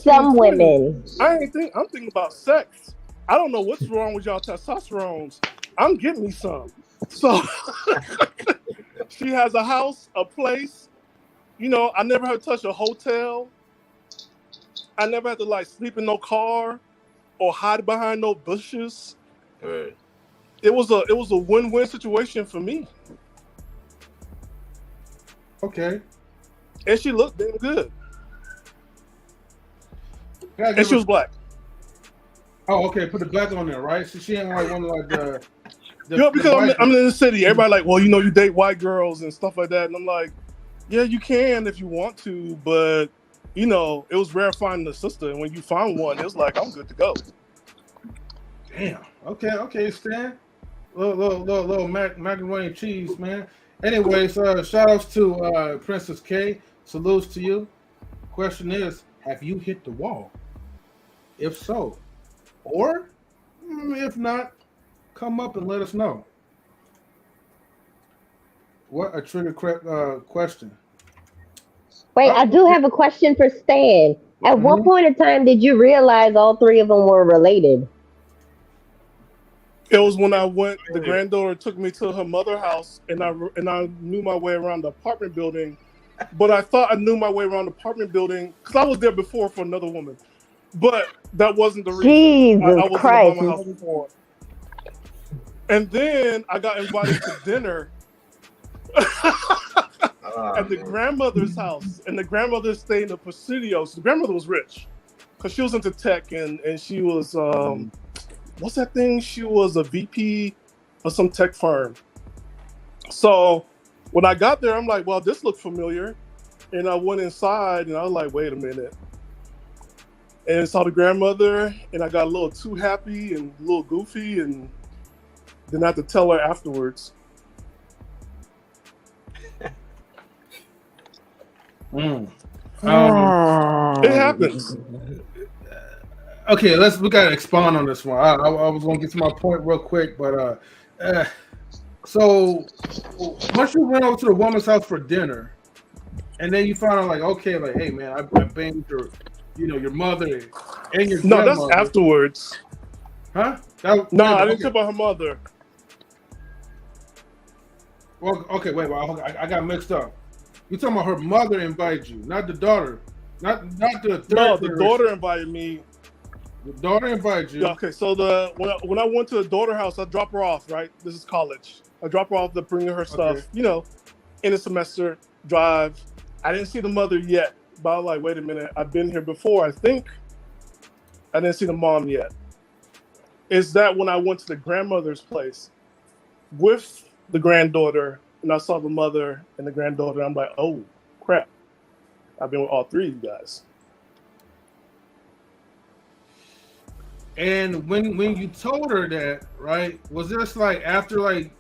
Speaker 7: some women.
Speaker 12: I'm thinking about sex. I don't know what's wrong with y'all testosterones. I'm getting me some. So she has a house, a place. You know, I never had to touch a hotel. I never had to like sleep in no car or hide behind no bushes.
Speaker 11: Right.
Speaker 12: It was a win-win situation for me.
Speaker 1: Okay.
Speaker 12: And she looked damn good. And she was black.
Speaker 1: Oh, okay. Put the black on there, right? So she ain't like one of like the
Speaker 12: because I'm in the city. Everybody like, well, you date white girls and stuff like that. And I'm like, yeah, you can if you want to, but it was rare finding a sister. And when you find one, it was like, I'm good to go.
Speaker 1: Damn. Okay, Stan. Little macaroni and cheese, man. Anyways, shout outs to Princess K. Salutes to you. Question is, have you hit the wall? If so, or if not, come up and let us know. What a trigger question.
Speaker 7: Wait, I do have a question for Stan. At what point in time did you realize all three of them were related?
Speaker 12: It was when I went. The granddaughter took me to her mother's house, and I knew my way around the apartment building. But I thought I knew my way around the apartment building because I was there before for another woman. But that wasn't the reason.
Speaker 7: Jesus
Speaker 12: I was
Speaker 7: Christ.
Speaker 12: in my house before. And then I got invited to dinner at the grandmother's house. And the grandmother stayed in the Presidio. So the grandmother was rich because she was into tech and she was, what's that thing? She was a VP of some tech firm. So when I got there, I'm like, well, this looked familiar. And I went inside and I was like, wait a minute. And saw the grandmother and I got a little too happy and a little goofy and then I had to tell her afterwards. It happens.
Speaker 1: Okay, we gotta expand on this one. I was gonna get to my point real quick, but so once you went over to the woman's house for dinner, and then you found out like, okay, like, hey man, I banged your mother and your
Speaker 12: no,
Speaker 1: grandmother.
Speaker 12: That's afterwards.
Speaker 1: Huh?
Speaker 12: I didn't tell about her mother.
Speaker 1: Well, okay, wait, I got mixed up. You talking about her mother invited you, not the daughter, not the third.
Speaker 12: No, the daughter invited me.
Speaker 1: The daughter invited you.
Speaker 12: Yeah, okay, so when I went to the daughter house, I dropped her off. Right, this is college. I dropped her off to bring her stuff.
Speaker 1: Okay.
Speaker 12: In a semester drive. I didn't see the mother yet, but I was like, wait a minute, I've been here before. I think I didn't see the mom yet. Is that when I went to the grandmother's place with the granddaughter, and I saw the mother and the granddaughter. I'm like, oh crap! I've been with all three of you guys.
Speaker 1: And when you told her that, right, was this like after like,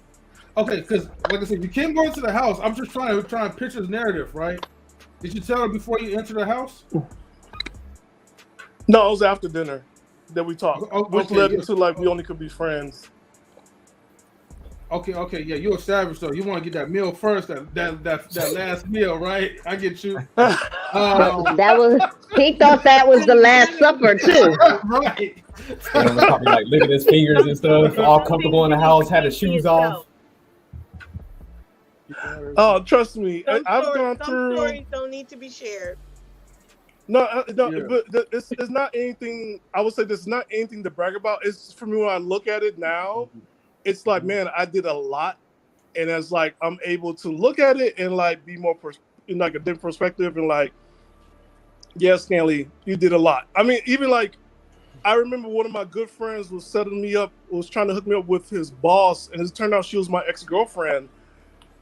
Speaker 1: okay, because like I said, you can't go into the house. I'm just trying to picture the narrative, right? Did you tell her before you entered the house?
Speaker 12: No, it was after dinner that we talked, which led into like we only could be friends.
Speaker 1: Okay, yeah, you're a savage though. You want to get that meal first, that last meal, right? I get you.
Speaker 7: That was he thought that was the last supper too.
Speaker 1: Right.
Speaker 3: Probably like licking his fingers and stuff, all comfortable in the house, had his shoes off.
Speaker 12: Oh, trust me,
Speaker 9: Some
Speaker 12: I've
Speaker 9: stories don't need to be shared.
Speaker 12: No, but it's not anything. I would say there's not anything to brag about. It's for me when I look at it now. It's like, man, I did a lot, and it's like I'm able to look at it and like be more in like a different perspective and like, yeah, Stanley, you did a lot. I mean, even like, I remember one of my good friends was setting me up, was trying to hook me up with his boss, and it turned out she was my ex-girlfriend,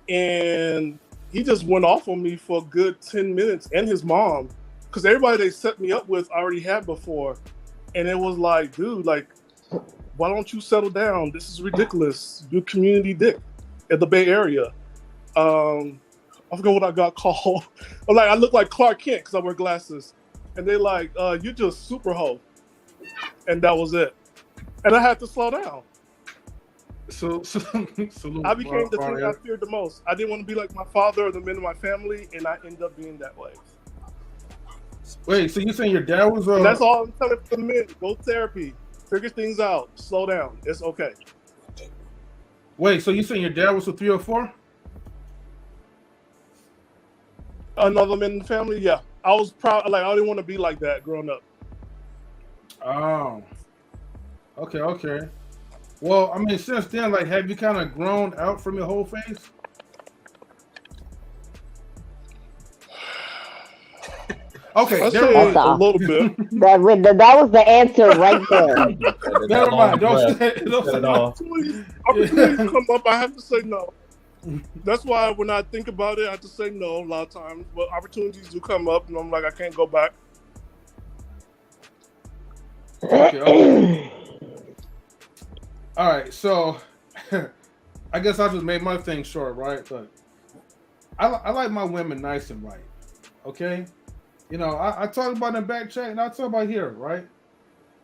Speaker 12: and he just went off on me for a good 10 minutes, and his mom, because everybody they set me up with I already had before, and it was like, dude, like, why don't you settle down? This is ridiculous. You're community dick at the Bay Area. I forgot what I got called. Like I look like Clark Kent because I wear glasses. And they like, you're just super hoe. And that was it. And I had to slow down.
Speaker 1: So
Speaker 12: I became the thing I feared the most. I didn't want to be like my father or the men of my family, and I ended up being that way.
Speaker 1: Wait, so you saying your dad was
Speaker 12: And that's all I'm telling the men. Go therapy. Figure things out. Slow down. It's okay.
Speaker 1: Wait, so you saying your dad was a 304?
Speaker 12: Another man in the family? Yeah. I was proud. Like, I didn't want to be like that growing up.
Speaker 1: Oh. Okay. Well, I mean, since then, like, have you kind of grown out from your whole face? Okay,
Speaker 12: I
Speaker 1: never
Speaker 12: say
Speaker 1: mind.
Speaker 12: a little bit.
Speaker 7: That was the answer right there.
Speaker 1: Never mind. Don't say
Speaker 3: it all.
Speaker 12: Opportunities come up. I have to say no. That's why when I think about it, I have to say no a lot of times. But opportunities do come up, and I'm like, I can't go back.
Speaker 1: Okay. All right, so I guess I just made my thing short, right? But I like my women nice and right. Okay, you know, I talk about in the back chat, and I talk about here, right?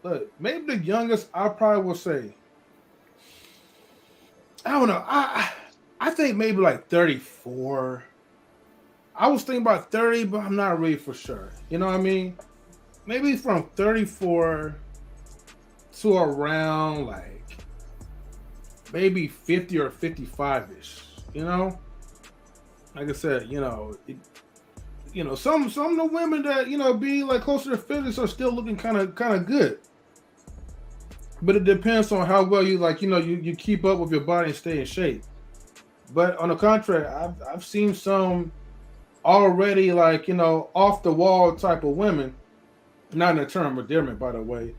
Speaker 1: Look, maybe the youngest I probably will say, I don't know. I think maybe like 34. I was thinking about 30, but I'm not really for sure. You know what I mean? Maybe from 34 to around like maybe 50 or 55-ish. You know? Like I said, you know, some of the women that, you know, be like closer to 50 are still looking kind of good. But it depends on how well you, like, you know, you keep up with your body and stay in shape. But on the contrary, I've seen some already, like, you know, off the wall type of women, not in the term of endearment, by the way,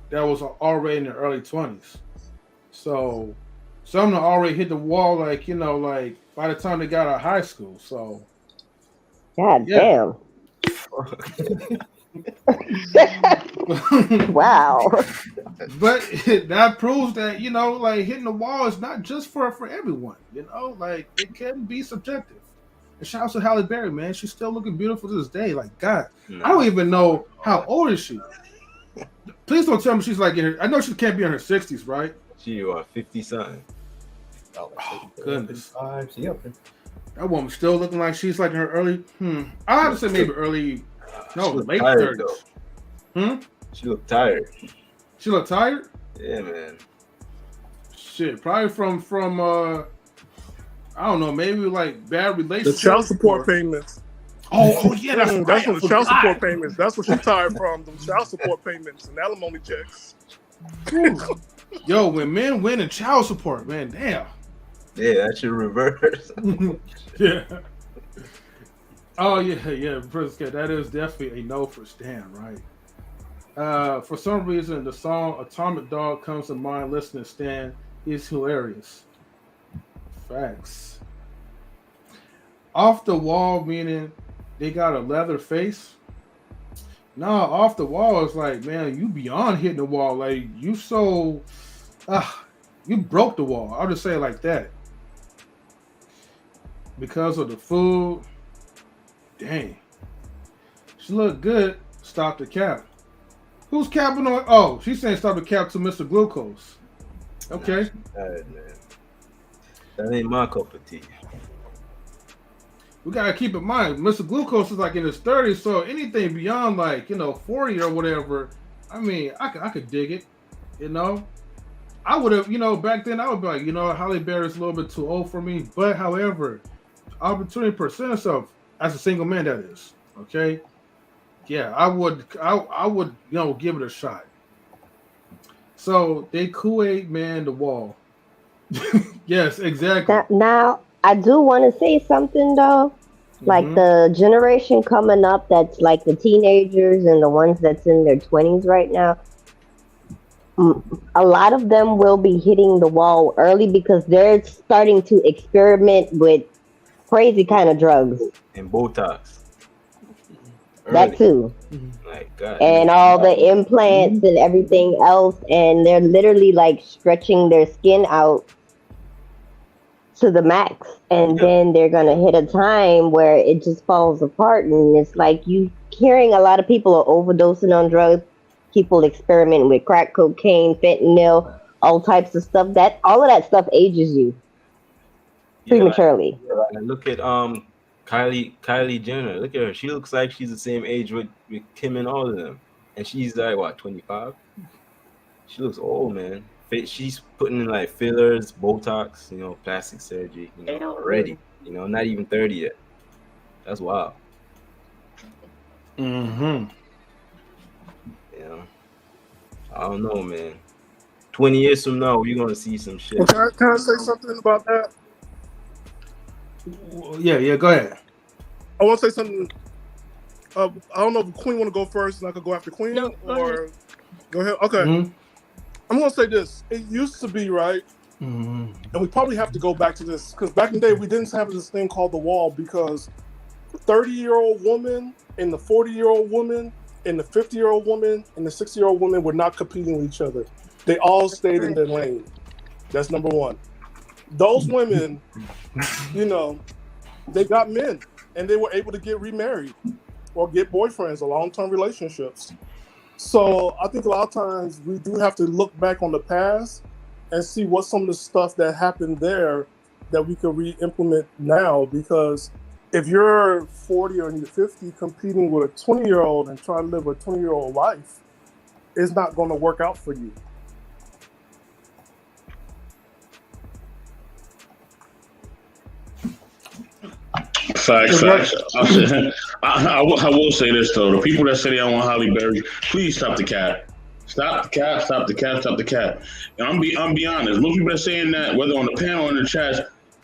Speaker 1: that was already in their early 20s. So some of them already hit the wall, like, you know, like by the time they got out of high school. So
Speaker 7: God damn. Wow.
Speaker 1: But that proves that, you know, like hitting the wall is not just for everyone, you know, like it can be subjective. And shout out to Halle Berry, man. She's still looking beautiful to this day. Like, God, I don't even know how old is she. Please don't tell me she's like in her, I know she can't be in her 60s, right?
Speaker 11: She was 50-something.
Speaker 1: Oh, goodness.
Speaker 3: She up there.
Speaker 1: That woman's still looking like she's like in her early, I have to say maybe late 30s.
Speaker 11: She looked tired.
Speaker 1: She looked tired?
Speaker 11: Yeah, man.
Speaker 1: Shit, probably from I don't know, maybe like bad relationships.
Speaker 12: The child support payments.
Speaker 1: Oh yeah, that's right.
Speaker 12: That's what the child support payments. That's what she's tired from. The child support payments and alimony checks.
Speaker 1: Yo, when men win in child support, man, damn.
Speaker 11: Yeah, that should reverse.
Speaker 1: Yeah. Oh yeah, Prince Cat. That is definitely a no for Stan, right? For some reason, the song "Atomic Dog" comes to mind. Listening to Stan is hilarious. Facts. Off the wall meaning they got a leather face. No, off the wall is like, man, you beyond hitting the wall. Like you you broke the wall. I'll just say it like that. Because of the food. Dang. She looked good. Stop the cap. Who's capping on? Oh, she's saying stop the cap to Mr. Glucose. Okay.
Speaker 11: Man. That ain't my cup of tea.
Speaker 1: We gotta keep in mind, Mr. Glucose is like in his 30s, so anything beyond like, 40 or whatever, I mean, I could dig it, I would have, back then I would be like, Halle Berry is a little bit too old for me, but however, opportunity presents itself as a single man, that is, okay? Yeah, I would, give it a shot. So they Kool-Aid man the wall. Yes, exactly.
Speaker 7: Now, I do want to say something though. Like the generation coming up that's like the teenagers and the ones that's in their 20s right now, a lot of them will be hitting the wall early because they're starting to experiment with crazy kind of drugs.
Speaker 11: And Botox.
Speaker 7: That too.
Speaker 11: My God.
Speaker 7: And all the implants and everything else. And they're literally like stretching their skin out to the max. And then they're going to hit a time where it just falls apart. And it's like you hearing a lot of people are overdosing on drugs. People experimenting with crack cocaine, fentanyl, all types of stuff. All of that stuff ages you prematurely.
Speaker 11: Look at Kylie Jenner. Look at her. She looks like she's the same age with Kim and all of them. And she's like, what, 25? She looks old, man. She's putting in like fillers, Botox, plastic surgery, already. Not even 30 yet. That's wild. I don't know, man. 20 years from now, we're gonna see some shit.
Speaker 12: Can I say something about that?
Speaker 1: Yeah, go ahead.
Speaker 12: I want to say something. I don't know if Queen want to go first, and I could go after Queen,
Speaker 9: No,
Speaker 12: or go ahead. Okay, I'm gonna say this. It used to be right, and we probably have to go back to this because back in the day we didn't have this thing called the wall because 30-year-old woman and the 40-year-old woman and the 50-year-old woman and the 60-year-old woman were not competing with each other. They all stayed in their lane. That's number one. Those women, you know, they got men and they were able to get remarried or get boyfriends or long-term relationships. So I think a lot of times we do have to look back on the past and see what some of the stuff that happened there that we could re-implement now, because if you're 40 or 50 competing with a 20-year-old and trying to live a 20-year-old life, it's not going to work out for you.
Speaker 8: Facts. I will say this though: the people that say they don't want Halle Berry, please stop the cap. Stop the cap. And I'm be honest. Most people that saying that, whether on the panel or in the chats,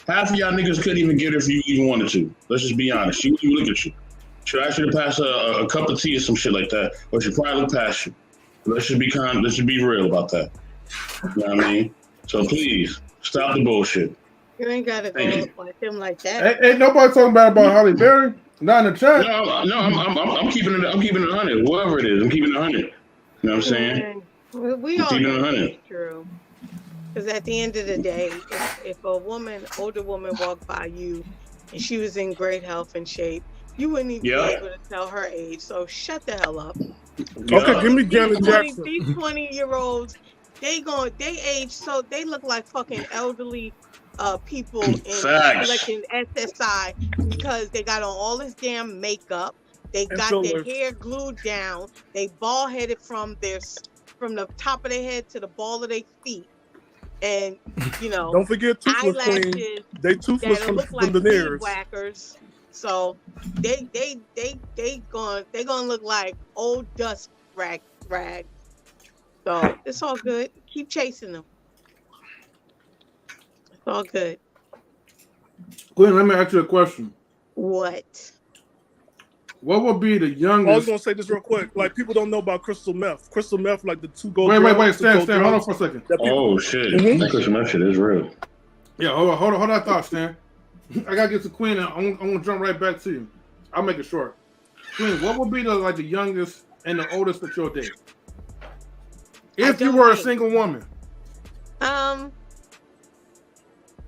Speaker 8: half of y'all niggas couldn't even get her if you even wanted to. Let's just be honest. She wouldn't even look at you. She'd ask you to pass a cup of tea or some shit like that, but she'd probably look past you. Let's just be real about that. You know what I mean? So please stop the bullshit.
Speaker 9: You ain't gotta go like him like that.
Speaker 1: Ain't nobody talking about Halle Berry. Not in the chat.
Speaker 8: I'm keeping it 100. Whoever it is, I'm keeping it 100. You know what I'm saying?
Speaker 9: We all
Speaker 8: keeping it
Speaker 9: know
Speaker 8: 100.
Speaker 9: it's true. Because at the end of the day, if a older woman walked by you and she was in great health and shape, you wouldn't even be able to tell her age. So shut the hell up.
Speaker 12: Okay, give me Janet Jackson.
Speaker 9: These 20-year-olds, they age so they look like fucking elderly people in collecting SSI because they got on all this damn makeup. They got their hair glued down. They bald headed from the top of their head to the ball of their feet. And you know,
Speaker 12: don't forget toothless queen. They toothless from the veneers.
Speaker 9: Whackers. So they gonna look like old dust rag. So it's all good. Keep chasing them. It's all good.
Speaker 1: Glenn, let me ask you a question.
Speaker 9: What
Speaker 1: would be the youngest?
Speaker 12: I was gonna say this real quick. Like people don't know about crystal meth. Crystal meth, like the two gold.
Speaker 1: Wait, Stan, hold on for a second.
Speaker 8: Oh shit, that crystal meth shit is real.
Speaker 1: Yeah, hold on that thought, Stan. I gotta get to Queen, and I'm gonna jump right back to you. I'll make it short. Queen, what would be the youngest and the oldest that you'll date? If you were a single woman.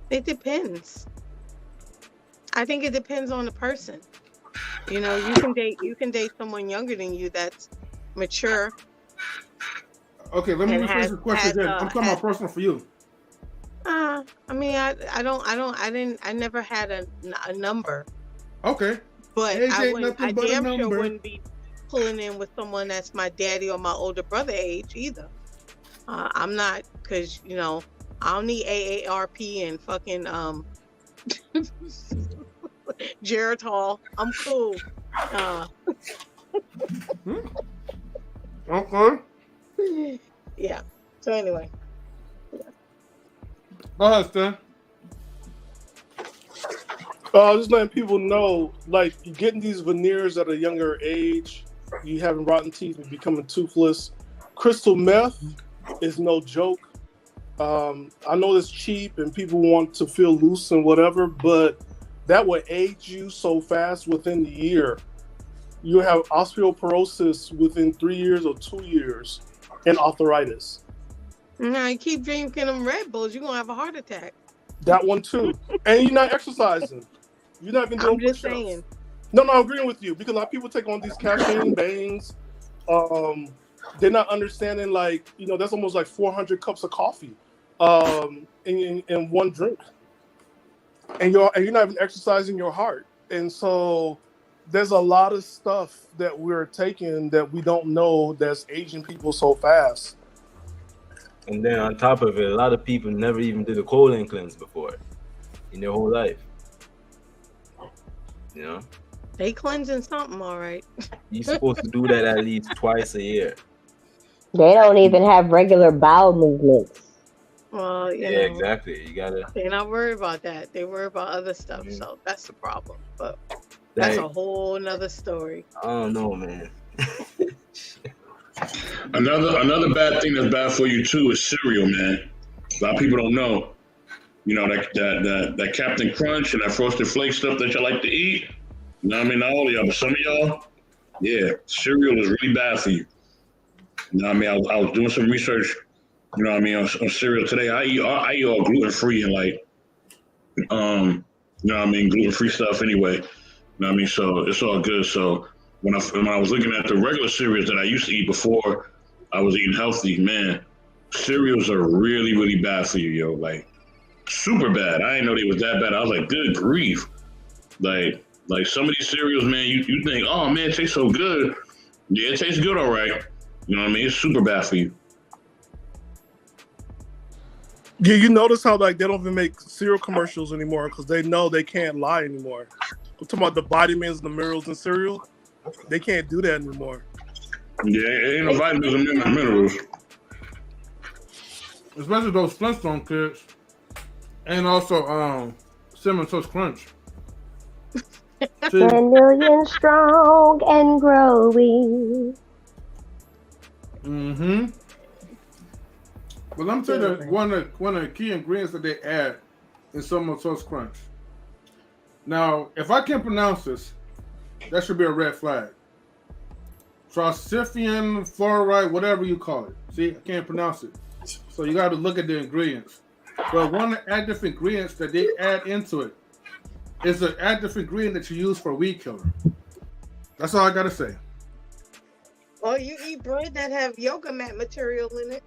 Speaker 9: It depends. I think it depends on the person. You know, you can date someone younger than you that's mature.
Speaker 1: Okay, let me rephrase the question again. I'm talking about personal for you.
Speaker 9: I mean, I never had a number.
Speaker 1: Okay.
Speaker 9: But I damn sure wouldn't be pulling in with someone that's my daddy or my older brother age either. I'm not, because, you know, I don't need AARP and fucking Geritol. I'm cool.
Speaker 1: Okay.
Speaker 9: Yeah. So anyway.
Speaker 1: Go ahead, Stan.
Speaker 12: Just letting people know, like, you're getting these veneers at a younger age, you having rotten teeth and becoming toothless. Crystal meth is no joke. I know it's cheap and people want to feel loose and whatever, but that will age you so fast within the year. You have osteoporosis within 3 years or 2 years and arthritis.
Speaker 9: Now you keep drinking them Red Bulls, you're going to have a heart attack.
Speaker 12: That one too. And you're not exercising. You're not even doing
Speaker 9: I'm just
Speaker 12: push-ups.
Speaker 9: saying.
Speaker 12: No, I'm agreeing with you because a lot of people take on these caffeine bangs. They're not understanding, like, you know, that's almost like 400 cups of coffee in one drink. And you're not even exercising your heart. And so there's a lot of stuff that we're taking that we don't know that's aging people so fast.
Speaker 11: And then on top of it, a lot of people never even did a colon cleanse before in their whole life. You know?
Speaker 9: They cleansing something, all right.
Speaker 11: You're supposed to do that at least twice a year.
Speaker 7: They don't even have regular bowel movements.
Speaker 9: Well, you know,
Speaker 11: exactly. You gotta.
Speaker 9: They're not worried about that. They worry about other stuff. So that's the problem. But That's a whole nother story.
Speaker 11: I don't know, man.
Speaker 8: Another bad thing that's bad for you too is cereal, man. A lot of people don't know. You know, that Captain Crunch and that Frosted Flakes stuff that y'all like to eat. You know what I mean? Not all of y'all, but some of y'all, yeah, cereal is really bad for you. You know what I mean? I was doing some research, you know what I mean, on cereal today. I eat all gluten-free and like, you know what I mean, gluten-free stuff anyway. You know what I mean? So it's all good. So when I was looking at the regular cereals that I used to eat before I was eating healthy, man, cereals are really, really bad for you, yo. Like, super bad. I didn't know they was that bad. I was like, good grief. Like some of these cereals, man, you think, oh man, it tastes so good. Yeah, it tastes good, all right. You know what I mean? It's super bad for you.
Speaker 12: Yeah, you notice how like they don't even make cereal commercials anymore because they know they can't lie anymore. I'm talking about the vitamins, the minerals in cereal. They can't do that anymore.
Speaker 8: Yeah, ain't no vitamins and minerals.
Speaker 1: Especially those Flintstone kids. And also Cinnamon Toast Crunch.
Speaker 7: 10 million strong and growing.
Speaker 1: Mm-hmm. But let me tell you one of the key ingredients that they add in Cinnamon Toast Crunch. Now, if I can't pronounce this, that should be a red flag. Trosifian, fluoride, whatever you call it. See, I can't pronounce it. So you got to look at the ingredients. But one of the active ingredients that they add into it is an active ingredient that you use for weed killer. That's all I got to say.
Speaker 9: Oh, you eat bread that have yoga mat material in it.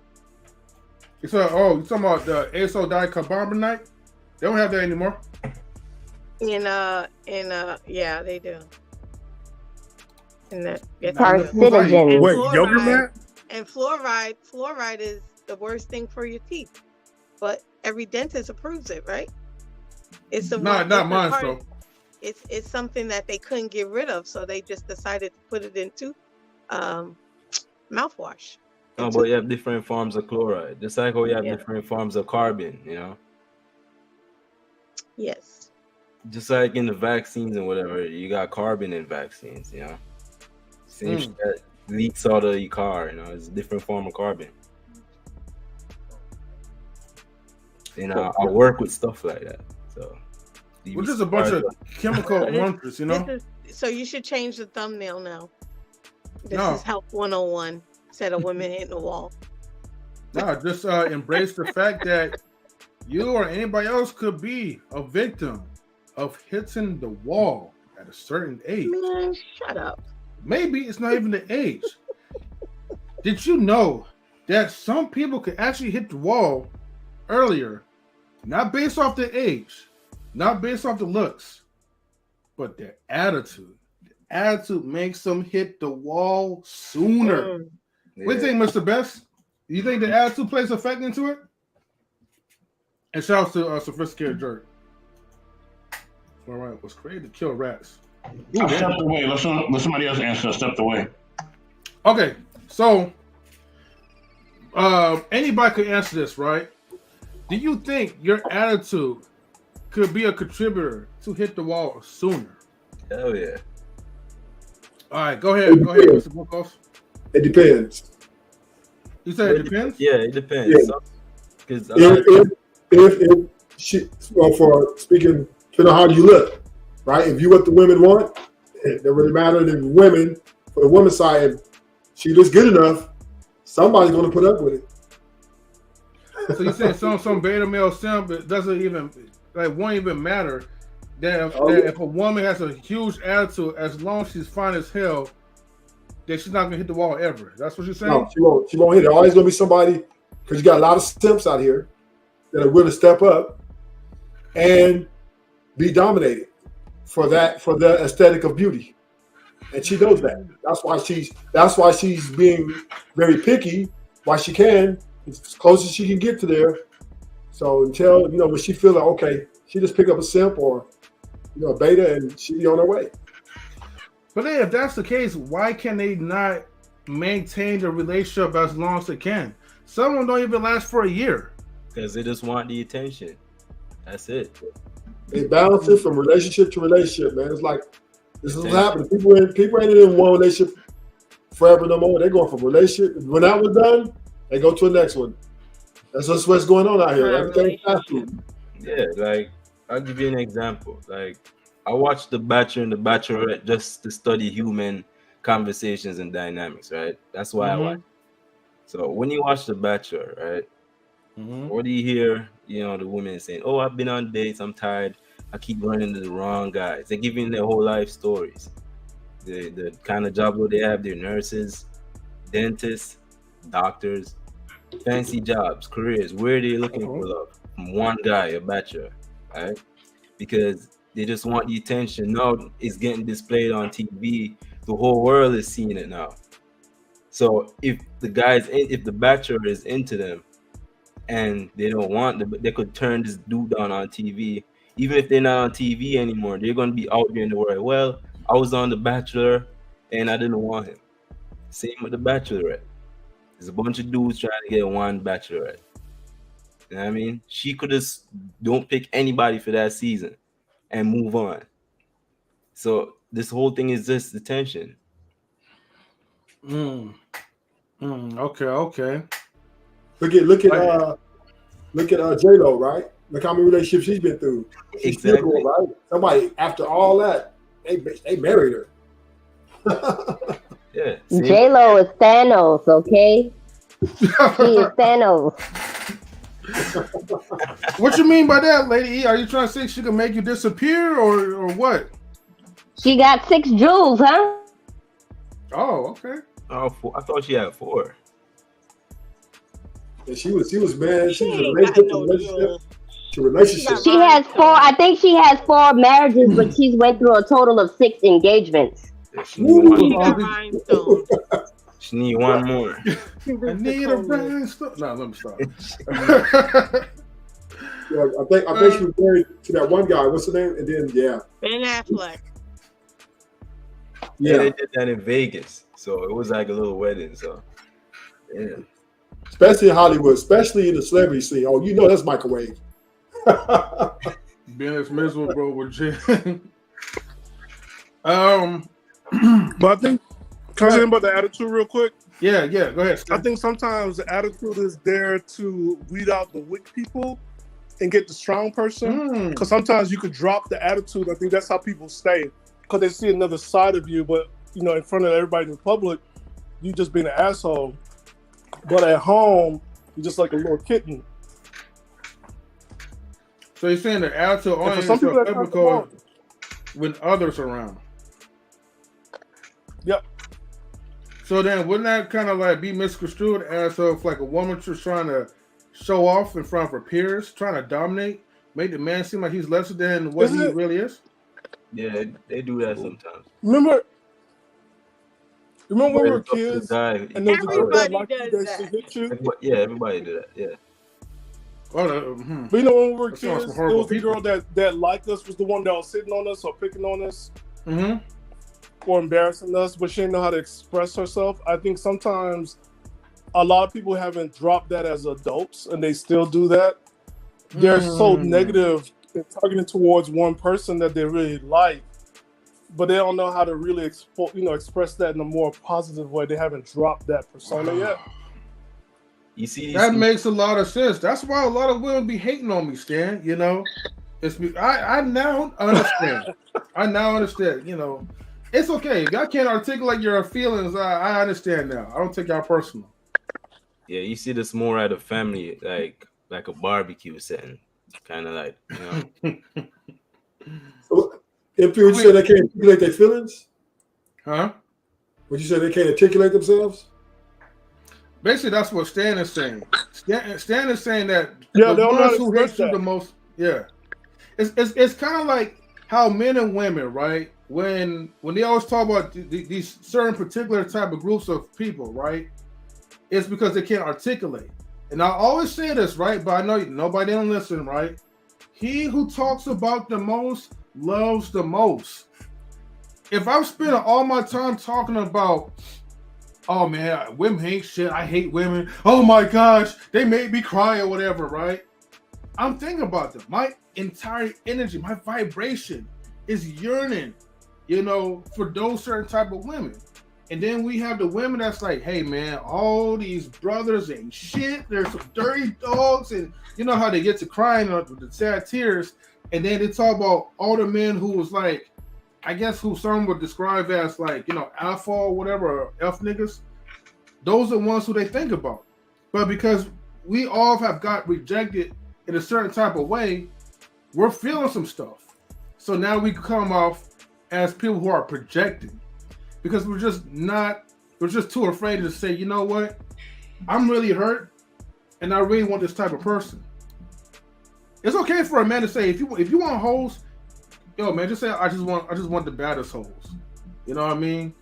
Speaker 1: You talking about the azo dicarbonate? They don't have that anymore.
Speaker 9: Yeah, they do. And that
Speaker 7: carcinogen.
Speaker 12: Wait, yogurt mat?
Speaker 9: And fluoride is the worst thing for your teeth. But every dentist approves it, right? It's not
Speaker 1: mine, though.
Speaker 9: It's something that they couldn't get rid of, so they just decided to put it into mouthwash.
Speaker 11: No, but you have different forms of chloride. Just like how you have different forms of carbon, you know?
Speaker 9: Yes.
Speaker 11: Just like in the vaccines and whatever, you got carbon in vaccines, you know? Same shit that leaks out of your car, you know? It's a different form of carbon. You know, I work with stuff like that. So,
Speaker 1: which is a bunch of chemical wonders, you know?
Speaker 9: So you should change the thumbnail now. This is Health 101 instead of women hitting the wall.
Speaker 1: No, just embrace the fact that you or anybody else could be a victim of hitting the wall at a certain age.
Speaker 9: Man, shut up.
Speaker 1: Maybe it's not even the age. Did you know that some people could actually hit the wall earlier, not based off their age, not based off the looks, but their attitude? The attitude makes them hit the wall sooner.
Speaker 11: Yeah.
Speaker 1: What do you think, Mr. Best? You think the attitude plays a factor into it? And shout out to Sophisticated Jerk. All right, was created to kill rats.
Speaker 8: I stepped away. Let somebody else answer. I stepped away.
Speaker 1: Okay, so anybody could answer this, right? Do you think your attitude could be a contributor to hit the wall sooner?
Speaker 11: Hell yeah.
Speaker 1: All right, go ahead, Mr. Bookos.
Speaker 2: It depends.
Speaker 1: You said it depends?
Speaker 11: Yeah, it depends.
Speaker 2: Yeah. If she, well, for speaking, depending on how you look, right? If you what the women want, it doesn't really matter. The women, for the women's side, if she looks good enough, somebody's going to put up with it.
Speaker 1: So you saying some beta male simp, it doesn't even won't even matter that if a woman has a huge attitude, as long as she's fine as hell, that she's not gonna hit the wall ever. That's what you're saying?
Speaker 2: No, she won't hit it. Always gonna be somebody, because you got a lot of simps out here that are willing to step up and be dominated for the aesthetic of beauty, and she knows that. That's why she's being very picky. Why she can, as close as she can get to there. So until when she feel like okay, she just pick up a simp or a beta and she be on her way.
Speaker 1: But then if that's the case, why can they not maintain the relationship as long as they can? Some of them don't even last for a year.
Speaker 11: Because they just want the attention. That's it.
Speaker 2: They balance it from relationship to relationship, man. It's This is what happened. People ain't in one relationship forever no more. They're going from relationship. When that was done, they go to the next one. That's just what's going on out here. Everything's fast food.
Speaker 11: Yeah, like I'll give you an example. Like I watched The Bachelor and The Bachelorette just to study human conversations and dynamics, right? That's why I watch. So when you watch The Bachelor, right? What do you hear? You know, the women saying, "Oh, I've been on dates. I'm tired. I keep running into the wrong guys." They're giving their whole life stories. The kind of job that they have, they're nurses, dentists, doctors, fancy jobs, careers. Where are they looking for love? From one guy, a bachelor, right? Because they just want the attention. Now it's getting displayed on TV. The whole world is seeing it now. So if the bachelor is into them and they don't want they could turn this dude down on TV. Even if they're not on TV anymore, they're going to be out there in the world. Well, I was on The Bachelor and I didn't want him. Same with The Bachelorette. There's a bunch of dudes trying to get one bachelorette. You know what I mean? She could just don't pick anybody for that season and move on. So this whole thing is just attention.
Speaker 1: Okay.
Speaker 2: Look at J-Lo, right? Look how many relationships she's been through. She's still going, right? Somebody after all that, they married her.
Speaker 11: Yeah.
Speaker 7: J-Lo is Thanos, okay? She is Thanos.
Speaker 1: What you mean by that, Lady E? Are you trying to say she can make you disappear or what?
Speaker 7: She got 6 jewels, huh?
Speaker 1: Oh, okay.
Speaker 11: Oh, I thought she had 4.
Speaker 2: And she was man. She was a relationship.
Speaker 7: She has 4. I think she has 4 marriages, but she's went through a total of 6 engagements.
Speaker 11: She need one more.
Speaker 1: I need a rhinestone. No, let me stop.
Speaker 2: Yeah, I think she was married to that one guy. What's his name? And then
Speaker 9: Ben Affleck.
Speaker 11: Yeah, they did that in Vegas, so it was like a little wedding. So, yeah.
Speaker 2: Especially in Hollywood, especially in the celebrity scene. Oh, you know that's microwave.
Speaker 1: Being as miserable, bro, with Jim.
Speaker 12: But I think, can I say about the attitude real quick?
Speaker 1: Yeah, go ahead.
Speaker 12: I think sometimes the attitude is there to weed out the weak people and get the strong person. Because sometimes you could drop the attitude. I think that's how people stay, because they see another side of you. But in front of everybody in public, you just being an asshole. But at home, you're just like a little kitten.
Speaker 1: So you're saying the attitude only is typical when others are around.
Speaker 12: Yep.
Speaker 1: So then wouldn't that kind of like be misconstrued as if like a woman just trying to show off in front of her peers, trying to dominate, make the man seem like he's lesser than what he really is?
Speaker 11: Yeah, they do that sometimes.
Speaker 12: Remember when we were kids and there was a girl that liked you that hit you?
Speaker 11: Yeah, everybody did that. Yeah.
Speaker 12: But when we were kids, it was the girl that liked us was the one that was sitting on us or picking on us or embarrassing us, but she didn't know how to express herself. I think sometimes a lot of people haven't dropped that as adults and they still do that. They're so negative and targeted towards one person that they really like, but they don't know how to really express that in a more positive way. They haven't dropped that persona yet.
Speaker 11: You see,
Speaker 1: that makes a lot of sense. That's why a lot of women be hating on me, Stan. I now understand. I now understand. It's okay if y'all can't articulate your feelings. I understand now. I don't take y'all personal.
Speaker 11: Yeah, you see this more at a family, like a barbecue setting, kind of like.
Speaker 2: So, if you say they can't articulate their feelings,
Speaker 1: huh?
Speaker 2: Would you say they can't articulate themselves?
Speaker 1: Basically, that's what Stan is saying. Stan is saying that
Speaker 12: the
Speaker 1: ones who hate you the most, it's kind of like how men and women, right? When they always talk about these certain particular type of groups of people, right? It's because they can't articulate. And I always say this, right? But I know nobody don't listen, right? He who talks about the most loves the most. If I'm spending all my time talking about, oh man, women hate shit, I hate women, oh my gosh, they made me cry or whatever, right? I'm thinking about them. My entire energy, my vibration is yearning you know, for those certain type of women. And then we have the women that's like, hey man, all these brothers ain't shit. There's some dirty dogs, and you know how they get to crying with the sad tears. And then they talk about all the men who was like, I guess who some would describe as like, you know, alpha or whatever, or F niggas. Those are the ones who they think about. But because we all have got rejected in a certain type of way, we're feeling some stuff. So now we come off as people who are projecting. Because we're just too afraid to say, you know what, I'm really hurt, and I really want this type of person. It's okay for a man to say, if you want hoes, yo man, just say I just want the baddest hoes. You know what I mean?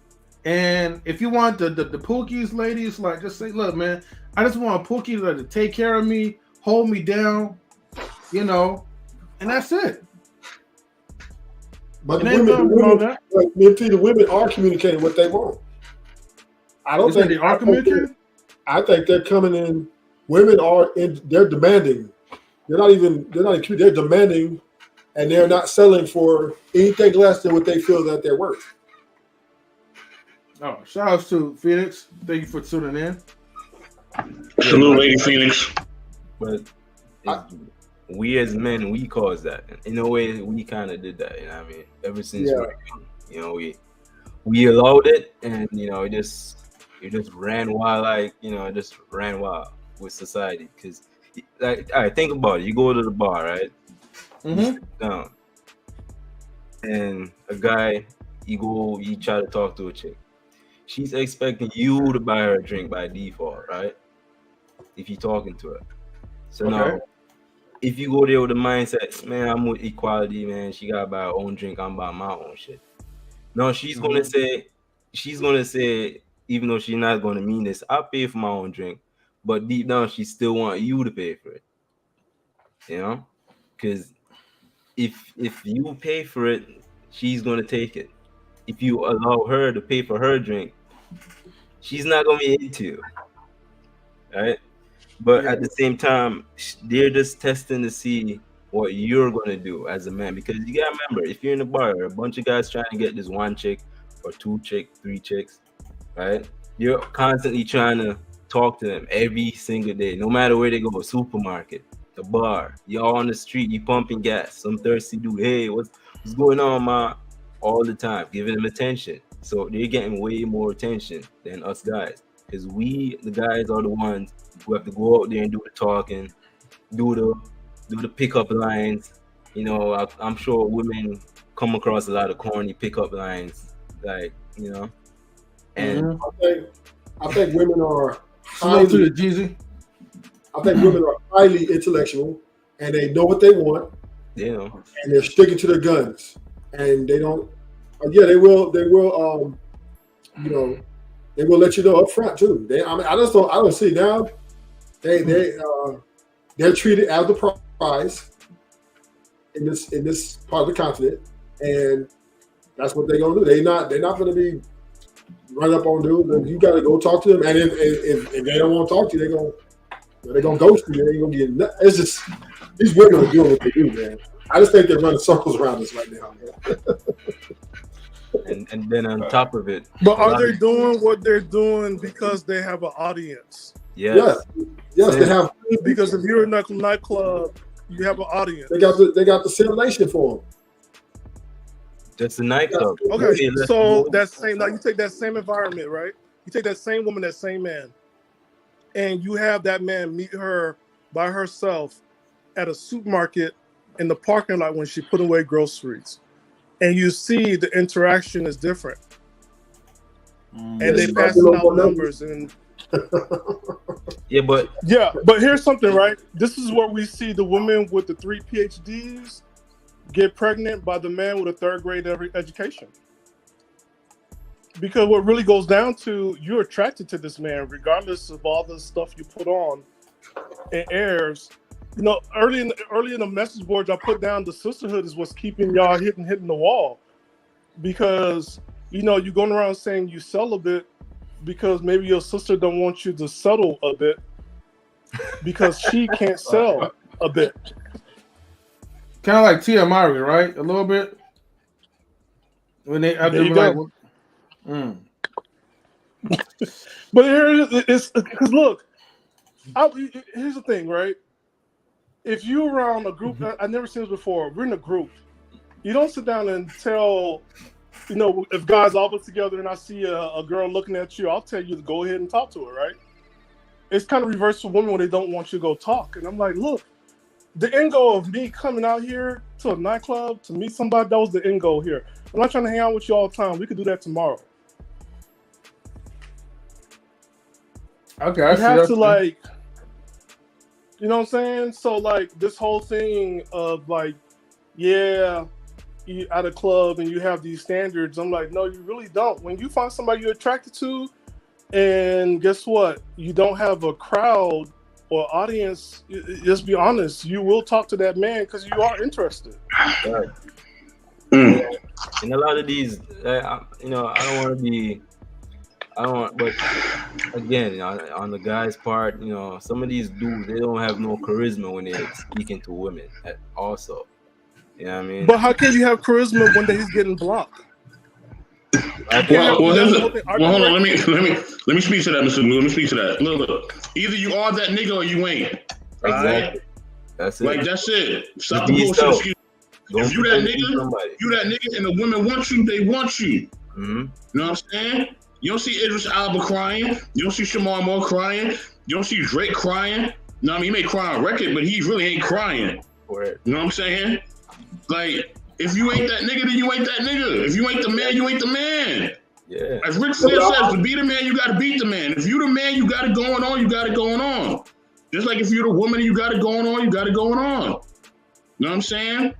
Speaker 1: And if you want the pookies, ladies, like just say, look man, I just want a pookie to take care of me, hold me down, you know, and that's it.
Speaker 2: But the women are communicating what they want. I don't think
Speaker 1: they are communicating.
Speaker 2: I think they're coming in. Women are in. They're demanding. They're demanding, and they're not selling for anything less than what they feel that they're worth.
Speaker 1: Oh, shout out to Phoenix. Thank you for tuning in.
Speaker 8: Salute, Lady Phoenix.
Speaker 11: But we as men, we caused that. In a way, we kind of did that. You know what I mean? Ever since we were young, you know, we allowed it, and you know, it just ran wild, like you know, it just ran wild with society. Because, like, all right, think about it. You go to the bar, right? Mm-hmm. You sit down, and a guy, you try to talk to a chick. She's expecting you to buy her a drink by default, right? If you're talking to her. So now, if you go there with the mindset, man, I'm with equality, man. She gotta buy her own drink. I'm buying my own shit. No, she's gonna say, even though she's not gonna mean this, I'll pay for my own drink. But deep down, she still want you to pay for it. You know, because if you pay for it, she's gonna take it. If you allow her to pay for her drink, she's not gonna be into you, right? But at the same time, they're just testing to see what you're gonna do as a man. Because you gotta remember, if you're in a bar, a bunch of guys trying to get this one chick or two chicks, three chicks, right? You're constantly trying to talk to them every single day, no matter where they go, a supermarket, the bar, you're on the street, you pumping gas, some thirsty dude, hey, what's going on, ma? All the time, giving them attention. So they're getting way more attention than us guys. Because we, the guys, are the ones who have to go out there and do the talking, do the pickup lines. You know, I'm sure women come across a lot of corny pickup lines, like, you know. And
Speaker 2: I think women are
Speaker 1: slow to the Jeezy.
Speaker 2: I think women are highly intellectual, and they know what they want.
Speaker 11: Yeah.
Speaker 2: And they're sticking to their guns, and they don't. They will. You know, they will let you know up front too. I don't see now. They're treated as the prize in this part of the continent, and that's what they're gonna do. They're not gonna be run up on dudes, and you got to go talk to them. And if they don't want to talk to you, they're gonna ghost you. They ain't gonna get. It's just these women are doing what they do, man. I just think they're running circles around us right now, man.
Speaker 11: And then on top of it,
Speaker 12: but are they doing what they're doing because they have an audience?
Speaker 2: Yes, they have.
Speaker 12: Because if you're in a nightclub, you have an audience.
Speaker 2: They got the simulation for them.
Speaker 11: Just a nightclub.
Speaker 12: Okay, so that same, now you take that same environment, right? You take that same woman, that same man, and you have that man meet her by herself at a supermarket in the parking lot when she put away groceries. And you see the interaction is different. And they passing out numbers and but here's something, right? This is where we see the woman with the 3 PhDs get pregnant by the man with a 3rd grade education. Because what really goes down to, you're attracted to this man regardless of all the stuff you put on and airs. You know, early in the message boards, I put down the sisterhood is what's keeping y'all hitting the wall. Because, you know, you're going around saying you celibate because maybe your sister don't want you to settle a bit because she can't sell a bit.
Speaker 1: Kind of like Tia Mari, right? A little bit. When they after
Speaker 12: There you
Speaker 1: like,
Speaker 12: go. But it's because look, here's the thing, right? If you're around a group, I've never seen this before. We're in a group. You don't sit down and tell, if guys all put together and I see a girl looking at you, I'll tell you to go ahead and talk to her, right? It's kind of reverse for women when they don't want you to go talk. And I'm like, look, the end goal of me coming out here to a nightclub to meet somebody, that was the end goal here. I'm not trying to hang out with you all the time. We could do that tomorrow.
Speaker 1: Okay, I
Speaker 12: you
Speaker 1: see
Speaker 12: have
Speaker 1: that.
Speaker 12: to like, you know what I'm saying? So like this whole thing of like, yeah, you at a club and you have these standards. I'm like, no, you really don't. When you find somebody you're attracted to, and guess what? You don't have a crowd or audience. Just be honest. You will talk to that man because you are interested.
Speaker 11: Right. And a lot of these, I don't want to be. But again, on the guy's part, some of these dudes, they don't have no charisma when they're speaking to women. Also, you know what I mean?
Speaker 12: But how can you have charisma when he's getting blocked?
Speaker 8: Well, hold on. Let me speak to that, Mr. Blue. Let me speak to that. Look. Either you are that nigga or you ain't.
Speaker 11: Exactly.
Speaker 8: Right?
Speaker 11: That's it.
Speaker 8: Like that's it. Stop the bullshit. Excuse. If you that nigga, and the women want you, they want you.
Speaker 11: Mm-hmm.
Speaker 8: You know what I'm saying? You don't see Idris Elba crying. You don't see Shamar Moore crying. You don't see Drake crying. No, I mean, he may cry on record, but he really ain't crying.
Speaker 11: Right.
Speaker 8: You know what I'm saying? Like, if you ain't that nigga, then you ain't that nigga. If you ain't the man, you ain't the man.
Speaker 11: Yeah.
Speaker 8: As Rick Flair says, to be the man, you got to beat the man. If you the man, you got it going on, you got it going on. Just like if you're the woman, you got it going on, you got it going on. You know what I'm saying?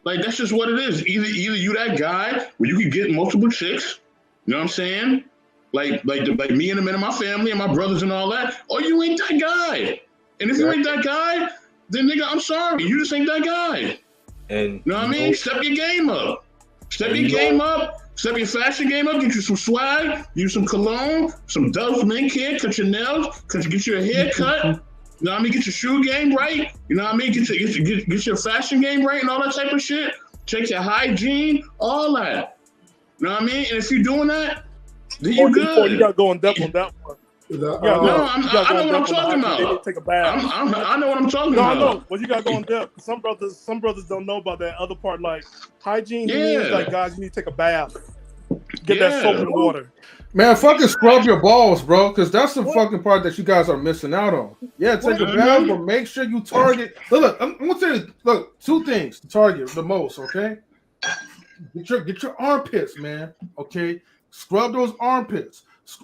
Speaker 8: Like, that's just what it is. Either you that guy where you can get multiple chicks, you know what I'm saying? Like me and the men of my family and my brothers and all that, or you ain't that guy. And if you ain't that guy, then nigga, I'm sorry, you just ain't that guy.
Speaker 11: And
Speaker 8: you know what I mean? Step your game up. Step your game up. Step your fashion game up. Get you some swag. Use some cologne, some Dove's men care. Cut your nails. Get your hair cut. You know what I mean? Get your shoe game right. You know what I mean? Get your fashion game right and all that type of shit. Check your hygiene, all that. You know what I mean? And if you're doing that, then you good.
Speaker 12: You got to go in depth on that one.
Speaker 8: I know what I'm talking about.
Speaker 12: They need to take a bath.
Speaker 8: I know what I'm talking about.
Speaker 12: I know. Well, you got to go in depth. Some brothers don't know about that other part, like hygiene. Means like, guys, you need to take a bath. Get that soap and water.
Speaker 1: Man, fucking scrub your balls, bro, because that's the fucking part that you guys are missing out on. Yeah, take a bath, but make sure you target. Look, I'm gonna tell you. Look, two things to target the most. Okay, get your armpits, man. Okay, scrub those armpits.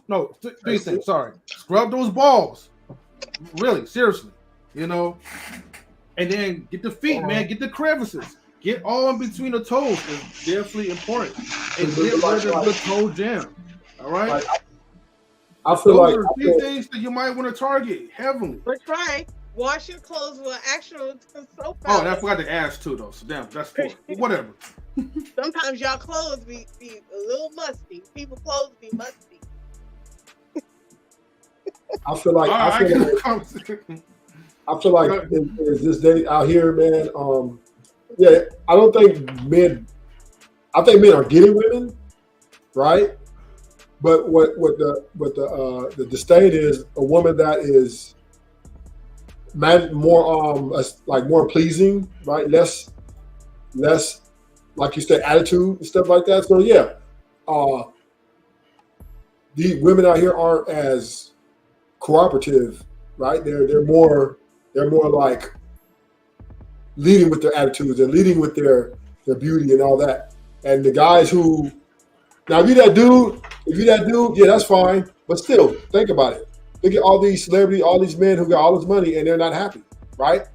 Speaker 1: No, three things. Sorry, scrub those balls. Really, seriously, and then get the feet, man. Get the crevices. Get all in between the toes. It's definitely important. And get rid of the toe jam. All right.
Speaker 2: I feel
Speaker 1: those
Speaker 2: like
Speaker 1: are three things that you might want to target heavily.
Speaker 9: But try wash your clothes with actual soap.
Speaker 1: Oh, and I forgot to ask too, though. So damn, that's four. Whatever.
Speaker 9: Sometimes y'all clothes be a little musty. People's clothes be musty.
Speaker 2: I feel like is this day out here, man. Yeah, I don't think men. I think men are getting women, right? But what the disdain is a woman that is more pleasing, right? Less like you said, attitude and stuff like that. So yeah, the women out here aren't as cooperative, right? They're more like leading with their attitudes and leading with their beauty and all that. And the guys who now if you that dude, yeah, that's fine. But still, think about it. Look at all these celebrities, all these men who got all this money and they're not happy, right?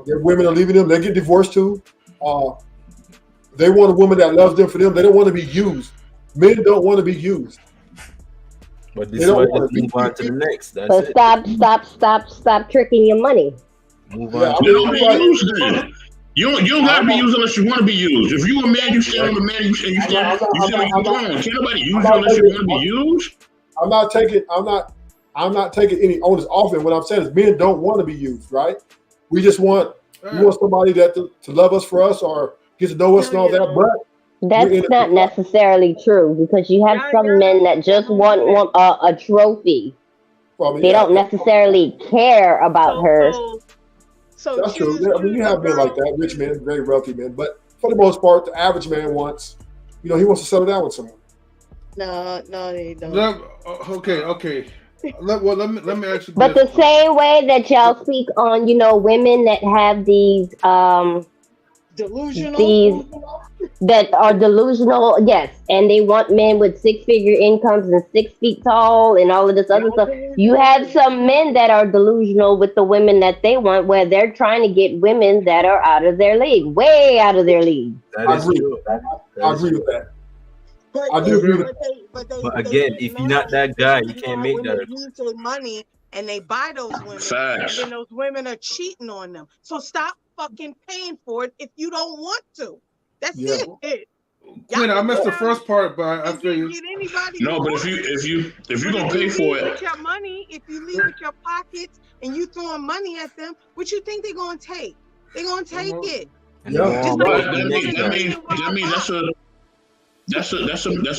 Speaker 2: Their women are leaving them. They get divorced too. They want a woman that loves them for them. They don't want to be used. Men don't want to be used.
Speaker 11: But this is why let's move on to the next. That's
Speaker 7: so
Speaker 11: it.
Speaker 7: Stop tricking your money.
Speaker 11: Move on.
Speaker 8: You don't be used then. You don't gotta be used unless you want to be used. If you a man, you stand on the man. You stand on your throne. Can't nobody use you unless you want to be used.
Speaker 2: I'm not taking any onus off it. What I'm saying is men don't want to be used, right? We just want somebody that to love us for us or get to know us and all that. But
Speaker 7: That's not necessarily true because you have some men that just want a trophy. They don't necessarily care about her.
Speaker 9: So
Speaker 2: that's true. I mean, you have men like that, rich men, very wealthy men. But for the most part, the average man wants, he wants to settle down with someone.
Speaker 9: No, they don't.
Speaker 1: Okay. Let me ask you.
Speaker 7: But the same way that y'all speak on, women that have these that are delusional, yes, and they want men with 6-figure incomes and 6 feet tall and all of this other stuff. You have some men that are delusional with the women that they want, where they're trying to get women that are out of their league, way out of their league.
Speaker 2: I agree with that.
Speaker 11: I do agree with that. But again, if you're not that guy, you can't make that.
Speaker 9: They use their money and they buy those women,
Speaker 8: Facts.
Speaker 9: and then those women are cheating on them. So stop fucking paying for it if you don't want to. That's it.
Speaker 1: Queen, I missed the first part, but I feel you.
Speaker 8: No, but if you're gonna pay for it,
Speaker 9: with your money, if you leave with your pockets and you throwing money at them, what you think they're gonna take? They're gonna take it.
Speaker 8: That means that's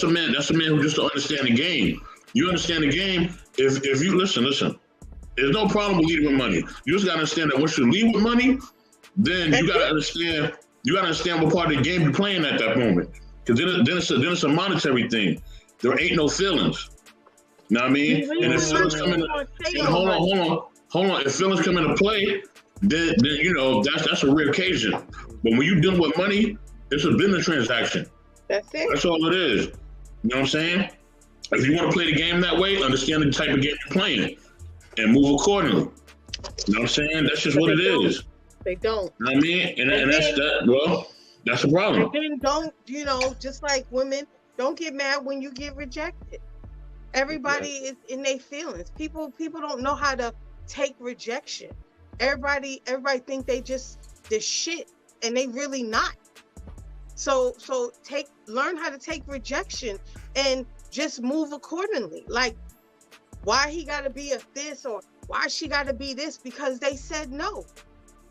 Speaker 8: a man who just don't understand the game. You understand the game. If you listen, there's no problem with leading with money. You just gotta understand that once you lead with money, then you gotta understand what part of the game you're playing at that moment. Because then it's a monetary thing. There ain't no feelings. You know what I mean? And if feelings come into hold on. If feelings come into play, then that's a rare occasion. But when you're dealing with money, it's a business transaction.
Speaker 9: That's it.
Speaker 8: That's all it is. You know what I'm saying? If you want to play the game that way, understand the type of game you're playing and move accordingly. You know what I'm saying? That's just what it is.
Speaker 9: They don't.
Speaker 8: You know what I mean? And that's that. Well, that's a problem.
Speaker 9: And then don't, just like women, don't get mad when you get rejected. Everybody is in their feelings. People don't know how to take rejection. Everybody think they just the shit, and they really not. So learn how to take rejection and just move accordingly. Like, why he got to be a this or why she got to be this? Because they said no.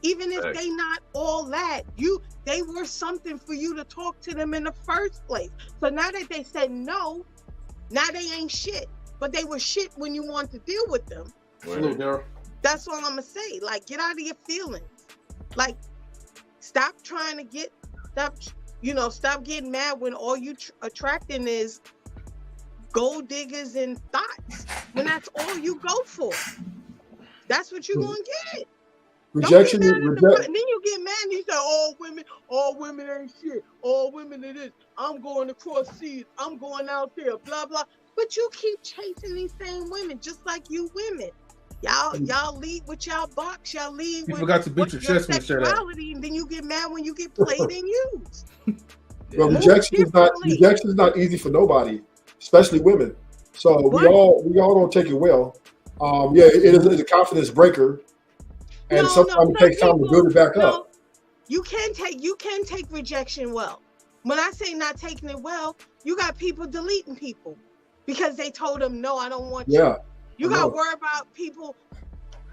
Speaker 9: Even if they not all that, they were something for you to talk to them in the first place. So now that they said no, now they ain't shit. But they were shit when you wanted to deal with them. That's all I'm gonna say. Like, get out of your feelings. Like, stop getting mad when all you attracting is gold diggers and thoughts. When that's all you go for. That's what you're gonna get.
Speaker 2: Rejection is
Speaker 9: and then you get mad and you say, all women ain't shit. All women are this. I'm going across seas. I'm going out there, blah, blah. But you keep chasing these same women, just like you women. Y'all lead with y'all box. Y'all lead with
Speaker 1: forgot to beat your chest when you said that.
Speaker 9: sexuality, and then you get mad when you get played and used.
Speaker 2: Well, rejection is not easy for nobody, especially women. So we all don't take it well. It is a confidence breaker. And sometimes it takes time to build it back up.
Speaker 9: You can take rejection well. When I say not taking it well, you got people deleting people because they told them, no, I don't want you. You got to worry about people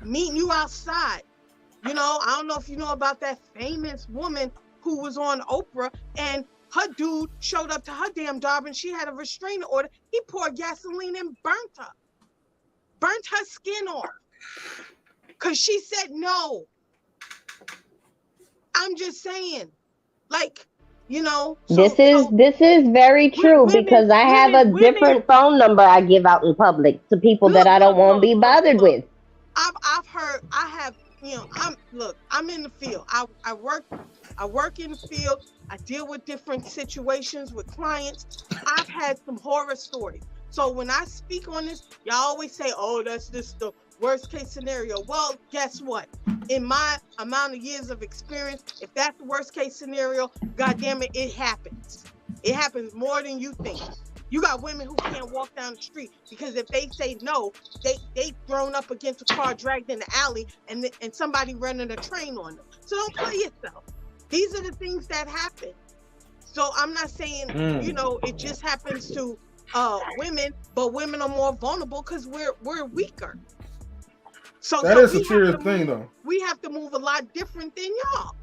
Speaker 9: meeting you outside. I don't know if you know about that famous woman who was on Oprah, and her dude showed up to her damn job and she had a restraining order. He poured gasoline and burnt her skin off. Because she said no. I'm just saying,
Speaker 7: this is very true because I have a different phone number I give out in public to people that I don't want to be bothered with.
Speaker 9: I'm in the field. I work in the field. I deal with different situations with clients. I've had some horror stories. So when I speak on this, y'all always say, oh, that's just the worst case scenario. Well, guess what? In my amount of years of experience, if that's the worst case scenario, goddamn it happens. It happens more than you think. You got women who can't walk down the street because if they say no, they thrown up against a car, dragged in the alley, and somebody running a train on them. So don't play yourself. These are the things that happen. So I'm not saying, it just happens to women, but women are more vulnerable because we're weaker. So
Speaker 1: that is a serious thing, though.
Speaker 9: We have to move a lot different than y'all.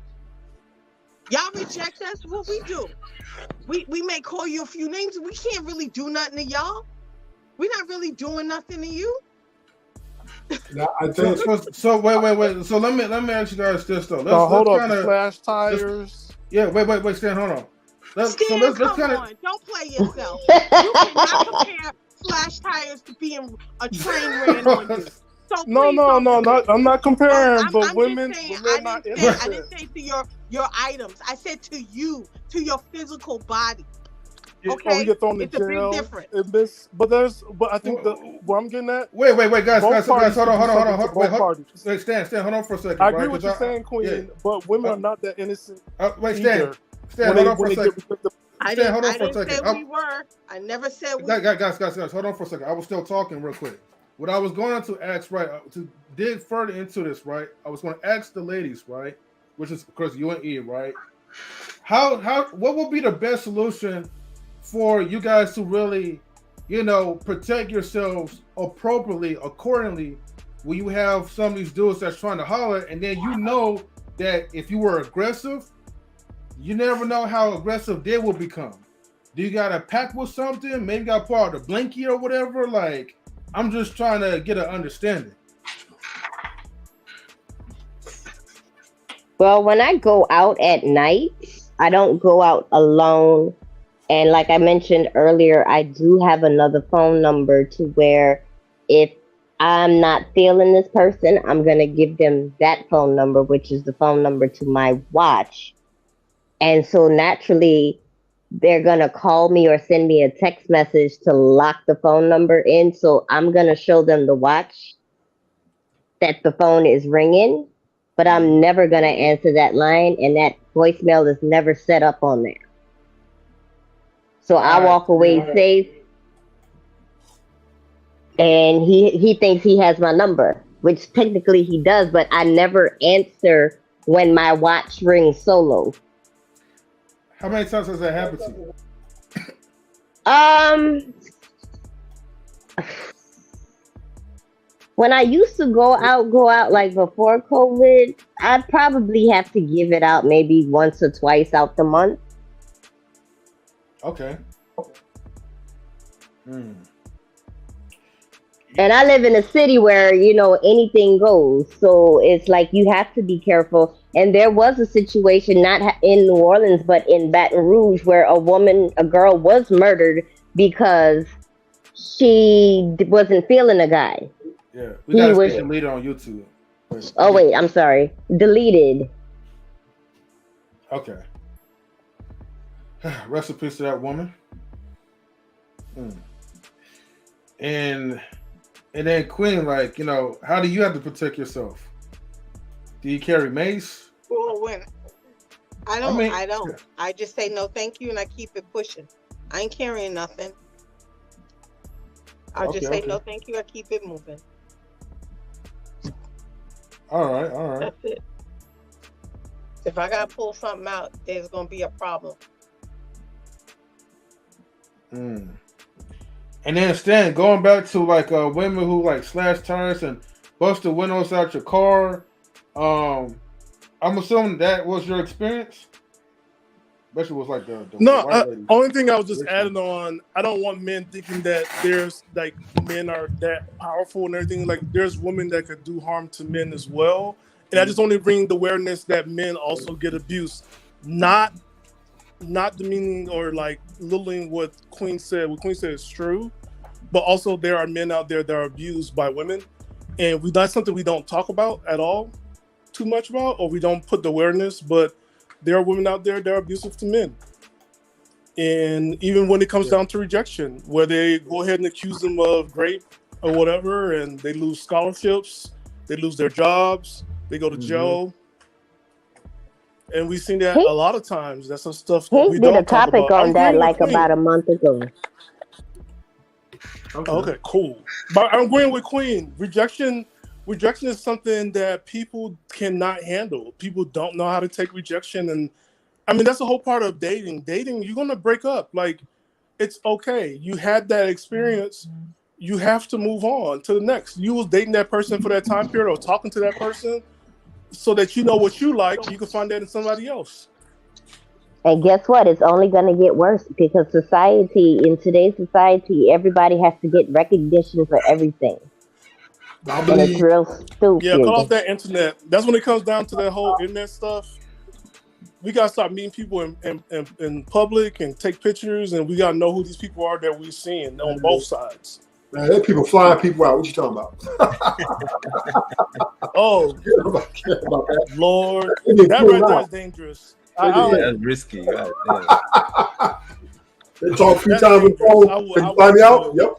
Speaker 9: Y'all reject us. What we do? We may call you a few names. We can't really do nothing to y'all. We're not really doing nothing to you.
Speaker 2: I think
Speaker 1: so. Wait. So let me ask you guys this though.
Speaker 12: Hold on.
Speaker 1: Kinda,
Speaker 12: Slash tires.
Speaker 1: Wait. Stan, hold on.
Speaker 9: Let's come on. Don't play yourself. You cannot compare slash tires to being a train ran on you. So
Speaker 12: no. I'm not comparing, but women.
Speaker 9: I didn't say to your items. I said to you, to your physical body. Okay,
Speaker 12: you get thrown in jail.
Speaker 9: It's a big difference.
Speaker 12: But I think what I'm getting at.
Speaker 1: Wait, guys, hold on.
Speaker 12: Wait,
Speaker 1: Stan, hold on for a second.
Speaker 12: I agree with you saying, Queen, but women are not that innocent.
Speaker 1: Wait, Stan, hold on for a second.
Speaker 9: I didn't say we were. I never said we were.
Speaker 1: Guys, hold on for a second. I was still talking real quick. What I was going to ask, right, to dig further into this, right, I was going to ask the ladies, right, which is, of course, you and E, right, what would be the best solution for you guys to really, protect yourselves appropriately, accordingly, when you have some of these dudes that's trying to holler, and then that if you were aggressive, you never know how aggressive they will become. Do you got to pack with something? Maybe got to pull out a blankie or whatever? Like, I'm just trying to get an understanding.
Speaker 7: Well, when I go out at night, I don't go out alone. And like I mentioned earlier, I do have another phone number to where if I'm not feeling this person, I'm going to give them that phone number, which is the phone number to my watch. And so naturally, they're going to call me or send me a text message to lock the phone number in. So I'm going to show them the watch that the phone is ringing, but I'm never going to answer that line. And that voicemail is never set up on there. So I walk away safe. And he thinks he has my number, which technically he does, but I never answer when my watch rings solo.
Speaker 1: How many times has that happened to you?
Speaker 7: When I used to go out like before COVID, I'd probably have to give it out maybe once or twice out the month.
Speaker 1: Okay.
Speaker 7: And I live in a city where, anything goes. So it's like you have to be careful. And there was a situation, not in New Orleans, but in Baton Rouge, where a girl was murdered because she wasn't feeling a guy.
Speaker 1: Yeah, we got to delete it on YouTube.
Speaker 7: Oh, wait, I'm sorry. Deleted.
Speaker 1: Okay. Rest in peace to that woman. And then Queen, like, how do you have to protect yourself? Do you carry mace?
Speaker 9: Well, I don't. I just say no, thank you, and I keep it pushing. I ain't carrying nothing. I'll just say no, thank you. I keep it moving.
Speaker 1: All right.
Speaker 9: That's it. If I gotta pull something out, there's gonna be a problem.
Speaker 1: And then Stan, going back to like women who like slash tires and bust the windows out your car. I'm assuming that was your experience. Especially was like the
Speaker 12: only thing I was just adding on. I don't want men thinking that there's like men are that powerful and everything. Like there's women that could do harm to men as well. And I just only bring the awareness that men also get abused, not demeaning or like littling what Queen said. What Queen said is true, but also there are men out there that are abused by women, and that's something we don't talk about at all, too much about, or we don't put the awareness. But there are women out there that are abusive to men, and even when it comes down to rejection, where they go ahead and accuse them of rape or whatever, and they lose scholarships, they lose their jobs, they go to jail. And we've seen that a lot of times. That's some stuff that we don't talk about.
Speaker 7: He did a topic on that like about a month ago.
Speaker 12: Okay, cool. But I'm agreeing with Queen. Rejection is something that people cannot handle. People don't know how to take rejection. And I mean, that's the whole part of dating. Dating, you're going to break up. Like, it's okay. You had that experience. You have to move on to the next. You was dating that person for that time period or talking to that person so that you know what you like. You can find that in somebody else.
Speaker 7: And guess what? It's only going to get worse because in today's society, everybody has to get recognition for everything. And it's real stupid.
Speaker 12: Yeah, cut off that internet. That's when it comes down to that whole internet stuff. We gotta start meeting people in public and take pictures, and we gotta know who these people are that we're seeing on both sides.
Speaker 2: Man, there people flying people out. What you talking about?
Speaker 12: Oh, Lord, that right there is dangerous.
Speaker 11: That's risky. God damn.
Speaker 2: They talk a few times on the phone and fly me out. Yep.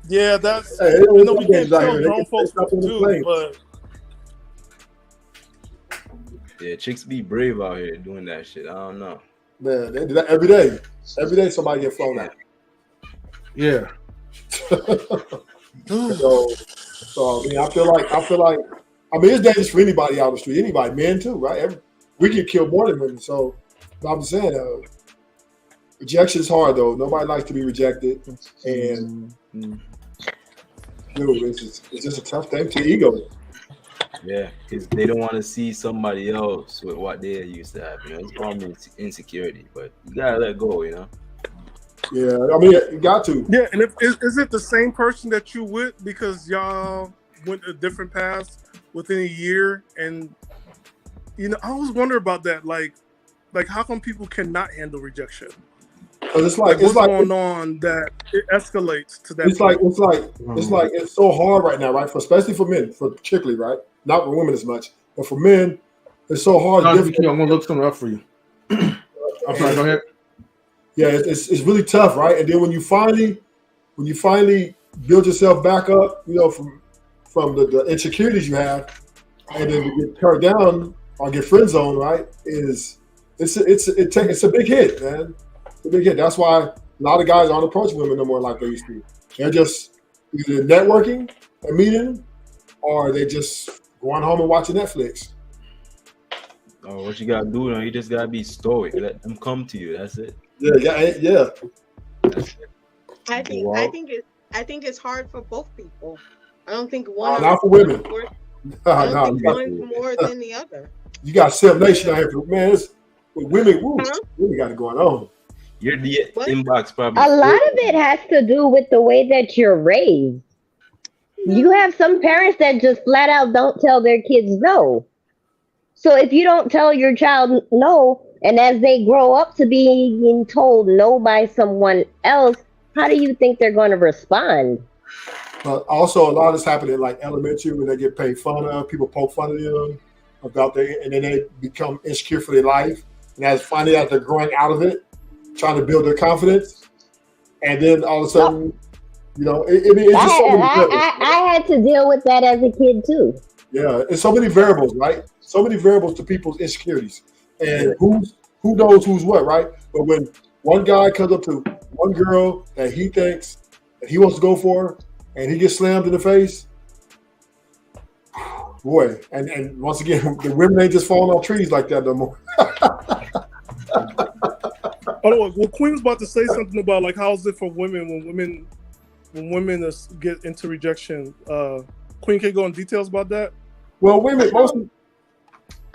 Speaker 12: Yeah, that's.
Speaker 2: Hey,
Speaker 12: I know we can't tell grown folks what to do, but.
Speaker 11: Yeah, chicks be brave out here doing that shit. I don't know.
Speaker 2: Man, they do that every day. Every day somebody get flown out.
Speaker 1: Yeah.
Speaker 2: so I mean, I feel like I mean, it's dangerous for anybody out on the street. Anybody, men too, right? We get killed more than women. So I'm just saying, rejection is hard though. Nobody likes to be rejected, and dude, it's just a tough thing to the ego.
Speaker 11: Yeah, because they don't want to see somebody else with what they used to have. You know, it's probably insecurity, but you gotta let go. You know.
Speaker 2: Yeah, I mean, you got to.
Speaker 12: Yeah, and is it the same person that you with because y'all went a different paths within a year? And you know, I always wonder about that. Like how come people cannot handle rejection?
Speaker 2: It's
Speaker 12: what's going on that it escalates to that.
Speaker 2: It's so hard right now, right? Especially for men, particularly, right? Not for women as much, but for men, it's so hard.
Speaker 1: I'm gonna look something up for you. I'm sorry. Go ahead.
Speaker 2: Yeah, it's really tough, right? And then when you finally build yourself back up, you know, from the insecurities you have, and then you get turned down or get friend zoned, right? It's a big hit, man. It's a big hit. That's why a lot of guys aren't approaching women no more like they used to. They're just either networking and meeting, or they just going home and watching Netflix.
Speaker 11: Oh, what you gotta do? You know, you just gotta be stoic. Let them come to you. That's it.
Speaker 2: Yeah.
Speaker 11: That's it.
Speaker 9: I think it's hard for both people. I don't think one.
Speaker 2: Not for women.
Speaker 9: I don't think one's more than the other.
Speaker 2: You got Sim Nation out here, man. With women, women got it going on.
Speaker 11: You're the inbox probably.
Speaker 7: A lot of it has to do with the way that you're raised. You have some parents that just flat out don't tell their kids no. So if you don't tell your child no, and as they grow up to being told no by someone else, how do you think they're going to respond?
Speaker 2: But also, a lot of this happening like elementary when they get paid fun of, people poke fun of them about and then they become insecure for their life. And as finally as they're growing out of it, trying to build their confidence, and then all of a sudden, you know, it's just so many
Speaker 7: I had to deal with that as a kid too.
Speaker 2: Yeah, it's so many variables, right? So many variables to people's insecurities, and who knows who's what, right? But when one guy comes up to one girl that he thinks that he wants to go for, and he gets slammed in the face, boy, and once again, the women ain't just falling off trees like that no more.
Speaker 12: Well, Queen was about to say something about like how's it for women when women get into rejection. Queen, can you go in details about that?
Speaker 2: Well, women mostly.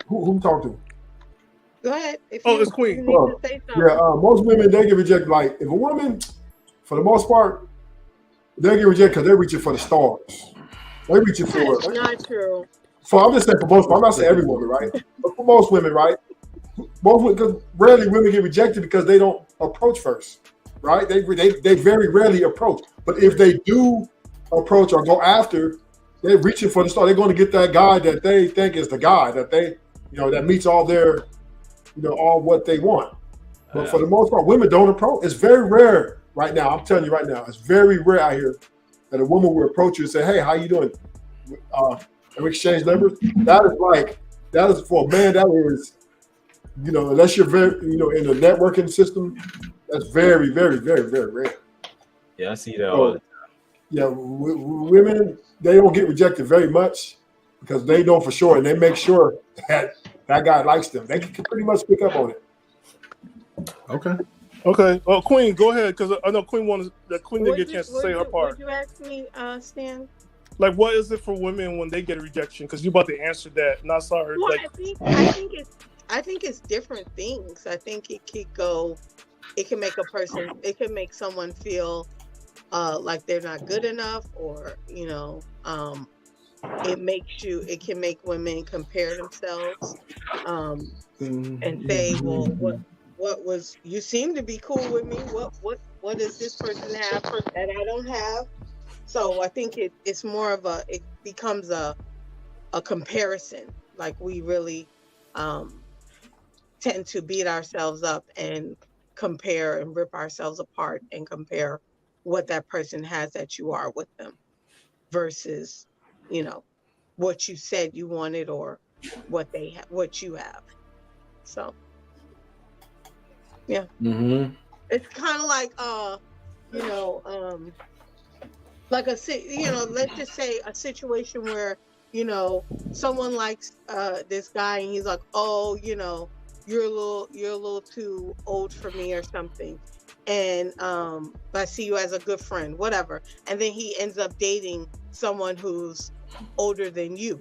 Speaker 2: Who talked to?
Speaker 9: Go ahead.
Speaker 2: It's Queen. Most women they get rejected. Like if a woman, for the most part, they get rejected because they're reaching for the stars. They're reaching for.
Speaker 9: That's not true.
Speaker 2: I'm just saying for most. I'm not saying every woman, right? But for most women, right? Because rarely women get rejected because they don't approach first, right? They very rarely approach. But if they do approach or go after, they're reaching for the star. They're going to get that guy that they think is the guy that they, you know, that meets all their, you know, all what they want. But for the most part, women don't approach. It's very rare right now. I'm telling you right now, it's very rare out here that a woman will approach you and say, "Hey, how you doing?" And we exchange numbers. That is for a man. That is, you know, unless you're very, you know, in the networking system, that's very, very, very, very rare.
Speaker 11: Yeah, I see that all the time.
Speaker 2: Yeah, women, they don't get rejected very much because they know for sure, and they make sure that guy likes them. They can pretty much pick up on it.
Speaker 12: Okay. Well, Queen, go ahead, because I know Queen didn't get a chance to say her part.
Speaker 9: Would you ask me, Stan?
Speaker 12: Like, what is it for women when they get a rejection? Because you're about to answer that. Not sorry.
Speaker 9: Well,
Speaker 12: Like,
Speaker 9: I think it's different things. I think it could go. It can make a person. It can make someone feel like they're not good enough, or it can make women compare themselves and say, well, what was, you seem to be cool with me, what does this person have that I don't have? So I think it's more of it becomes a comparison. Like, we really tend to beat ourselves up and compare and rip ourselves apart and compare what that person has that you are with them versus, what you said you wanted or what what you have. So, yeah.
Speaker 1: Mm-hmm.
Speaker 9: It's kind of like, like let's just say a situation where, someone likes this guy and he's like, oh, you're a little too old for me or something. And I see you as a good friend, whatever. And then he ends up dating someone who's older than you.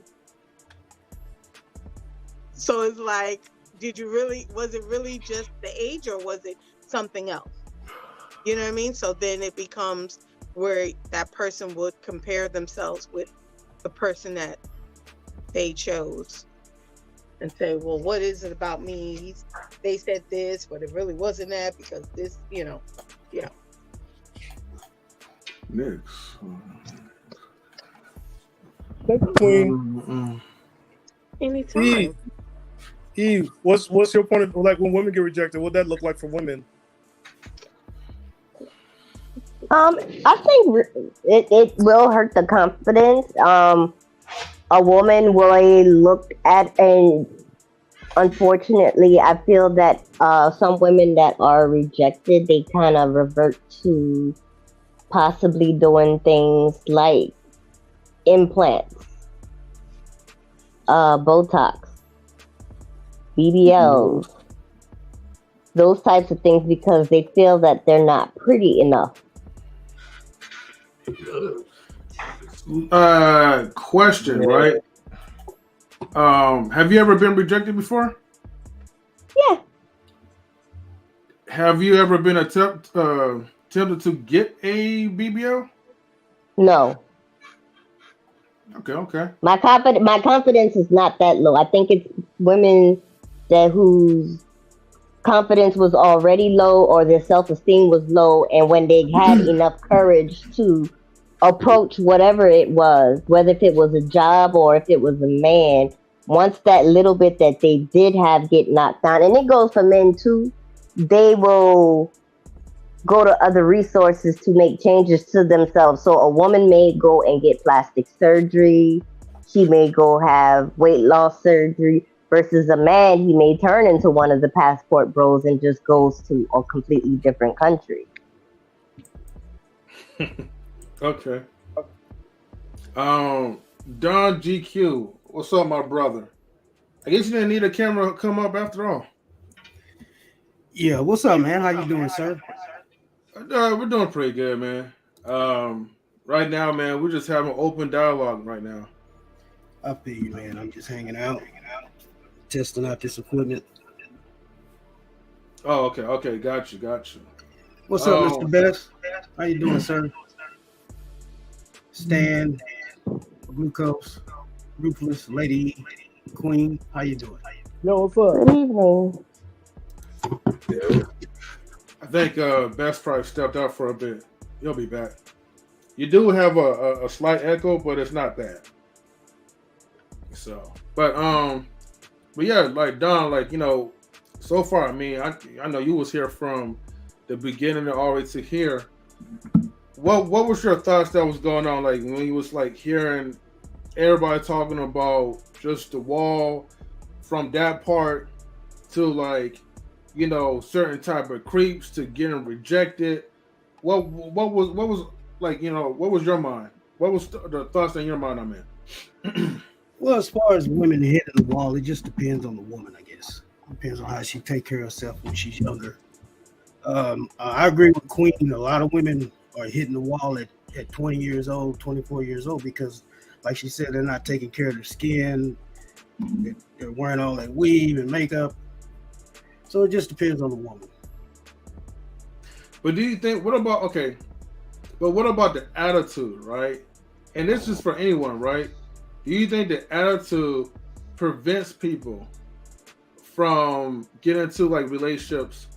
Speaker 9: So it's like, was it really just the age, or was it something else? You know what I mean? So then it becomes where that person would compare themselves with the person that they chose and say, well, what is it about me? They said this, but it really wasn't that, because this, yeah.
Speaker 1: Next.
Speaker 12: Thank you, Queen.
Speaker 9: Anytime.
Speaker 12: Eve, what's your point of, like, when women get rejected, what that look like for women?
Speaker 7: I think it will hurt the confidence. A woman will look at, and unfortunately, I feel that some women that are rejected, they kind of revert to possibly doing things like implants, Botox, BBLs, those types of things, because they feel that they're not pretty enough.
Speaker 1: Question, right? Have you ever been rejected before?
Speaker 7: Yeah.
Speaker 1: Have you ever been attempted to get a BBL?
Speaker 7: No.
Speaker 1: Okay.
Speaker 7: My confidence is not that low. I think it's women whose confidence was already low, or their self-esteem was low, and when they had enough courage to approach whatever it was, whether if it was a job or if it was a man, once that little bit that they did have get knocked down, and it goes for men too, they will go to other resources to make changes to themselves. So a woman may go and get plastic surgery. She may go have weight loss surgery, versus a man, he may turn into one of the passport bros and just goes to a completely different country.
Speaker 1: Okay. Don GQ, what's up, my brother? I guess you didn't need a camera to come up after all.
Speaker 13: Yeah, what's up, man? How you doing, sir?
Speaker 1: We're doing pretty good, man. Right now, man, we're just having open dialogue right now.
Speaker 13: I feel you, man. I'm just hanging out, testing out this equipment.
Speaker 1: Oh, okay. Got you.
Speaker 13: What's up, Mr. Best? How you doing, sir? Stan, Glucose, Ruthless, Lady, Queen, how you doing?
Speaker 12: Yo, what's up?
Speaker 7: Good evening.
Speaker 1: I think Best probably stepped out for a bit. He'll be back. You do have a slight echo, but it's not bad. So, but yeah, like Don, like, so far, I mean, I know you was here from the beginning all the way to here. What was your thoughts that was going on, like when you was like hearing everybody talking about just the wall, from that part to like, certain type of creeps to getting rejected? What was like, what was your mind? What was the thoughts in your mind, I mean?
Speaker 13: Well, as far as women hitting the wall, it just depends on the woman, I guess. Depends on how she take care of herself when she's younger. I agree with Queen. A lot of women are hitting the wall at at 20 years old, 24 years old, because like she said, they're not taking care of their skin. They're wearing all that weave and makeup. So it just depends on the woman.
Speaker 1: But do you think, what about the attitude, right? And this is for anyone, right? Do you think the attitude prevents people from getting into like relationships,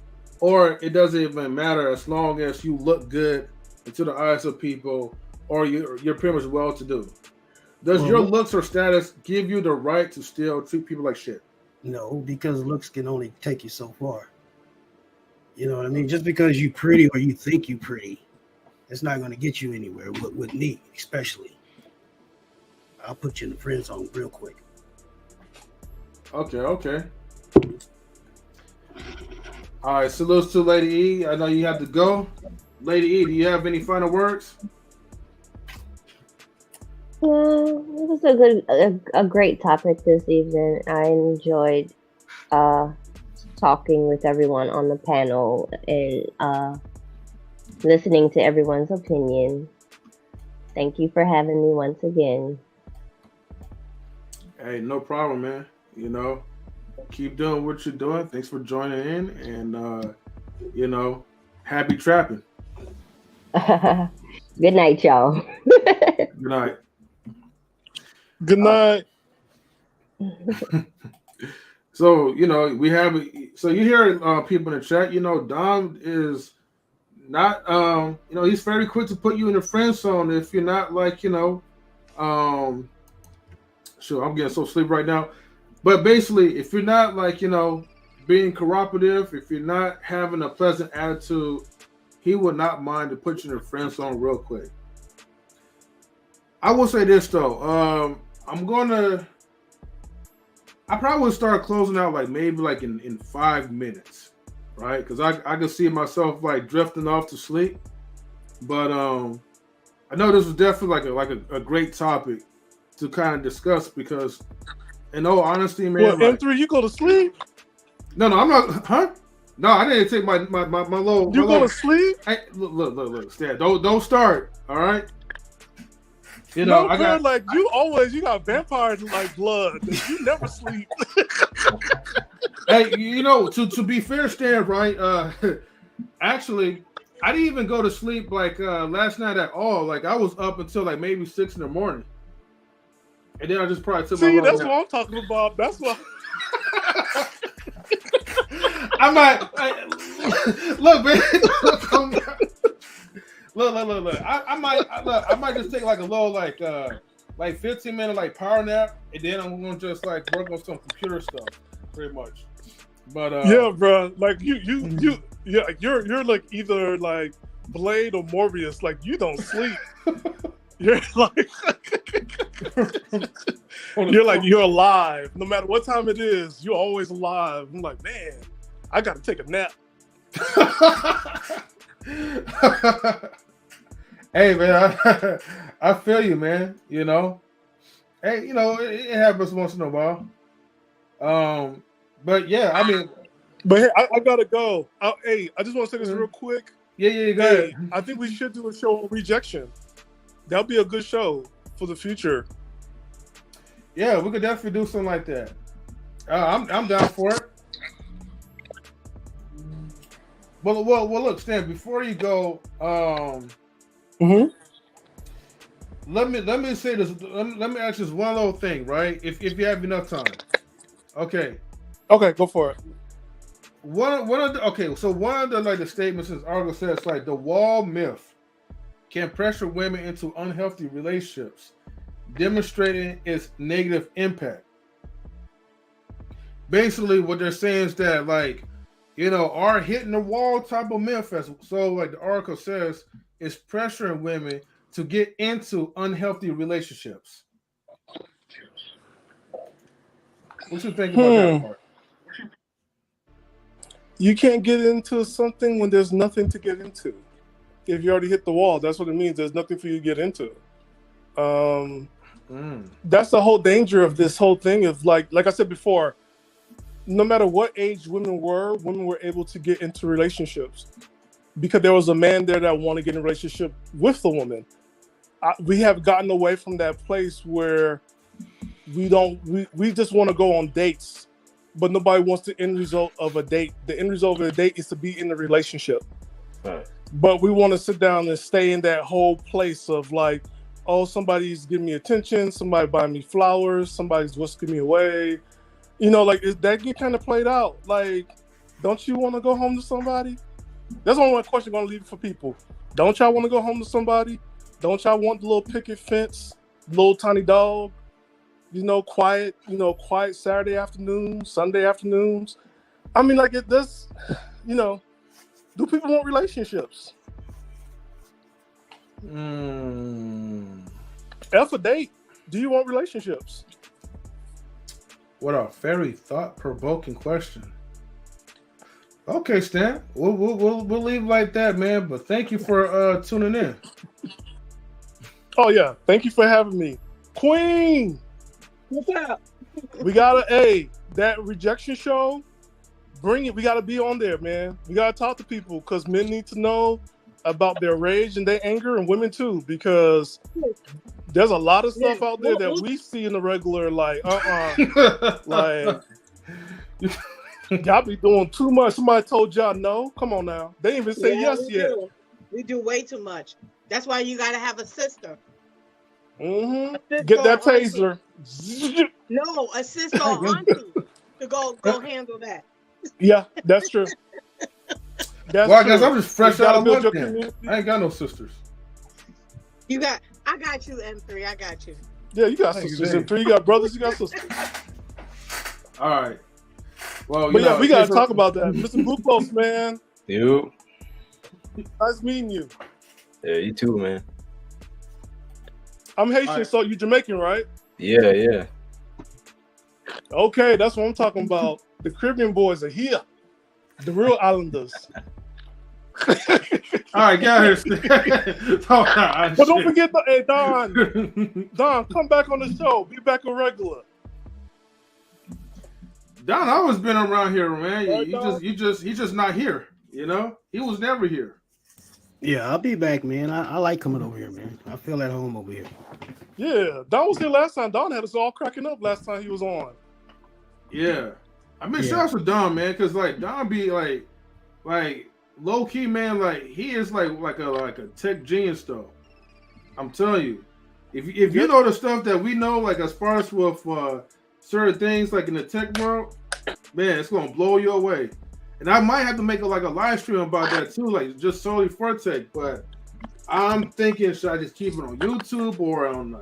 Speaker 1: or it doesn't even matter as long as you look good into the eyes of people, or you're pretty much well-to-do? Does your looks or status give you the right to still treat people like shit?
Speaker 13: No, because looks can only take you so far. You know what I mean? Just because you pretty or you think you pretty, it's not going to get you anywhere. With me, especially, I'll put you in the friend zone real quick.
Speaker 1: Okay. All right, salutes to Lady E. I know you have to go. Lady E, do you have any final words?
Speaker 7: It was a great topic this evening. I enjoyed talking with everyone on the panel and listening to everyone's opinion. Thank you for having me once again.
Speaker 1: Hey, no problem, man. You know, keep doing what you're doing. Thanks for joining in, and you know, happy trapping.
Speaker 7: Good night, y'all.
Speaker 1: Good night.
Speaker 12: Good night.
Speaker 1: So, you know, so you hear people in the chat, you know, Dom is not, you know, he's very quick to put you in the friend zone if you're not like, you know, sure, I'm getting so sleep right now. But basically, if you're not like, you know, being cooperative, if you're not having a pleasant attitude, he would not mind to put you in the friend zone real quick. I will say this though, I probably would start closing out like maybe like in 5 minutes, right? Because I can see myself like drifting off to sleep. But I know this was definitely like a great topic to kind of discuss, because in all honesty, man.
Speaker 12: What, like, M3, you go to sleep?
Speaker 1: No, I'm not. Huh? No, I didn't take my little.
Speaker 12: You go to sleep?
Speaker 1: Hey, look, Stan, don't start. All right. You know,
Speaker 12: no, like you got vampire like blood. You never sleep.
Speaker 1: Hey, you know, to be fair, Stan, right? Actually, I didn't even go to sleep like last night at all. Like I was up until like maybe 6 in the morning, and then I just probably took my.
Speaker 12: See, that's what I'm talking about. That's what.
Speaker 1: I might look, man. Look. I might just take like a little like 15-minute like power nap, and then I'm gonna just like work on some computer stuff, pretty much. But
Speaker 12: yeah, bro, like you're like either like Blade or Morbius. Like you don't sleep. You're like you're alive. No matter what time it is, you're always alive. I'm like, man, I gotta take a nap.
Speaker 1: Hey man, I feel you, man. You know, hey, you know, it happens once in a while. But yeah, I mean,
Speaker 12: but hey, I gotta go. Hey, I just want to say this real quick.
Speaker 1: Yeah, go ahead.
Speaker 12: I think we should do a show on rejection. That'll be a good show for the future.
Speaker 1: Yeah, we could definitely do something like that. I'm down for it. Well, look, Stan. Before you go, let me say this. Let me ask this one little thing, right? If you have enough time, okay,
Speaker 12: go for it.
Speaker 1: One of the like the statements in this article says like the wall myth can pressure women into unhealthy relationships, demonstrating its negative impact. Basically, what they're saying is that like, you know, our hitting the wall type of myth, so like the article says, is pressuring women to get into unhealthy relationships. What you think about that part?
Speaker 12: You can't get into something when there's nothing to get into. If you already hit the wall, that's what it means. There's nothing for you to get into. That's the whole danger of this whole thing. Of like I said before, no matter what age women were able to get into relationships because there was a man there that wanted to get in a relationship with the woman. we have gotten away from that place where we just want to go on dates, but nobody wants the end result of a date. The end result of a date is to be in a relationship.
Speaker 11: Right.
Speaker 12: But we want to sit down and stay in that whole place of like, oh, somebody's giving me attention, somebody buying me flowers, somebody's whisking me away. You know, like, is that get kind of played out? Like, don't you want to go home to somebody? That's only one question I'm going to leave it for people. Don't y'all want to go home to somebody? Don't y'all want the little picket fence, little tiny dog? Quiet Saturday afternoon, Sunday afternoons. I mean, like, do people want relationships? F a date. Do you want relationships?
Speaker 1: What a very thought-provoking question. Okay, Stan, we'll leave like that, man. But thank you for tuning in.
Speaker 12: Oh yeah, thank you for having me, Queen.
Speaker 9: What's up?
Speaker 12: We gotta that rejection show. Bring it. We gotta be on there, man. We gotta talk to people because men need to know about their rage and their anger, and women too, because there's a lot of stuff out there that we see in the regular, like, like, y'all be doing too much. Somebody told y'all no. Come on now. They didn't even say yes yet.
Speaker 9: We do way too much. That's why you gotta have a sister.
Speaker 12: Mm-hmm. Get that taser.
Speaker 9: No, a sister or auntie to go handle that.
Speaker 12: Yeah, that's true.
Speaker 1: Well, I guess I'm just fresh out of luck then. I ain't got no sisters.
Speaker 9: I got you, M3. I got you.
Speaker 12: Yeah, you got sisters, M3. You got brothers, you got sisters.
Speaker 1: All right. Well,
Speaker 12: but yeah, we gotta talk about that. Mr. Blue Post, man.
Speaker 11: You.
Speaker 12: Nice meeting you.
Speaker 11: Yeah, you too, man.
Speaker 12: I'm Haitian, so you Jamaican, right?
Speaker 11: Yeah.
Speaker 12: Okay, that's what I'm talking about. The Caribbean boys are here. The real islanders.
Speaker 1: All right, guys.
Speaker 12: But don't forget Don. Don, come back on the show. Be back a regular.
Speaker 1: Don always been around here, man. He's just not here. He was never here.
Speaker 13: Yeah, I'll be back, man. I like coming over here, man. I feel at home over here.
Speaker 12: Yeah, Don was here last time. Don had us all cracking up last time he was on.
Speaker 1: Yeah. Shout out to Don, man, because like Don be like low key, man. Like he is like a tech genius though. I'm telling you, if you know the stuff that we know, like as far as with certain things like in the tech world, man, it's gonna blow you away. And I might have to make a live stream about that too, like just solely for tech. But I'm thinking, should I just keep it on YouTube or on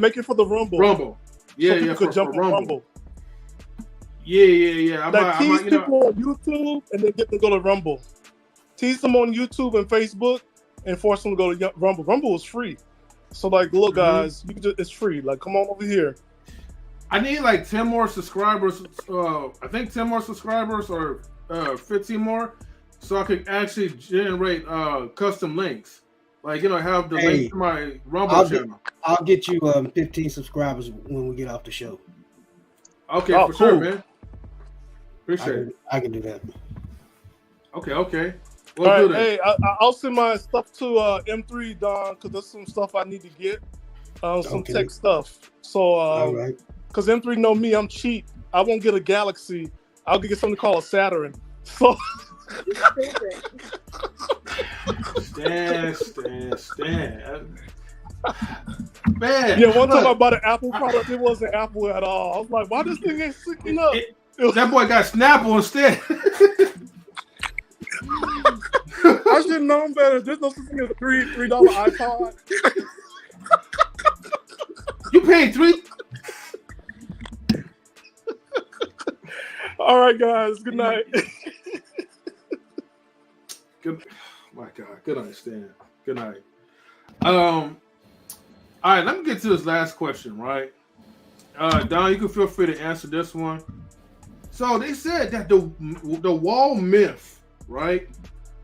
Speaker 12: make it for the Rumble.
Speaker 1: Rumble. Yeah,
Speaker 12: could jump on Rumble.
Speaker 1: Yeah.
Speaker 12: Tease people on YouTube and then get them to go to Rumble. Tease them on YouTube and Facebook and force them to go to Rumble. Rumble is free. So look, guys, it's free. Like, come on over here.
Speaker 1: I need 10 more subscribers. I think 10 more subscribers or 15 more, so I can actually generate custom links. Have the link to my Rumble channel.
Speaker 13: I'll get you 15 subscribers when we get off the show.
Speaker 1: Okay, for sure, man. Appreciate it.
Speaker 13: I can do that.
Speaker 1: Okay.
Speaker 12: All right, hey, I'll send my stuff to M3, Don, because there's some stuff I need to get. Some tech stuff. So,
Speaker 13: all right.
Speaker 12: Because M3 know me, I'm cheap. I won't get a Galaxy. I'll get something called a Saturn. So.
Speaker 1: Stan. Man.
Speaker 12: Yeah, one time I bought an Apple product. It wasn't Apple at all. I was like, why this thing ain't syncing up?
Speaker 1: That boy got Snapple instead.
Speaker 12: I should have known better. There's no such thing as a $3 iPod.
Speaker 1: You paid $3.
Speaker 12: All right, guys. Good night.
Speaker 1: My God. Good night, Stan. Good night. All right, let me get to this last question, right? Don, you can feel free to answer this one. So they said that the wall myth, right,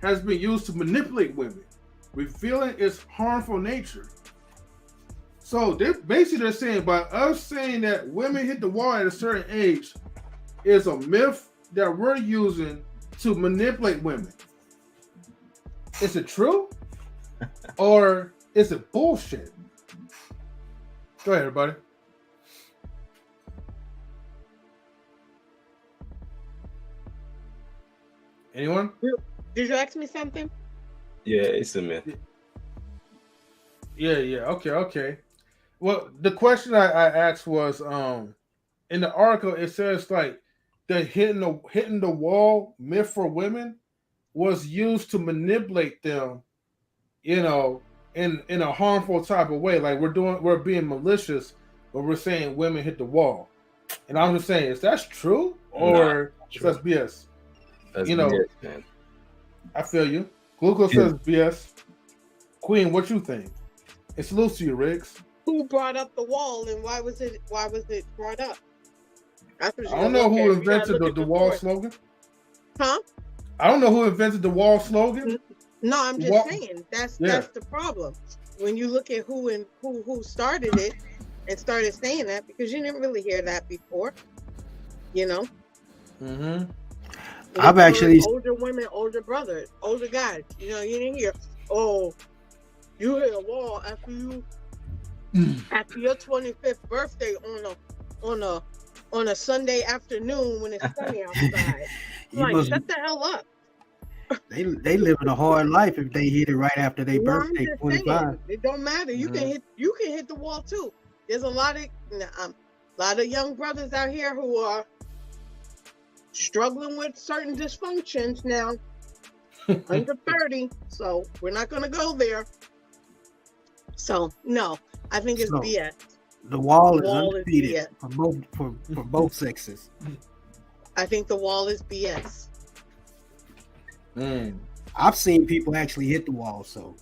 Speaker 1: has been used to manipulate women, revealing its harmful nature. So they're saying by us saying that women hit the wall at a certain age is a myth that we're using to manipulate women. Is it true? or is it bullshit? Go ahead, everybody. Anyone?
Speaker 9: Did you ask me something?
Speaker 11: Yeah, it's a myth.
Speaker 1: Yeah. Okay. Well, the question I asked was, in the article it says like the hitting the wall myth for women was used to manipulate them, in a harmful type of way. Like we're being malicious, but we're saying women hit the wall. And I'm just saying, is that true or is that BS?
Speaker 11: That's BS, man.
Speaker 1: I feel you. Glucose says BS. Queen, what you think? It's loose to you, Riggs.
Speaker 9: Who brought up the wall and why was it brought up?
Speaker 1: I don't know who invented the wall slogan.
Speaker 9: Huh?
Speaker 1: I don't know who invented the wall slogan.
Speaker 9: No, I'm just saying that's the problem. When you look at who started it and started saying that, because you didn't really hear that before,
Speaker 1: Mm-hmm.
Speaker 13: I've actually
Speaker 9: older women, older brothers, older guys. You didn't hear, oh, you hit a wall after your 25th birthday on a Sunday afternoon when it's sunny outside. Shut the hell up.
Speaker 13: They living a hard life if they hit it right after their birthday, 25.
Speaker 9: It don't matter. You can hit the wall too. There's a lot of young brothers out here who are struggling with certain dysfunctions now, under 30. So we're not going to go there. So no, I think it's BS.
Speaker 13: The wall is undefeated for both sexes.
Speaker 9: I think the wall is BS.
Speaker 13: I've seen people actually hit the wall, so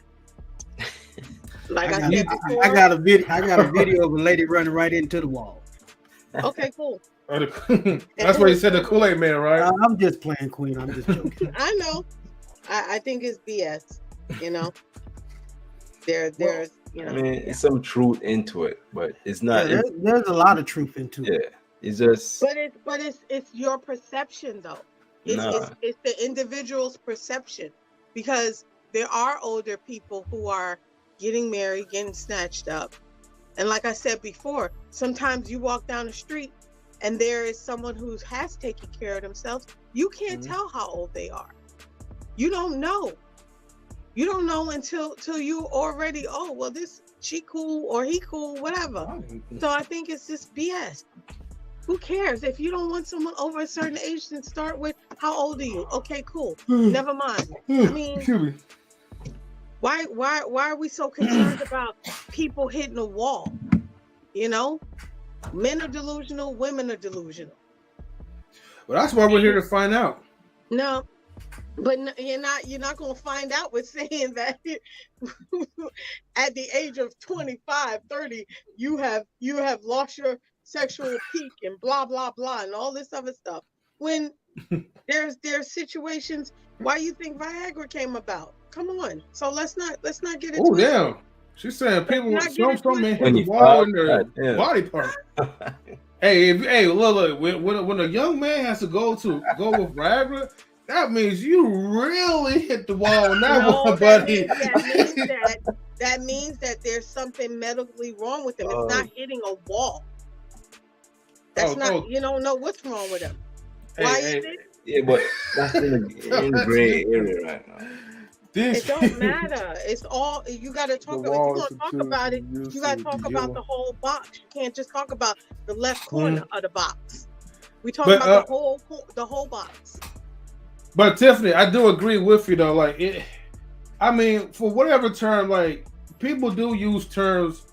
Speaker 9: like
Speaker 13: I got a video of a lady running right into the wall.
Speaker 9: Okay, cool.
Speaker 1: That's why you said the Kool-Aid man, right?
Speaker 13: I'm just playing, Queen. I'm just joking.
Speaker 9: I know. I think it's BS. There's
Speaker 11: I mean, it's some truth into it, but it's not.
Speaker 13: Yeah, there's a lot of truth into it.
Speaker 11: Yeah, it's just.
Speaker 9: But it's your perception though. It's the individual's perception, because there are older people who are getting married, getting snatched up, and like I said before, sometimes you walk down the street and there is someone who has taken care of themselves. You can't tell how old they are. You don't know. You don't know until you already, she cool or he cool, whatever. So I think it's just BS. Who cares? If you don't want someone over a certain age, then start with, how old are you? Okay, cool. Never mind. I mean, why are we so concerned about people hitting a wall? Men are delusional, women are delusional.
Speaker 1: Well, that's why we're here to find out.
Speaker 9: No. But you're not going to find out with saying that at the age of 25, 30, you have lost your sexual peak and blah, blah, blah, and all this other stuff. When there's situations, why you think Viagra came about? Come on. So let's not get it.
Speaker 1: Oh, damn. She's saying people some men hit the wall in their body part. Hey, look, when a young man has to go with Viagra, that means you really hit the wall on that one, buddy.
Speaker 9: That means that there's something medically wrong with him. It's not hitting a wall. That's not. You don't know what's wrong with him. Why is it?
Speaker 11: Yeah, but that's in the gray area right now.
Speaker 9: It don't matter. It's all you got to talk about. If you're gonna talk about it, you got to talk about the whole box. You can't just talk about the left corner of the box. We talk about the whole box.
Speaker 1: But Tiffany, I do agree with you though. Like I mean, for whatever term, like people do use terms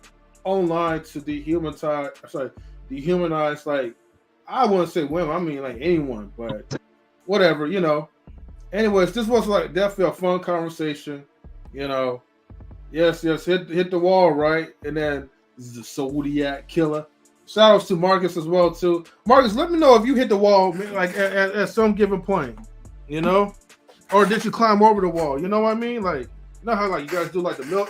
Speaker 1: online to dehumanize. Like I wouldn't say women. I mean like anyone, but whatever, Anyways, this was like definitely a fun conversation. Yes, hit the wall, right? And then the Zodiac Killer. Shout outs to Marcus as well too. Marcus, let me know if you hit the wall like at some given point. Or did you climb over the wall? You know what I mean? Like, how like you guys do like how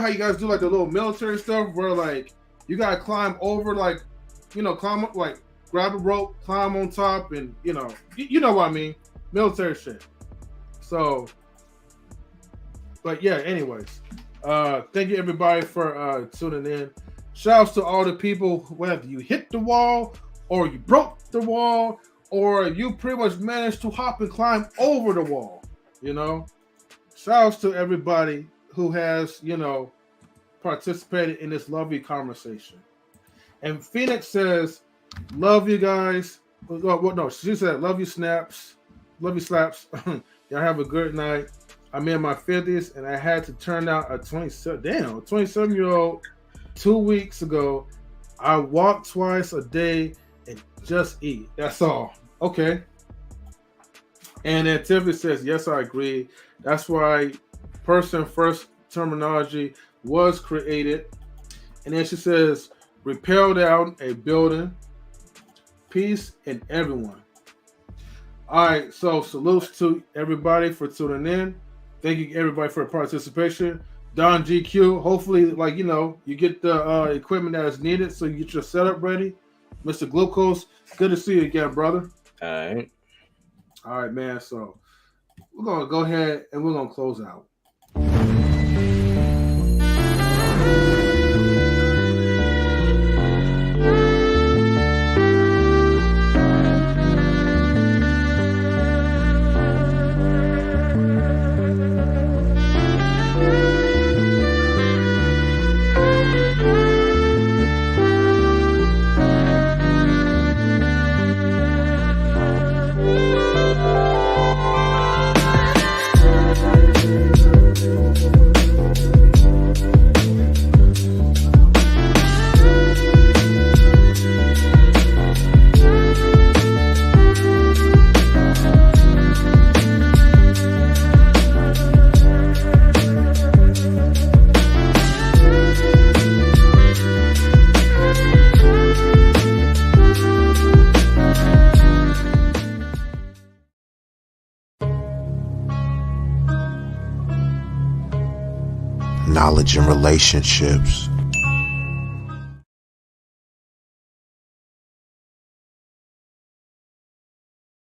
Speaker 1: you guys do like the little military stuff where like you gotta climb over, like, climb up, like grab a rope, climb on top, and you know what I mean, military shit. So But yeah, anyways, thank you everybody for tuning in. Shouts to all the people, whether you hit the wall or you broke the wall or you pretty much managed to hop and climb over the wall. You know, shouts to everybody who has, you know, participated in this lovely conversation. And Phoenix says, love you guys. Well, no, she said, love you snaps. Love you slaps. Y'all have a good night. I'm in my 50s and I had to turn out a 27-year-old 2 weeks ago. I walk twice a day and just eat. That's all. Okay. And then Tiffany says, yes, I agree. That's why person first terminology was created. And then she says, repel down a building, peace in everyone. All right, so salutes to everybody for tuning in. Thank you everybody for participation. Don GQ, hopefully, like, you know, you get the equipment that is needed so you get your setup ready. Mr. Glucose, good to see you again, brother. All right, man. So we're gonna go ahead and we're gonna close out.
Speaker 14: Knowledge and relationships.